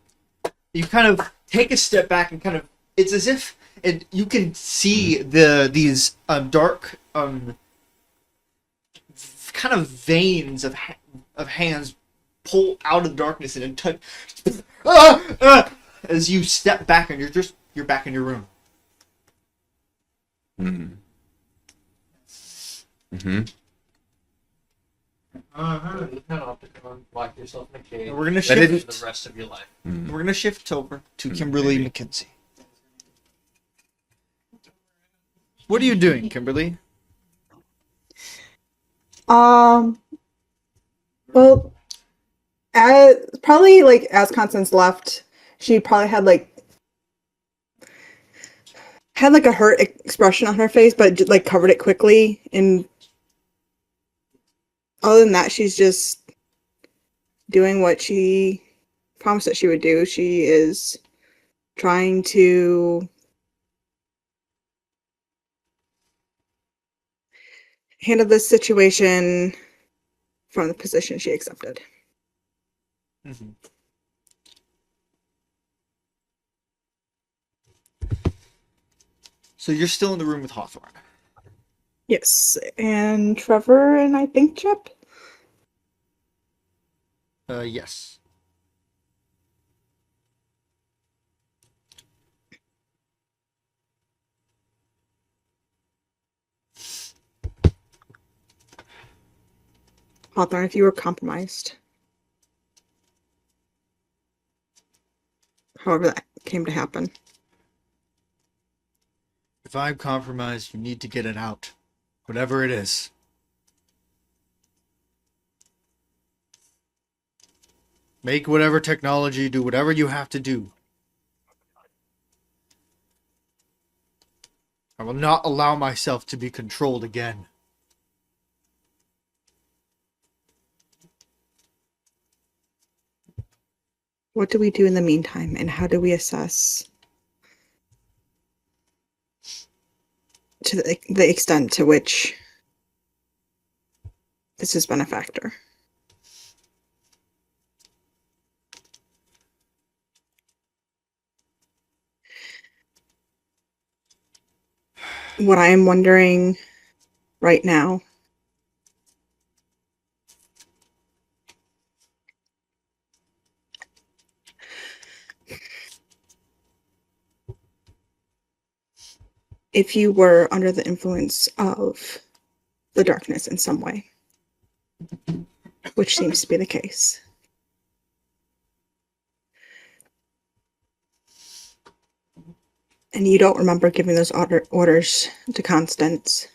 You kind of take a step back and kind of, it's as if, and you can see these dark kind of veins of hands pull out of the darkness and touch as you step back and you're back in your room. Mm. Mm-hmm. You Panopticon, lock yourself in a cage. And we're gonna That shift. didn't- for the rest of your life. Mm. We're gonna shift over to Kimberly maybe. McKenzie. What are you doing, Kimberly? Well, probably like as Constance left, she probably had like a hurt expression on her face, but like covered it quickly. And other than that, she's just doing what she promised that she would do. She is trying to handle this situation from the position she accepted. Mm-hmm. So you're still in the room with Hawthorne. Yes, and Trevor and I think Chip. Yes. Hawthorne, if you were compromised. However that came to happen. If I'm compromised, you need to get it out. Whatever it is. Make whatever technology, do whatever you have to do. I will not allow myself to be controlled again. What do we do in the meantime, and how do we assess to the extent to which this has been a factor? What I am wondering right now if you were under the influence of the darkness in some way, which seems to be the case. And you don't remember giving those orders to Constance.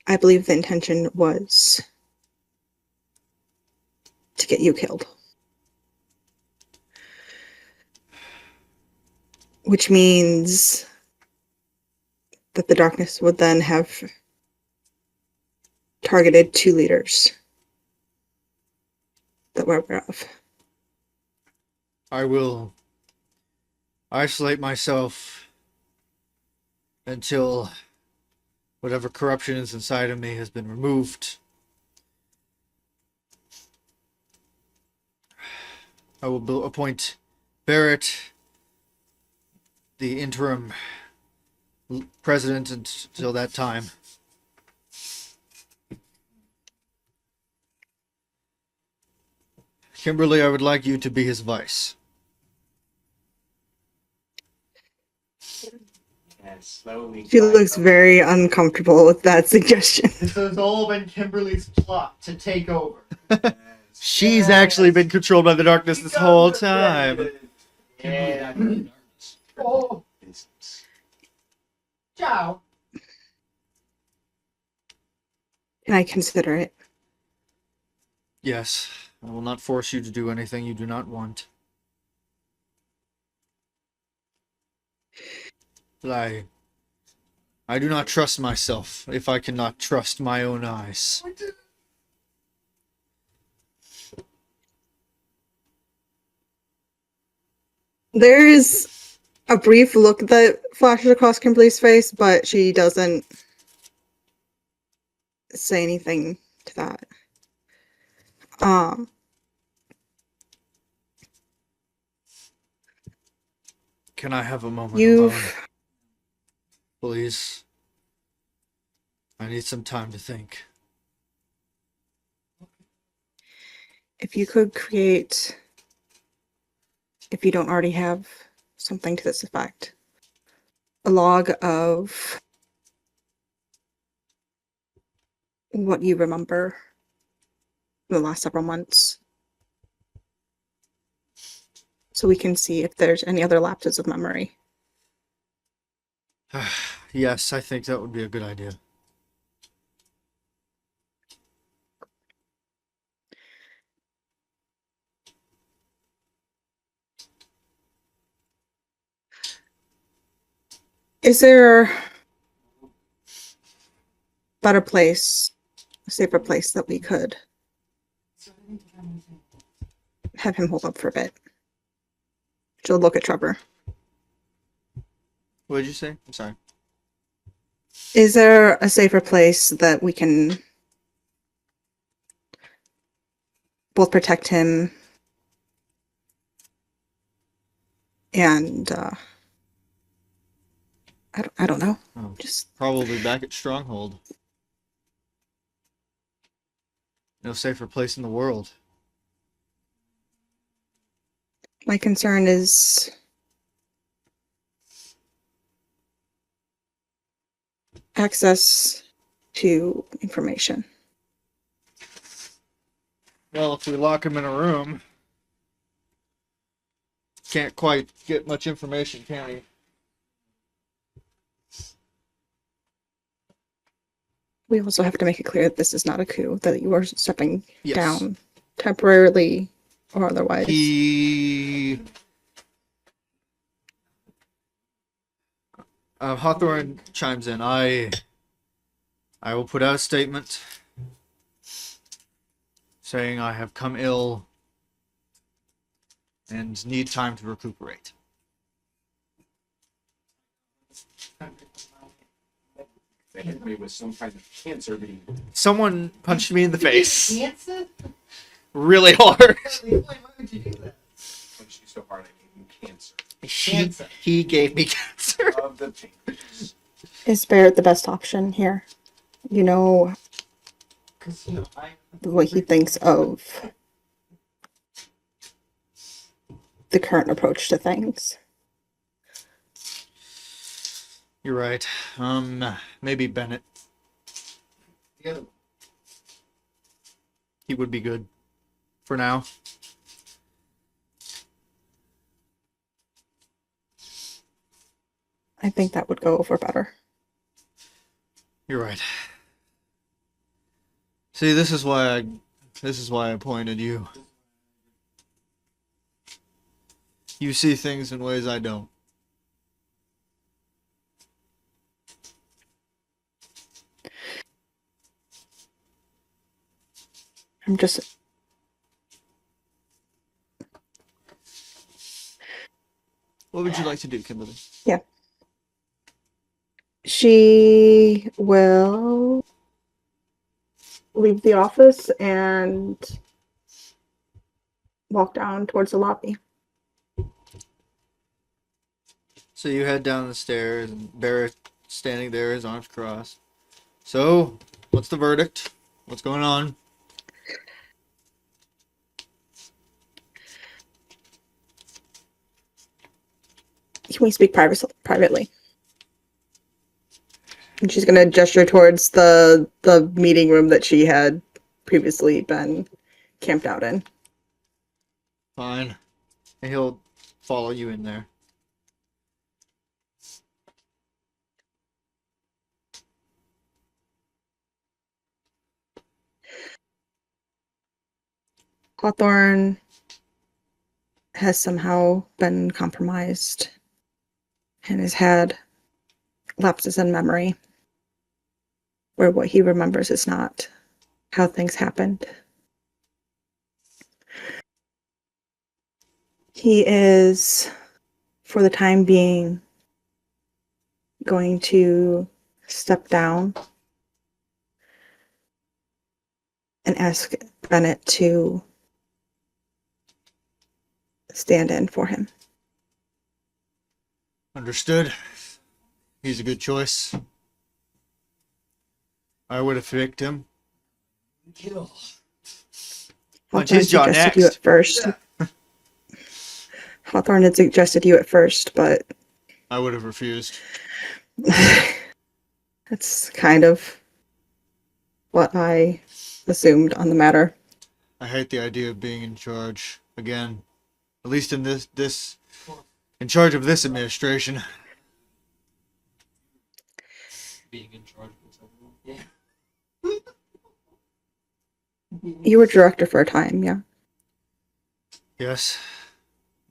I believe the intention was to get you killed. Which means that the darkness would then have targeted 2 leaders that we're aware of. I will isolate myself until whatever corruption is inside of me has been removed. I will appoint Barrett the interim president until that time. Kimberly, I would like you to be his vice. She looks very uncomfortable with that suggestion. This has all been Kimberly's plot to take over. She's actually been controlled by the darkness this whole time. Yeah. Oh. Ciao. Can I consider it? Yes, I will not force you to do anything you do not want. But I do not trust myself if I cannot trust my own eyes. There's a brief look that flashes across Kimberly's face, but she doesn't say anything to that. Can I have a moment You've alone? Please. I need some time to think. If you could create, if you don't already have something to this effect, a log of what you remember the last several months, so we can see if there's any other lapses of memory. Yes, I think that would be a good idea. Is there a better place, a safer place that we could have him hold up for a bit? She'll look at Trevor. What did you say? I'm sorry. Is there a safer place that we can both protect him and I don't know. Oh, Just probably back at Stronghold. No safer place in the world. my concern is access to information. Well, if we lock him in a room, can't quite get much information, can he? We also have to make it clear that this is not a coup, that you are stepping Yes. down temporarily or otherwise. Hawthorne chimes in. I will put out a statement saying I have come ill and need time to recuperate. They hit me with some kind of cancer being. Someone punched me in the face Cancer? really hard. Why would you do that? Punched you so hard I gave you cancer He gave me cancer. of the fingers. Is Barrett the best option here? You know Because, what he thinks of the current approach to things. You're right. Maybe Bennett. yeah, He would be good for now. I think that would go over better. You're right. See, this is why I appointed you. You see things in ways I don't. I'm just. What would you like to do, Kimberly? Yeah. She will leave the office and walk down towards the lobby. So you head down the stairs, and Barrett standing there, his arms crossed. So, what's the verdict? What's going on? Can we speak privately? And she's gonna gesture towards the meeting room that she had previously been camped out in. Fine. And he'll follow you in there. Hawthorne has somehow been compromised and has had lapses in memory where what he remembers is not how things happened. He is, for the time being, going to step down and ask Bennett to stand in for him. Understood. He's a good choice. I would have picked him. Kill. Punch Hawthorne his jaw suggested you next. at first. Hawthorne had suggested you at first, but I would have refused. that's kind of what I assumed on the matter. I hate the idea of being in charge again. At least in in charge of this administration. Being in charge of something. Yeah. You were director for a time, yeah. Yes.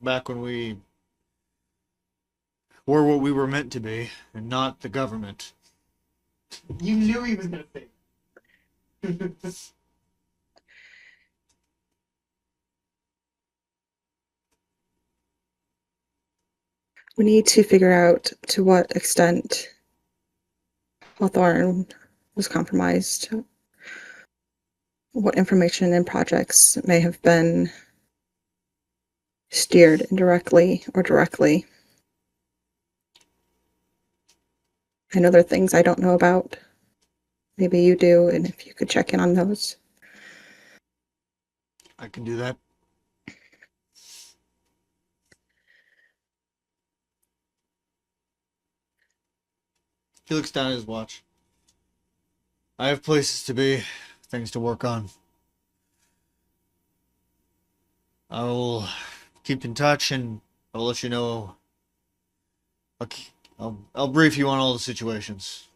Back when we were what we were meant to be, and not the government. You knew he was gonna think. We need to figure out to what extent Hawthorne was compromised, what information and projects may have been steered indirectly or directly. I know there are things I don't know about. Maybe you do, and if you could check in on those. I can do that. He looks down at his watch. I have places to be, things to work on. I'll keep in touch and I'll let you know. I'll brief you on all the situations.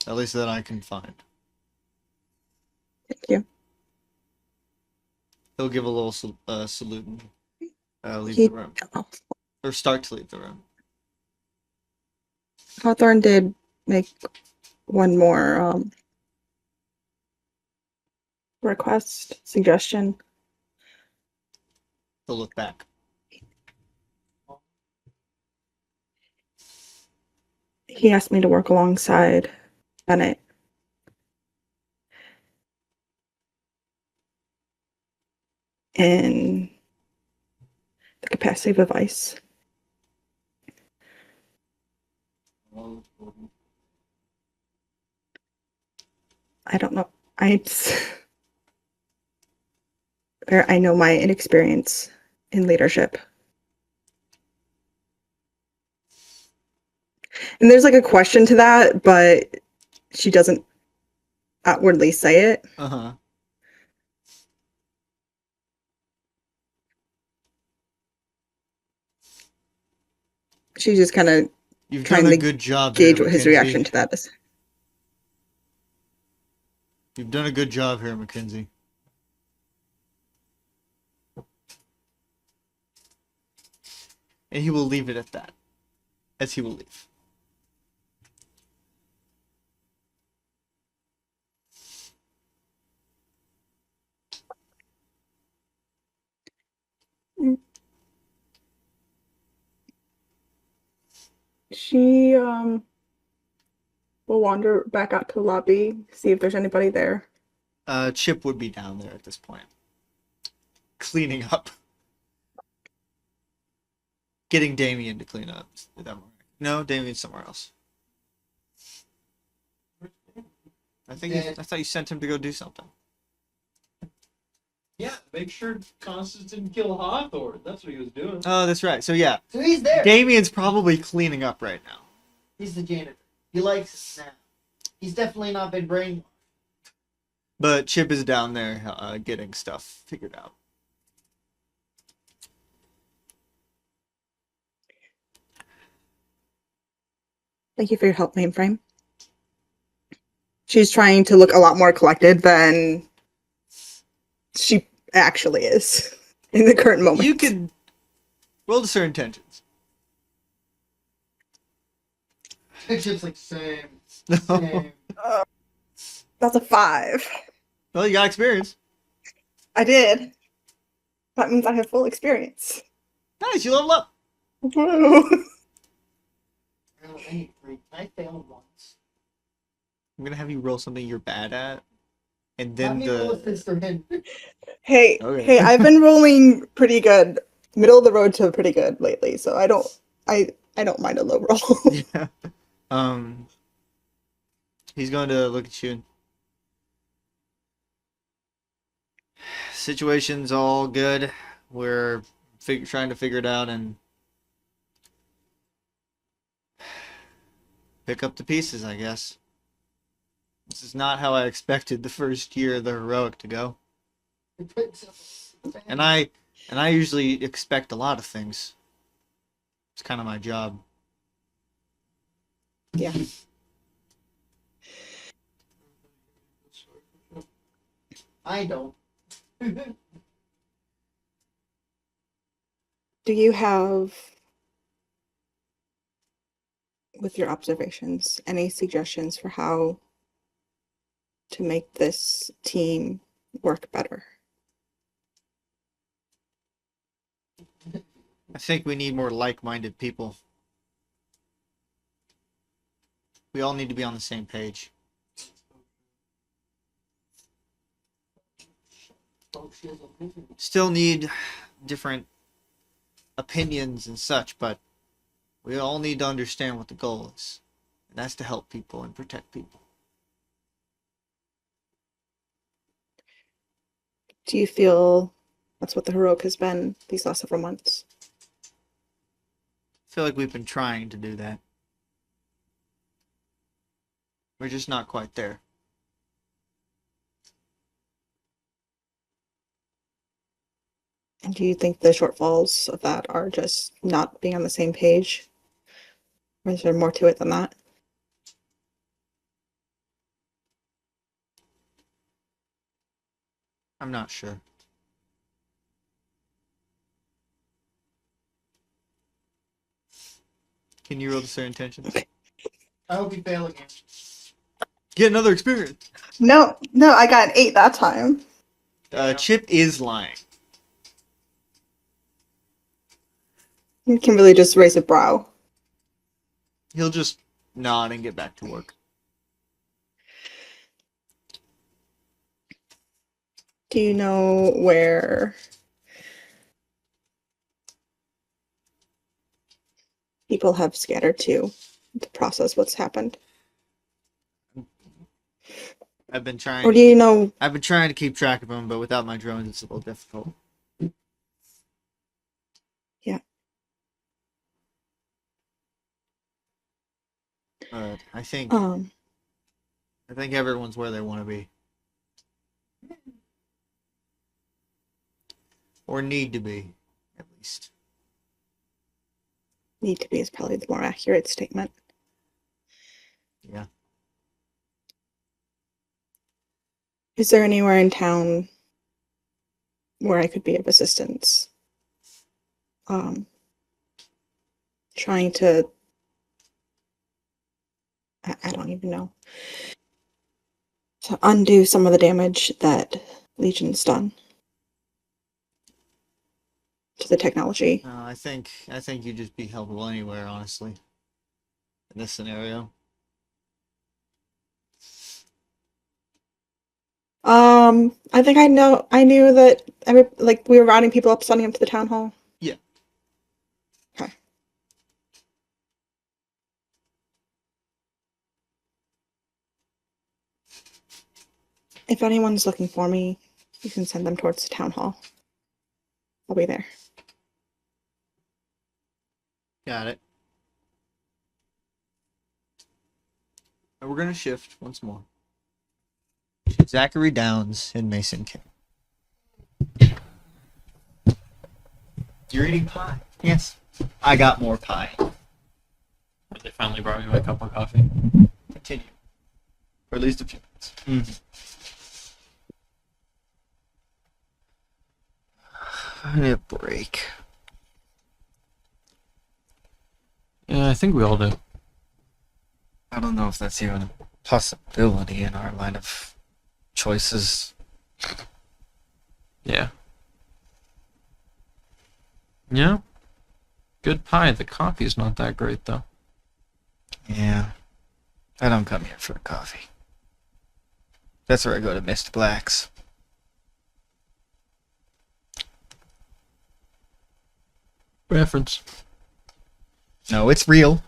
At least that I can find. Thank you. He'll give a little salute and leave He- the room. oh, Or start to leave the room. Hawthorne did make one more request, suggestion. He'll look back. He asked me to work alongside Bennett. In the capacity of advice. I don't know. I know my inexperience in leadership. And there's like a question to that, but she doesn't outwardly say it. Uh-huh. She's just kind of You've trying done a to good job gauge here, what his Mackenzie. reaction to that is. You've done a good job here, Mackenzie. And he will leave it at that. As he will leave. She will wander back out to the lobby, see if there's anybody there. Chip would be down there at this point. Cleaning up. Getting Damien to clean up. No, Damien's somewhere else. I thought you sent him to go do something. Yeah, make sure Constance didn't kill Hawthorne. That's what he was doing. Oh, that's right. So yeah, So he's there. Damien's probably cleaning up right now. He's the janitor. He likes it now. He's definitely not been brainwashed. But Chip is down there getting stuff figured out. Thank you for your help, mainframe. She's trying to look a lot more collected than she actually is in the current moment. You can roll to certain intentions. Chip's like, same. No. That's a 5. Well, you got experience. I did. That means I have full experience. Nice, you level up. Woo. I failed once. I'm gonna have you roll something you're bad at, and Let then me roll with this for him. Hey, Okay. hey, I've been rolling pretty good, middle of the road to pretty good lately, so I don't mind a low roll. Yeah. He's going to look at you. Situation's all good. We're trying to figure it out and pick up the pieces, I guess. This is not how I expected the first year of the heroic to go. And I usually expect a lot of things. It's kind of my job. Yeah. I don't. Do you have, with your observations, any suggestions for how to make this team work better? I think we need more like-minded people. We all need to be on the same page. Still need different opinions and such, but we all need to understand what the goal is. And that's to help people and protect people. Do you feel that's what the heroic has been these last several months? I feel like we've been trying to do that. We're just not quite there. And do you think the shortfalls of that are just not being on the same page? Or is there more to it than that? I'm not sure. Can you roll the same intention? I hope you fail again. Get another experience. No, I got an 8 that time. Chip is lying. You can really just raise a brow. He'll just nod and get back to work. Do you know where people have scattered to process what's happened? I've been trying. Or do you know? I've been trying to keep track of them, but without my drones, it's a little difficult. Yeah. But I think everyone's where they want to be, or need to be, at least. need to be is probably the more accurate statement. Yeah. Is there anywhere in town where I could be of assistance? Trying to... I don't even know. To undo some of the damage that Legion's done to the technology. I think you'd just be helpful anywhere, honestly. In this scenario. I think I knew that we were rounding people up, sending them to the town hall. Yeah. Okay. If anyone's looking for me, you can send them towards the town hall. I'll be there. Got it. And we're gonna shift once more. Zachary Downs and Mason King. You're eating pie. Yes. I got more pie. They finally brought me my cup of coffee. Continue. For at least a few minutes. I need a break. Yeah, I think we all do. I don't know if that's even a possibility in our line of choices. Yeah. Yeah. Good pie. The coffee's not that great, though. Yeah. I don't come here for coffee. That's where I go to Mist Black's. Reference. No, it's real.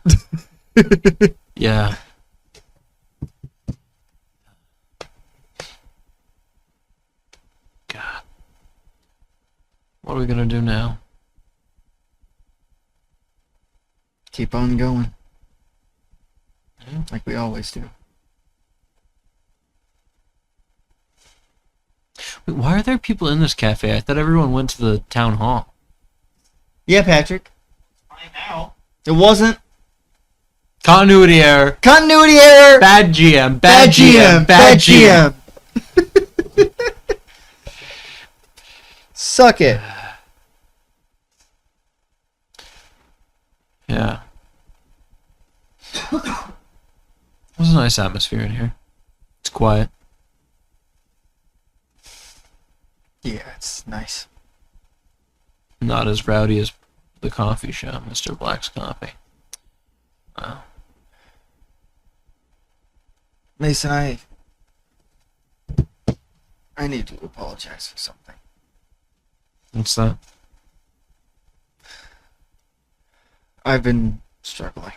Yeah. God. What are we gonna do now? Keep on going. Yeah. Like we always do. Wait, why are there people in this cafe? I thought everyone went to the town hall. Yeah, Patrick. Fine now. It wasn't. Continuity error. Continuity error! Bad GM. Bad GM. Bad GM. Suck it. Yeah. There's a nice atmosphere in here. It's quiet. Yeah, it's nice. Not as rowdy as the coffee shop, Mr. Black's Coffee. Wow. Mason, I need to apologize for something. What's that? I've been struggling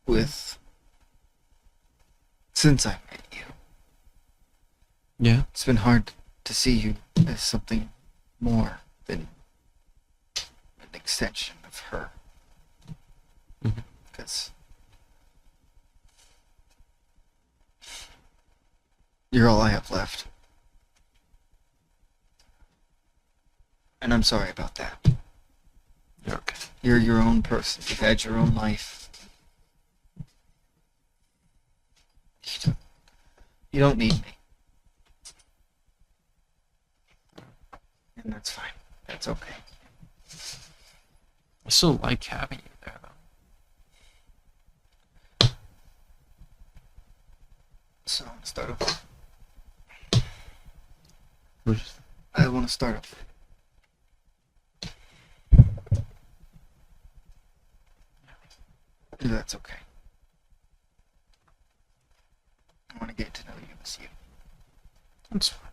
with since I met you. Yeah. It's been hard to see you as something more than an extension of her. Mhm. Because you're all I have left. And I'm sorry about that. You're okay. You're your own person. You've had your own life. You don't need me. And that's fine. That's okay. I still like having you there, though. So I want to start off. Which- I want to start off. If that's okay. I want to get to know you as you. That's fine.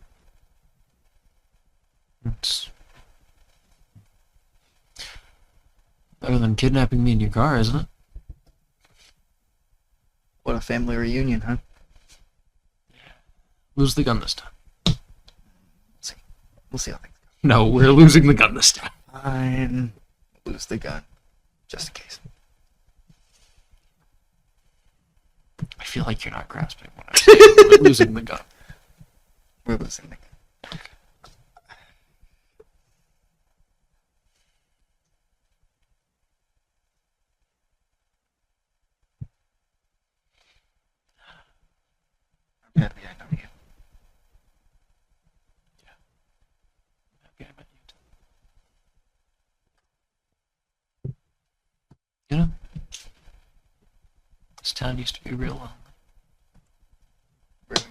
It's better than kidnapping me in your car, isn't it? What a family reunion, huh? Lose the gun this time. We'll see how things No, we're losing the gun this time. go. Fine. Lose the gun. Just in case. I feel like you're not grasping what I'm saying. We're losing the gun. We're losing the gun. town used to be real lonely. Really?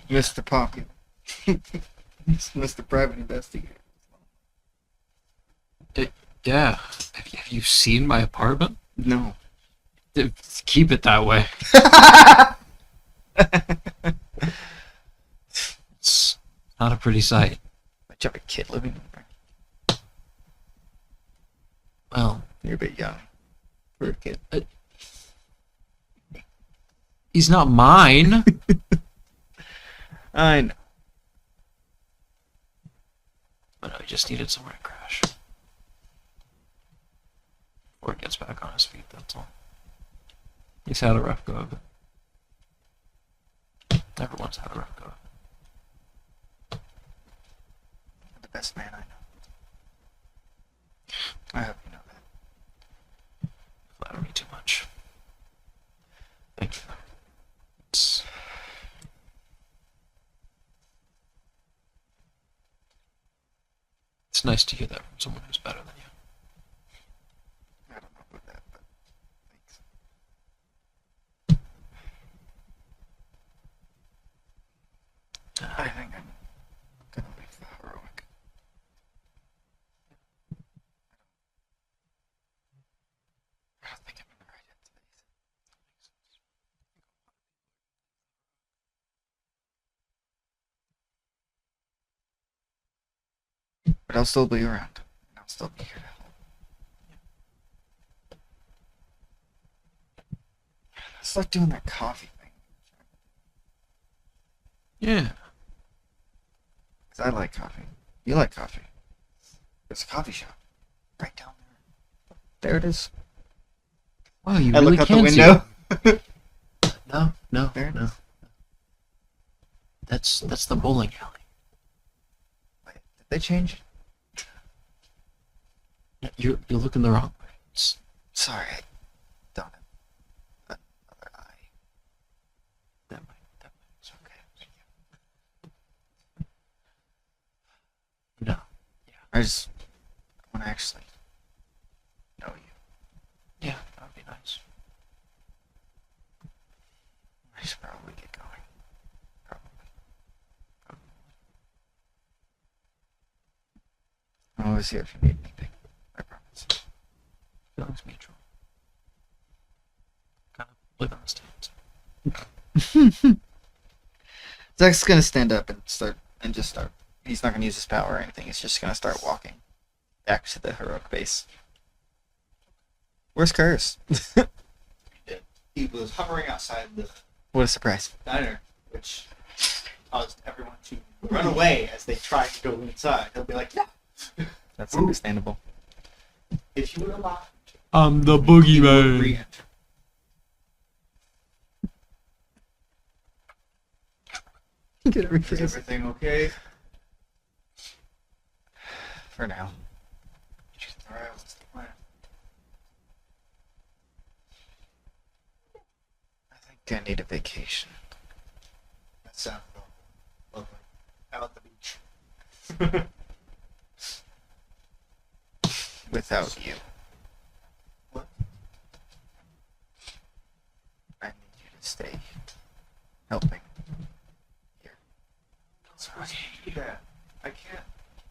Mr. Popular. Mr. Private Investigator. Yeah. Have you seen my apartment? No. Keep it that way. It's not a pretty sight. But you have a kid living there. Well, You're a bit young for a kid. he's not mine. I know. But I just needed somewhere to crash. Before he gets back on his feet, that's all. He's had a rough go of it. Everyone's had a rough go of it. The best man I know. I hope you know that. Flatter me too much. Thank you. It's nice to hear that from someone who's better than you. I don't know about that, but thanks. I think I'm gonna leave the heroic. I don't think I'm in the right headspace. But I'll still be around. And I'll still be here to help. It's like doing that coffee thing. Yeah. Because I like coffee. You like coffee. There's a coffee shop. Right down there. There it is. Wow, you I really look out the can see window. it. No. There it is. That's the bowling alley. Wait, did they change it? You're looking the wrong way. It's, Sorry, I don't have another eye. that way. It's okay. Thank you. No. I just want to actually know you. Yeah, that would be nice. I should probably get going. Probably. I'm always here if you need anything. I promise. Feelings mutual. Kind of live in the States. Zach's gonna stand up and start. He's not gonna use his power or anything. He's just gonna start walking back to the heroic base. Where's Curse? He was hovering outside the What a surprise. diner, which caused everyone to run away as they tried to go inside. He'll be like, "No, That's understandable. if you would allow him to, I'm the he will boogeyman. re-enter." Is everything okay? For now. Alright, what's the plan? I think I need a vacation. That sounds lovely. How about the beach? Without you. What? I need you to stay helping. I can't do that. I can't.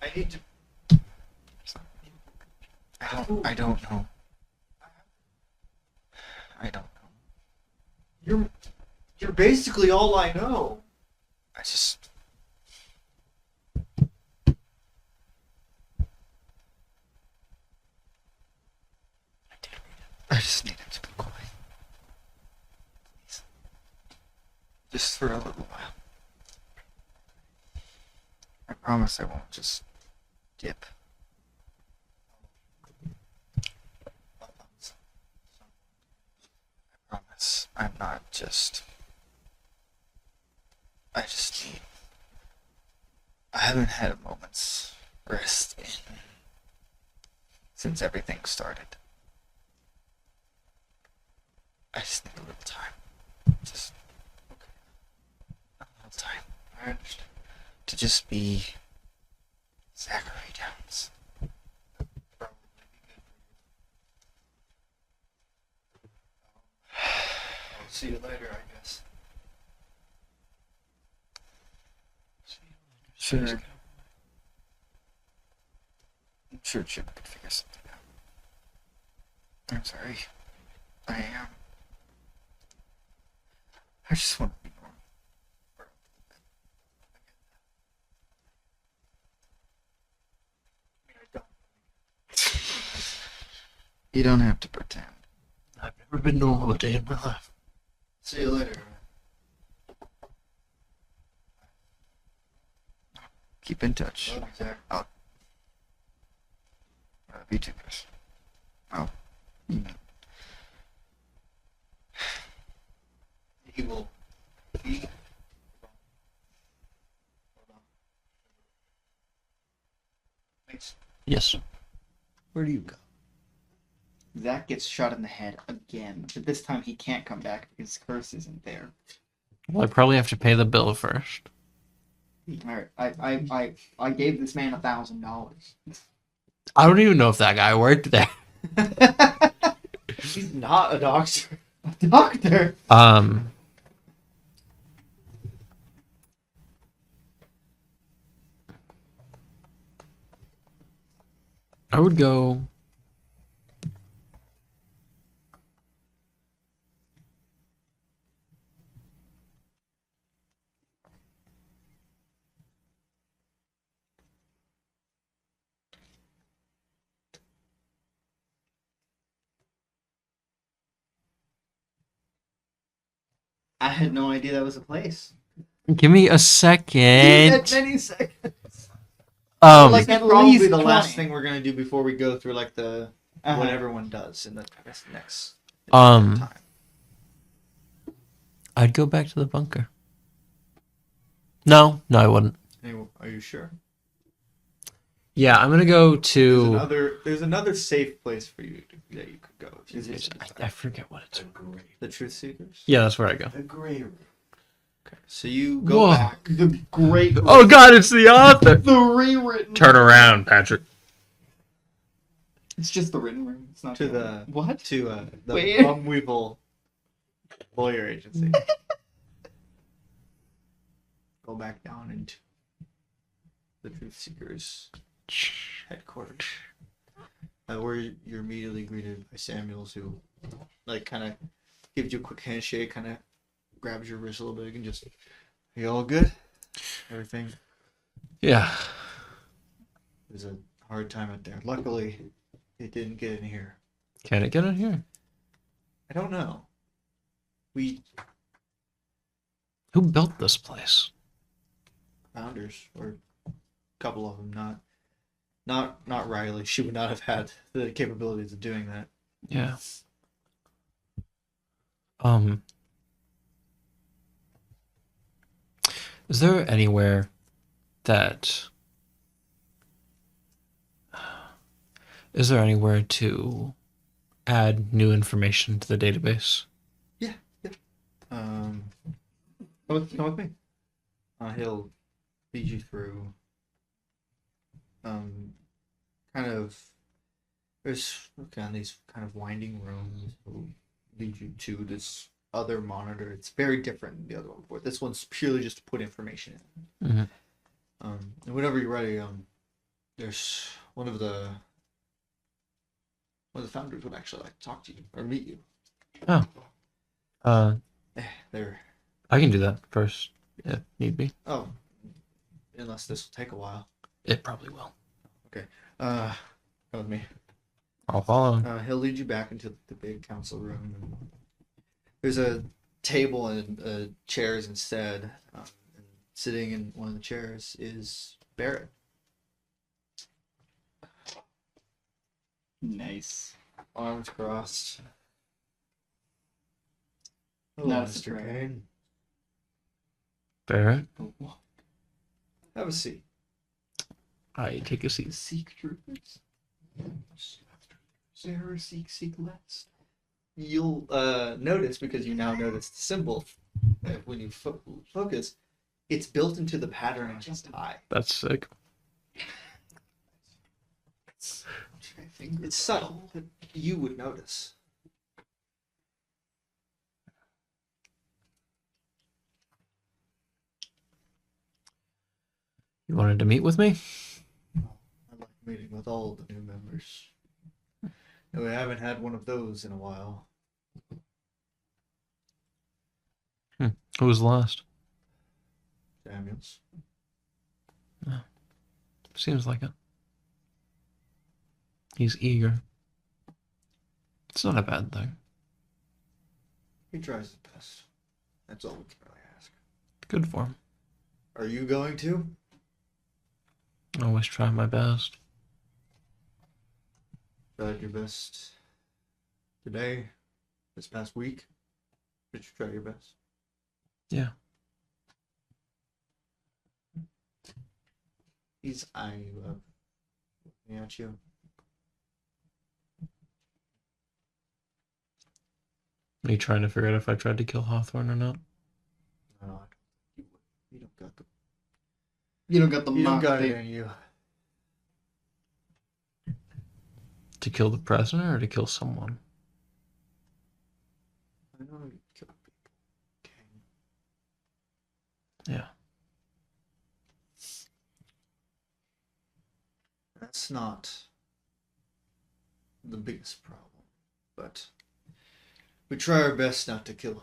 I need to. I don't know. I don't know. You're basically all I know. I just. I just need it to be quiet. Please. Just for a little while. I promise I won't just dip. I promise I'm not just. I just need. I haven't had a moment's rest since everything started. I just need a little time. Just. Okay. A little time. I understand. To just be Zachary Downs. Probably be good for you. sure. I'm sure Chip could figure something out. I'm sorry. I am. I just want to be normal. You don't have to pretend. I've never been normal a day in my life. See you later. Keep in touch. I'll be too, Chris. He will be. Thanks. Yes. Where do you go? Zach gets shot in the head again, but this time he can't come back because curse isn't there. Well, I probably have to pay the bill first. Alright, I gave this man $1,000. I don't even know if that guy worked there. He's not a doctor. A doctor? I would go. I had no idea that was a place. Give me a You second. had many seconds. Like, This at is probably least the last 20. thing we're gonna do before we go through like the Uh-huh. what everyone does in the next Um, time. I'd go back to the bunker. No, I wouldn't. Anyway, are you sure? Yeah, I'm gonna go to. There's another safe place for you that you could go. If you I forget what it's. the Truth Seekers. Yeah, that's where I go. The Grey Room. Okay, so you go Whoa. back. The Great. Oh God, it's the author. The rewritten. Turn around, Patrick. It's just the written room. It's not To the the what? to the Wait. Bumweevil lawyer agency. Go back down into the Truth Seekers headquarters, where you're immediately greeted by Samuels, who, like, kind of gives you a quick handshake, kind of grabs your wrist a little bit, and just, "Are you all good? Everything?" Yeah. It was a hard time out there. Luckily, it didn't get in here. Can it get in here? I don't know. We Who built this place? founders, or a couple of them, not Riley. She would not have had the capabilities of doing that. Yeah. Is there anywhere that to add new information to the database? Come with me. He'll lead you through. There's these kind of winding rooms. He'll lead you to this other monitor. It's very different than the other one before. This one's purely just to put information in. Mm-hmm. And whenever you're ready, there's one of the founders would actually like to talk to you or meet you. They're I can do that first, if need be. unless this will take a while. It probably will. Come with me. I'll follow. He'll lead you back into the big council room. And there's a table and chairs instead. And sitting in one of the chairs is Barrett. Nice. Arms crossed. Not Hello, a Mr. surprise. Kane. Barrett, Have a seat. I take a seat. Seek troopers. Sarah, seek less. You'll notice, because you now notice the symbol when you focus, it's built into the pattern of his tie. That's sick. It's subtle, but you would notice. You wanted to meet with me? I like meeting with all the new members. And we haven't had one of those in a while. Who was the last? Samuels. Seems like it. He's eager. It's not a bad thing. He tries his best. That's all we can really ask. Good for him. Are you going to? I always try my best. Tried your best today, this past week? Did you try your best? Yeah. He's eyeing you up. Looking at you. Are you trying to figure out if I tried to kill Hawthorne or not? No, I don't think you don't got the You don't got the you don't mock got thing. it in you. To kill the president or to kill someone? I know you kill people. King. Yeah. That's not the biggest problem, but we try our best not to kill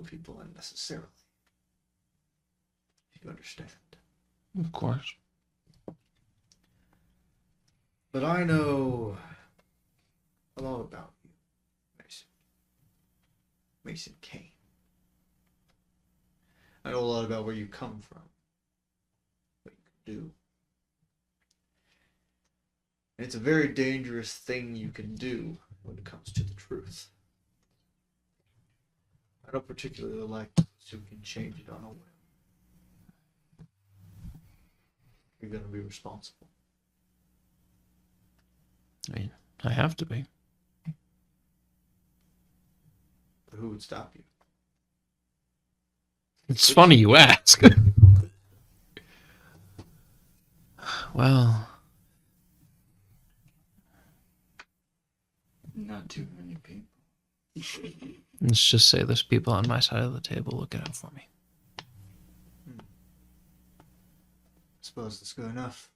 people unnecessarily. If you understand. Of course. But I know a lot about you, Mason. Mason Kane. I know a lot about where you come from, what you can do. And it's a very dangerous thing you can do when it comes to the truth. I don't particularly like those who can change it on a whim. You're going to be responsible. I mean, I have to be. But who would stop you? It's funny you ask. Well, Not too many people. let's just say there's people on my side of the table looking out for me. Suppose that's good enough.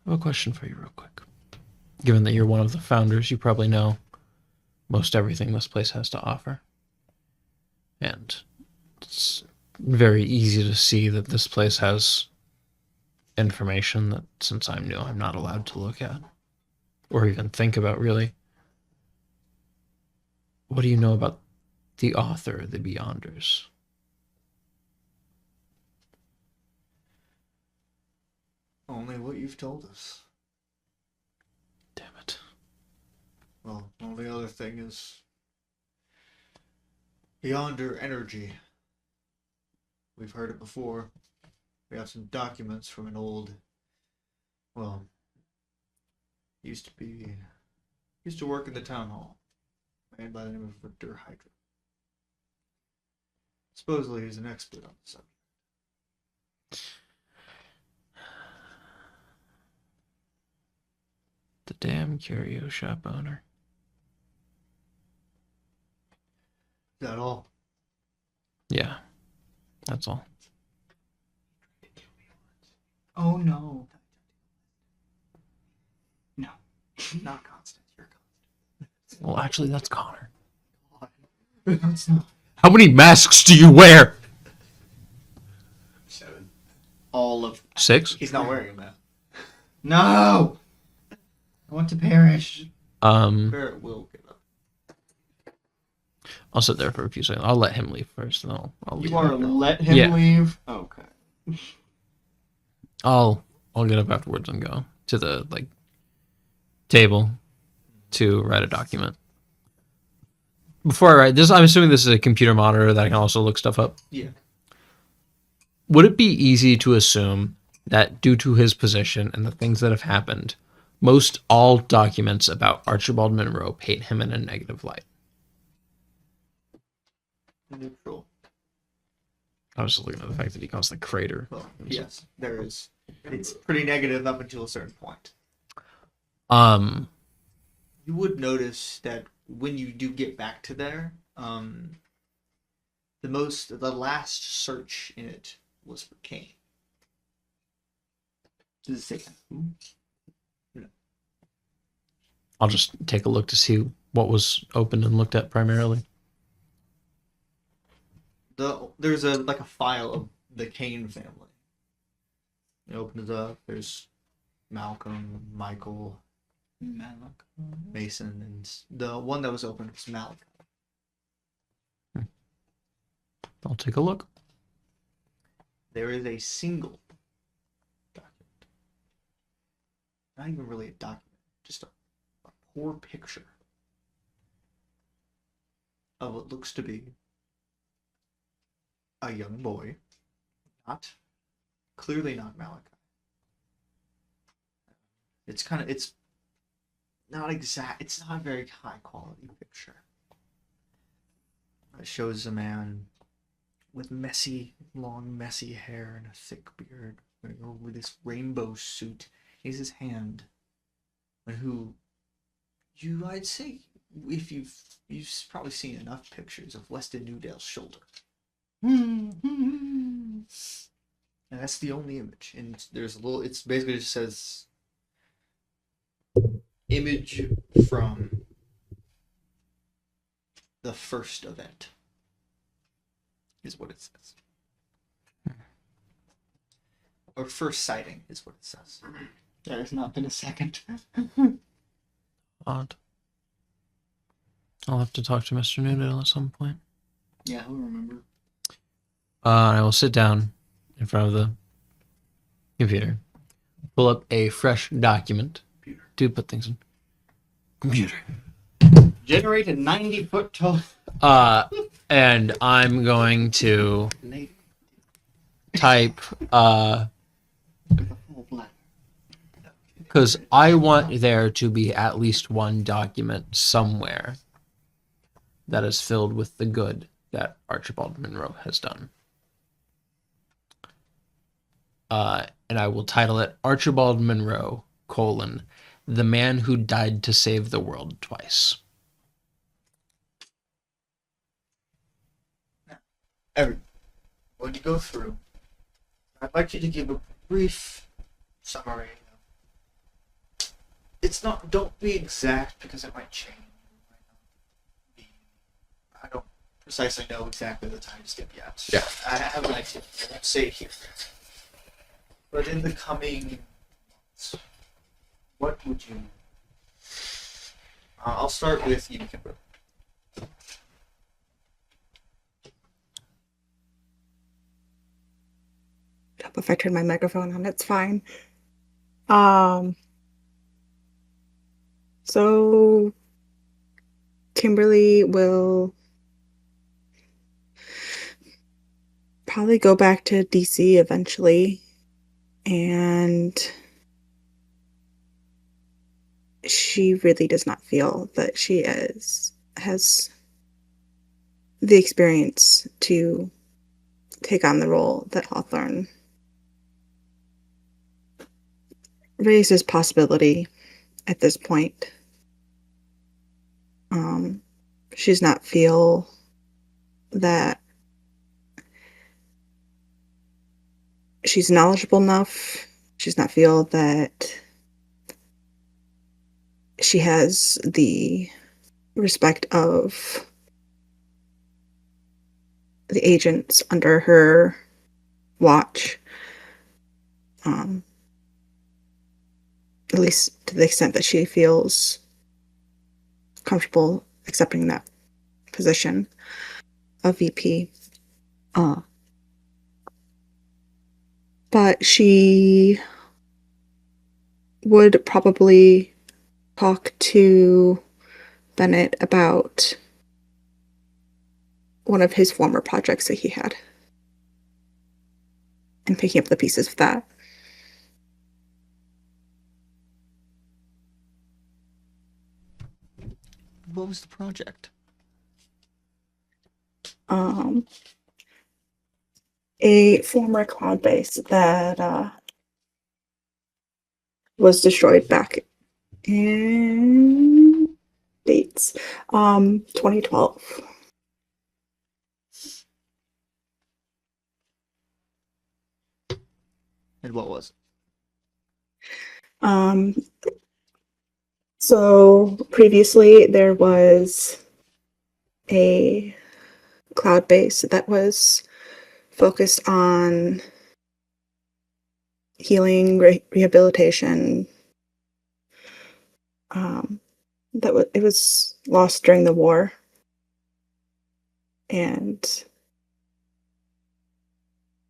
I have a question for you real quick. Given that you're one of the founders, you probably know most everything this place has to offer. And it's very easy to see that this place has information that, since I'm new, I'm not allowed to look at. Or even think about, really. What do you know about the author of the Beyonders? Only what you've told us. Damn it. Well, only other thing is Beyonder energy. We've heard it before. We have some documents from an old, well, used to work in the town hall. Man by the name of Victor Hydra. Supposedly he's an expert on the subject. The damn curio shop owner. Is that all? Yeah, that's all. Oh no. No. Not Constant. You're Constant. Well, actually, that's Connor. It's not. How many masks do you wear? 7. All of. 6? He's not wearing a mask. No! I want to perish. Barrett will get up. I'll sit there for a few seconds. I'll let him leave first, and I'll leave. You want to let him Yeah. leave? Okay. I'll get up afterwards and go to the table to write a document. Before I write this, I'm assuming this is a computer monitor that I can also look stuff up. Yeah. Would it be easy to assume that due to his position and the things that have happened, most all documents about Archibald Monroe paint him in a negative light? Neutral. I was just looking at the fact that he caused the crater. Well, yes, there is. It's pretty negative up until a certain point. you would notice that when you do get back to there, the last search in it was for Cain. Does it say that? I'll just take a look to see what was opened and looked at primarily. There's a file of the Cain family. You open it up. There's Malcolm, Michael, Mason, and the one that was open was Malachi. I'll take a look. There is a single document. Not even really a document, just a poor picture of what looks to be a young boy. Clearly not Malachi. It's not a very high quality picture. It shows a man with long messy hair and a thick beard, wearing over this rainbow suit. He's his hand. And I'd say, if you've probably seen enough pictures of Weston Newdale's shoulder. And that's the only image. And it basically just says image from the first event is what it says. Or first sighting is what it says. There has not been a second. Odd. I'll have to talk to Mr. Newdale at some point. Yeah, who remember? I will sit down in front of the computer, pull up a fresh document to put things in. Computer. Generate a 90-foot tall. And I'm going to type, because I want there to be at least one document somewhere that is filled with the good that Archibald Monroe has done. And I will title it Archibald Monroe, the man who died to save the world twice. When you go through, I'd like you to give a brief summary. Don't be exact because it might change. I don't precisely know exactly the time skip yet. Yeah. I have an idea. I won't say it here. But in the coming months, what would you... I'll start with you, Kimberly. If I turn my microphone on, it's fine. So Kimberly will probably go back to DC eventually, and she really does not feel that she has the experience to take on the role that Hawthorne raises possibility at this point. She does not feel that she's knowledgeable enough. She does not feel that she has the respect of the agents under her watch. At least to the extent that she feels comfortable accepting that position of VP. But she would probably talk to Bennett about one of his former projects that he had and picking up the pieces of that. What was the project? A former cloud base that was destroyed back in dates. 2012. And what was Um, so previously there was a cloud base that was focused on healing, rehabilitation. It was lost during the war, and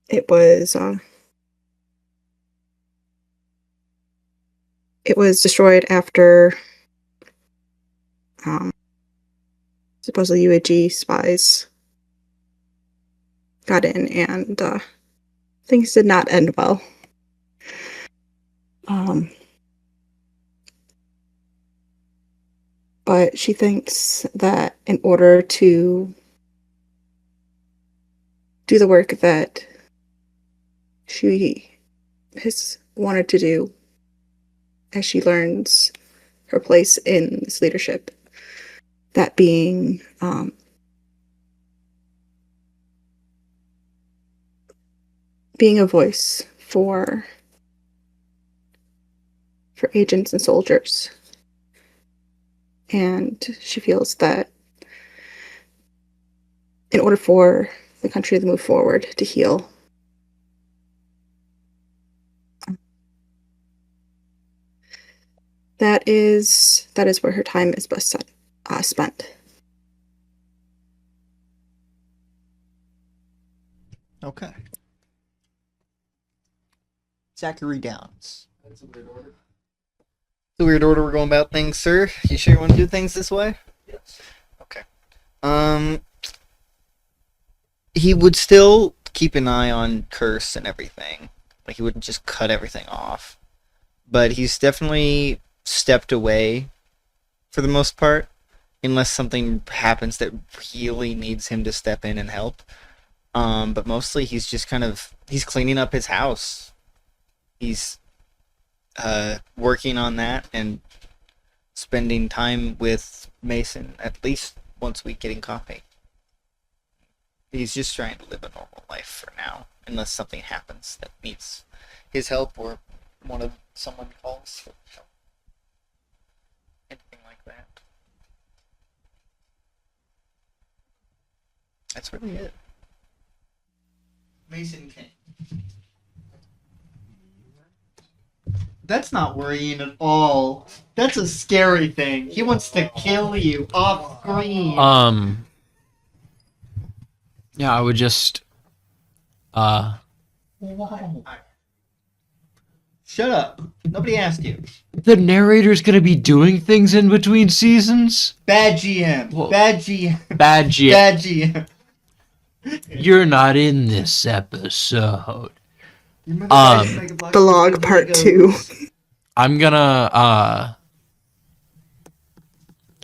it was destroyed after supposedly UAG spies got in, and things did not end well. But she thinks that in order to do the work that she has wanted to do as she learns her place in this leadership, that being being a voice for agents and soldiers. And she feels that in order for the country to move forward, to heal, that is where her time is best spent. Okay. Zachary Downs. That's a weird order. The weird order we're going about things, sir. You sure you want to do things this way? Yes. Okay. He would still keep an eye on Curse and everything. Like, he wouldn't just cut everything off. But he's definitely stepped away for the most part, unless something happens that really needs him to step in and help. But mostly he's just he's cleaning up his house. He's working on that and spending time with Mason at least once a week getting coffee. He's just trying to live a normal life for now, unless something happens that needs his help or someone calls for help. Anything like that. That's really it. Mason King. That's not worrying at all. That's a scary thing. He wants to kill you off screen. Yeah, I would just Shut up. Nobody asked you. the narrator's gonna be doing things in between seasons? Bad GM. Whoa. Bad GM. Bad GM. Bad GM. You're not in this episode. The log part 2. I'm gonna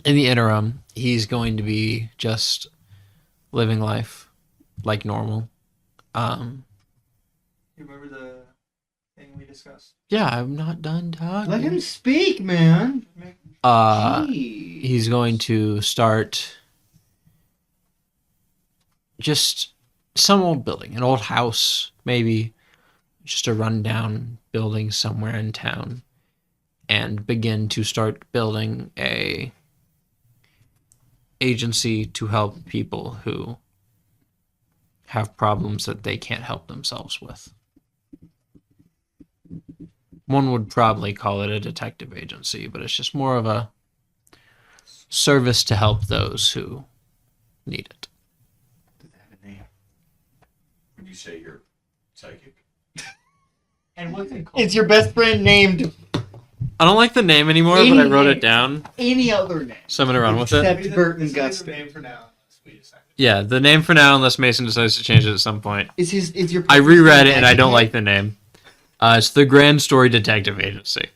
in the interim, he's going to be just living life like normal. You remember the thing we discussed? Yeah, I'm not done talking. Let him speak, man. Jeez. He's going to start just some old building, an old house, maybe just a rundown building somewhere in town, and begin to start building a agency to help people who have problems that they can't help themselves with. One would probably call it a detective agency, but it's just more of a service to help those who need it. Does it have a name? When you say you're psychic? And what's it called? Is your best friend named I don't like the name anymore, but I wrote it down. any other name? So I'm gonna run with it. Except Burton Just leave Gustin. the name for now. Unless we decide. Yeah, the name for now, unless Mason decides to change it at some point. Is your I reread it and I Magic don't Hand? like the name. It's the Grand Story Detective Agency.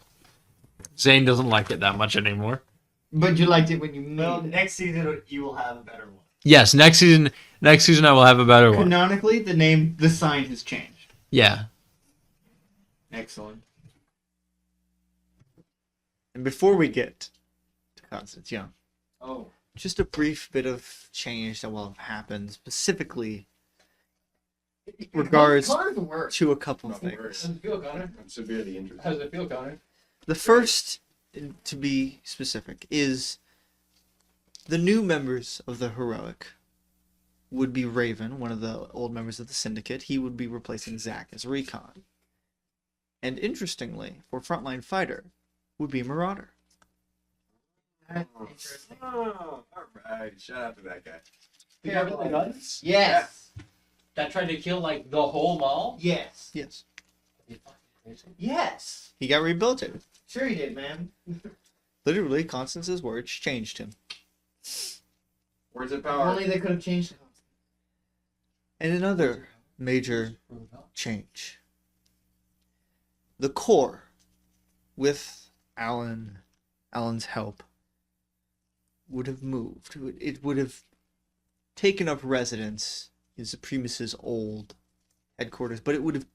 Zane doesn't like it that much anymore. But you liked it when you made Well, it. next season you will have a better one. Yes, next season I will have a better one. Canonically, the sign has changed. Yeah. Excellent. And before we get to Constance Young, Oh. just a brief bit of change that will have happened, specifically regards to a couple of things. How does it feel, Connor? I'm severely interested. How does it feel, Connor? The first, to be specific, is the new members of the Heroic would be Raven, one of the old members of the Syndicate. He would be replacing Zack as Recon. And interestingly, for Frontline Fighter, would be Marauder. That's interesting. Oh, alright. Shout out to that guy. The guy with the guns? Yes. That tried to kill, like, the whole mall? Yes. Yes. You fucking crazy. Yes. He got rehabilitated. Sure he did, man. Literally, Constance's words changed him. Words of If power. only they could have changed it. And another major change. The core, with Alan's help, would have moved. It would have taken up residence in Supremus's old headquarters, but it would have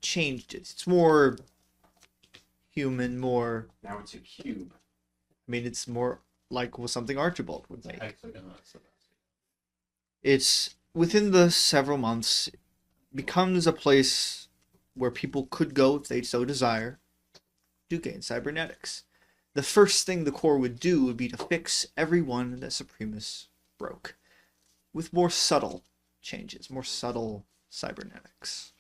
changed it. It's more human, more... Now it's a cube. I mean, it's more like something Archibald would make. Hexagon. It's, within the several months, becomes a place where people could go if they so desire to gain cybernetics. The first thing the core would do would be to fix everyone that Supremus broke, with more subtle changes, more subtle cybernetics.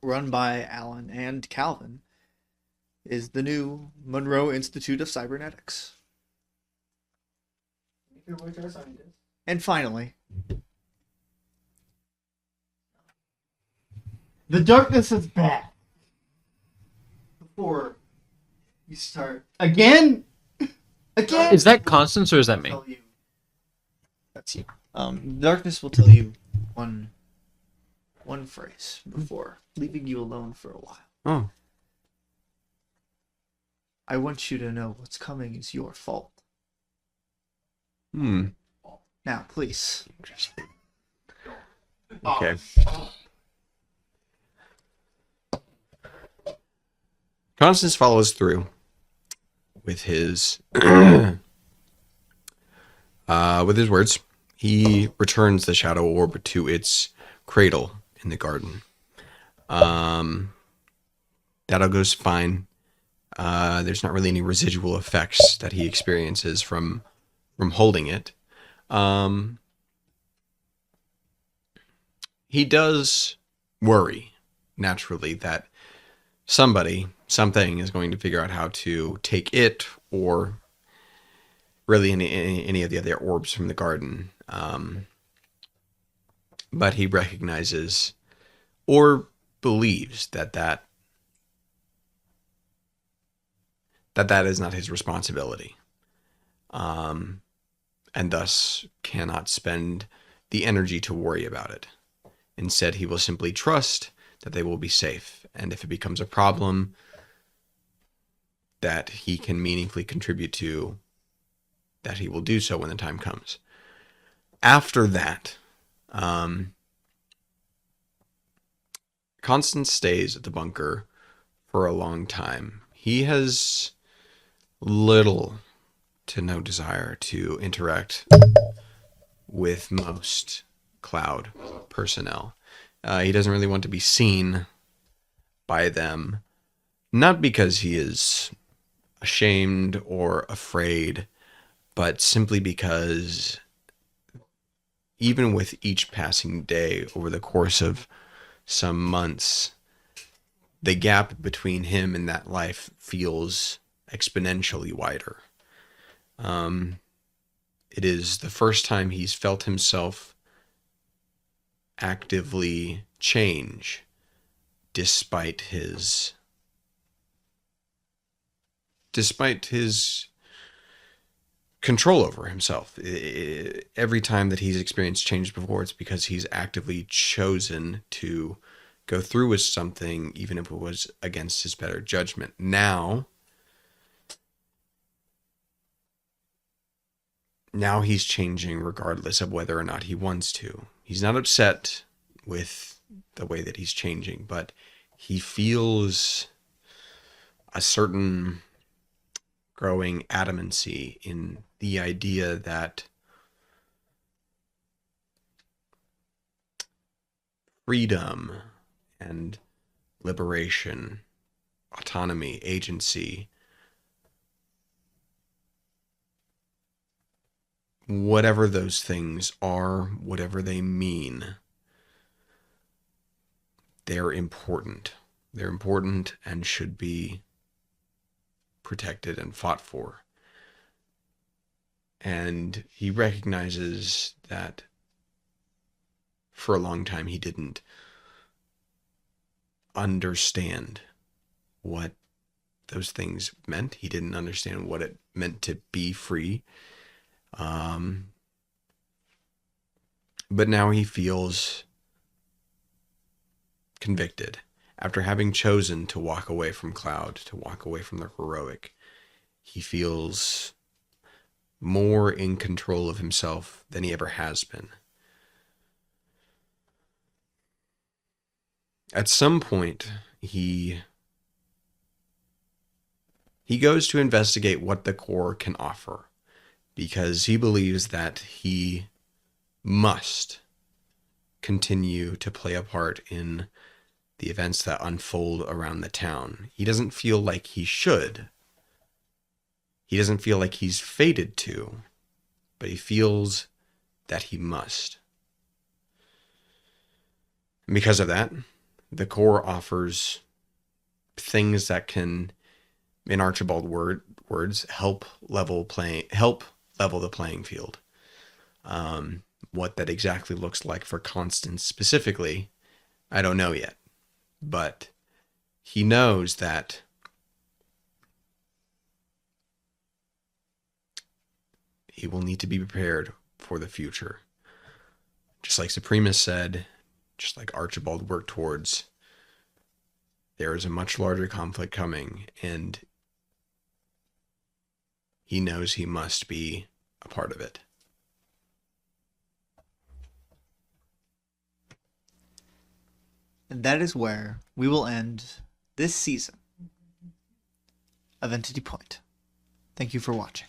Run by Alan and Calvin is the new Monroe Institute of Cybernetics. And finally, The darkness is back. Before you start again, Is that Constance or is that me? tell you, that's you. Darkness will tell you one phrase before leaving you alone for a while. Oh. I want you to know what's coming is your fault. Hmm. Now, please. Okay. Constance follows through with his with his words. He returns the shadow orb to its cradle in the garden. That all goes fine. There's not really any residual effects that he experiences from holding it. He does worry, naturally, that something is going to figure out how to take it, or really any of the other orbs from the garden. But he recognizes or believes that is not his responsibility, and thus cannot spend the energy to worry about it. Instead, he will simply trust that they will be safe, and if it becomes a problem that he can meaningfully contribute to, that he will do so when the time comes. After that, Constance stays at the bunker for a long time. He has little to no desire to interact with most Cloud personnel. He doesn't really want to be seen by them, not because he is ashamed or afraid, but simply because even with each passing day over the course of some months, the gap between him and that life feels exponentially wider. It is the first time he's felt himself actively change despite his control over himself. Every time that he's experienced change before, it's because he's actively chosen to go through with something, even if it was against his better judgment. Now he's changing regardless of whether or not he wants to. He's not upset with the way that he's changing, but he feels a certain growing adamancy in the idea that freedom and liberation, autonomy, agency, whatever those things are, whatever they mean, they're important. They're important and should be protected and fought for. And he recognizes that for a long time he didn't understand what those things meant. He didn't understand what it meant to be free. But now he feels convicted. After having chosen to walk away from Cloud, to walk away from the heroic, he feels more in control of himself than he ever has been. At some point, he goes to investigate what the core can offer, because he believes that he must continue to play a part in the events that unfold around the town. He doesn't feel like he should. He doesn't feel like he's fated to, but he feels that he must. And because of that, the core offers things that can, in Archibald words, help level the playing field. What that exactly looks like for Constance specifically, I don't know yet. But he knows that he will need to be prepared for the future. Just like Supremus said, just like Archibald worked towards, there is a much larger conflict coming, and he knows he must be a part of it. And that is where we will end this season of Entity Point. Thank you for watching.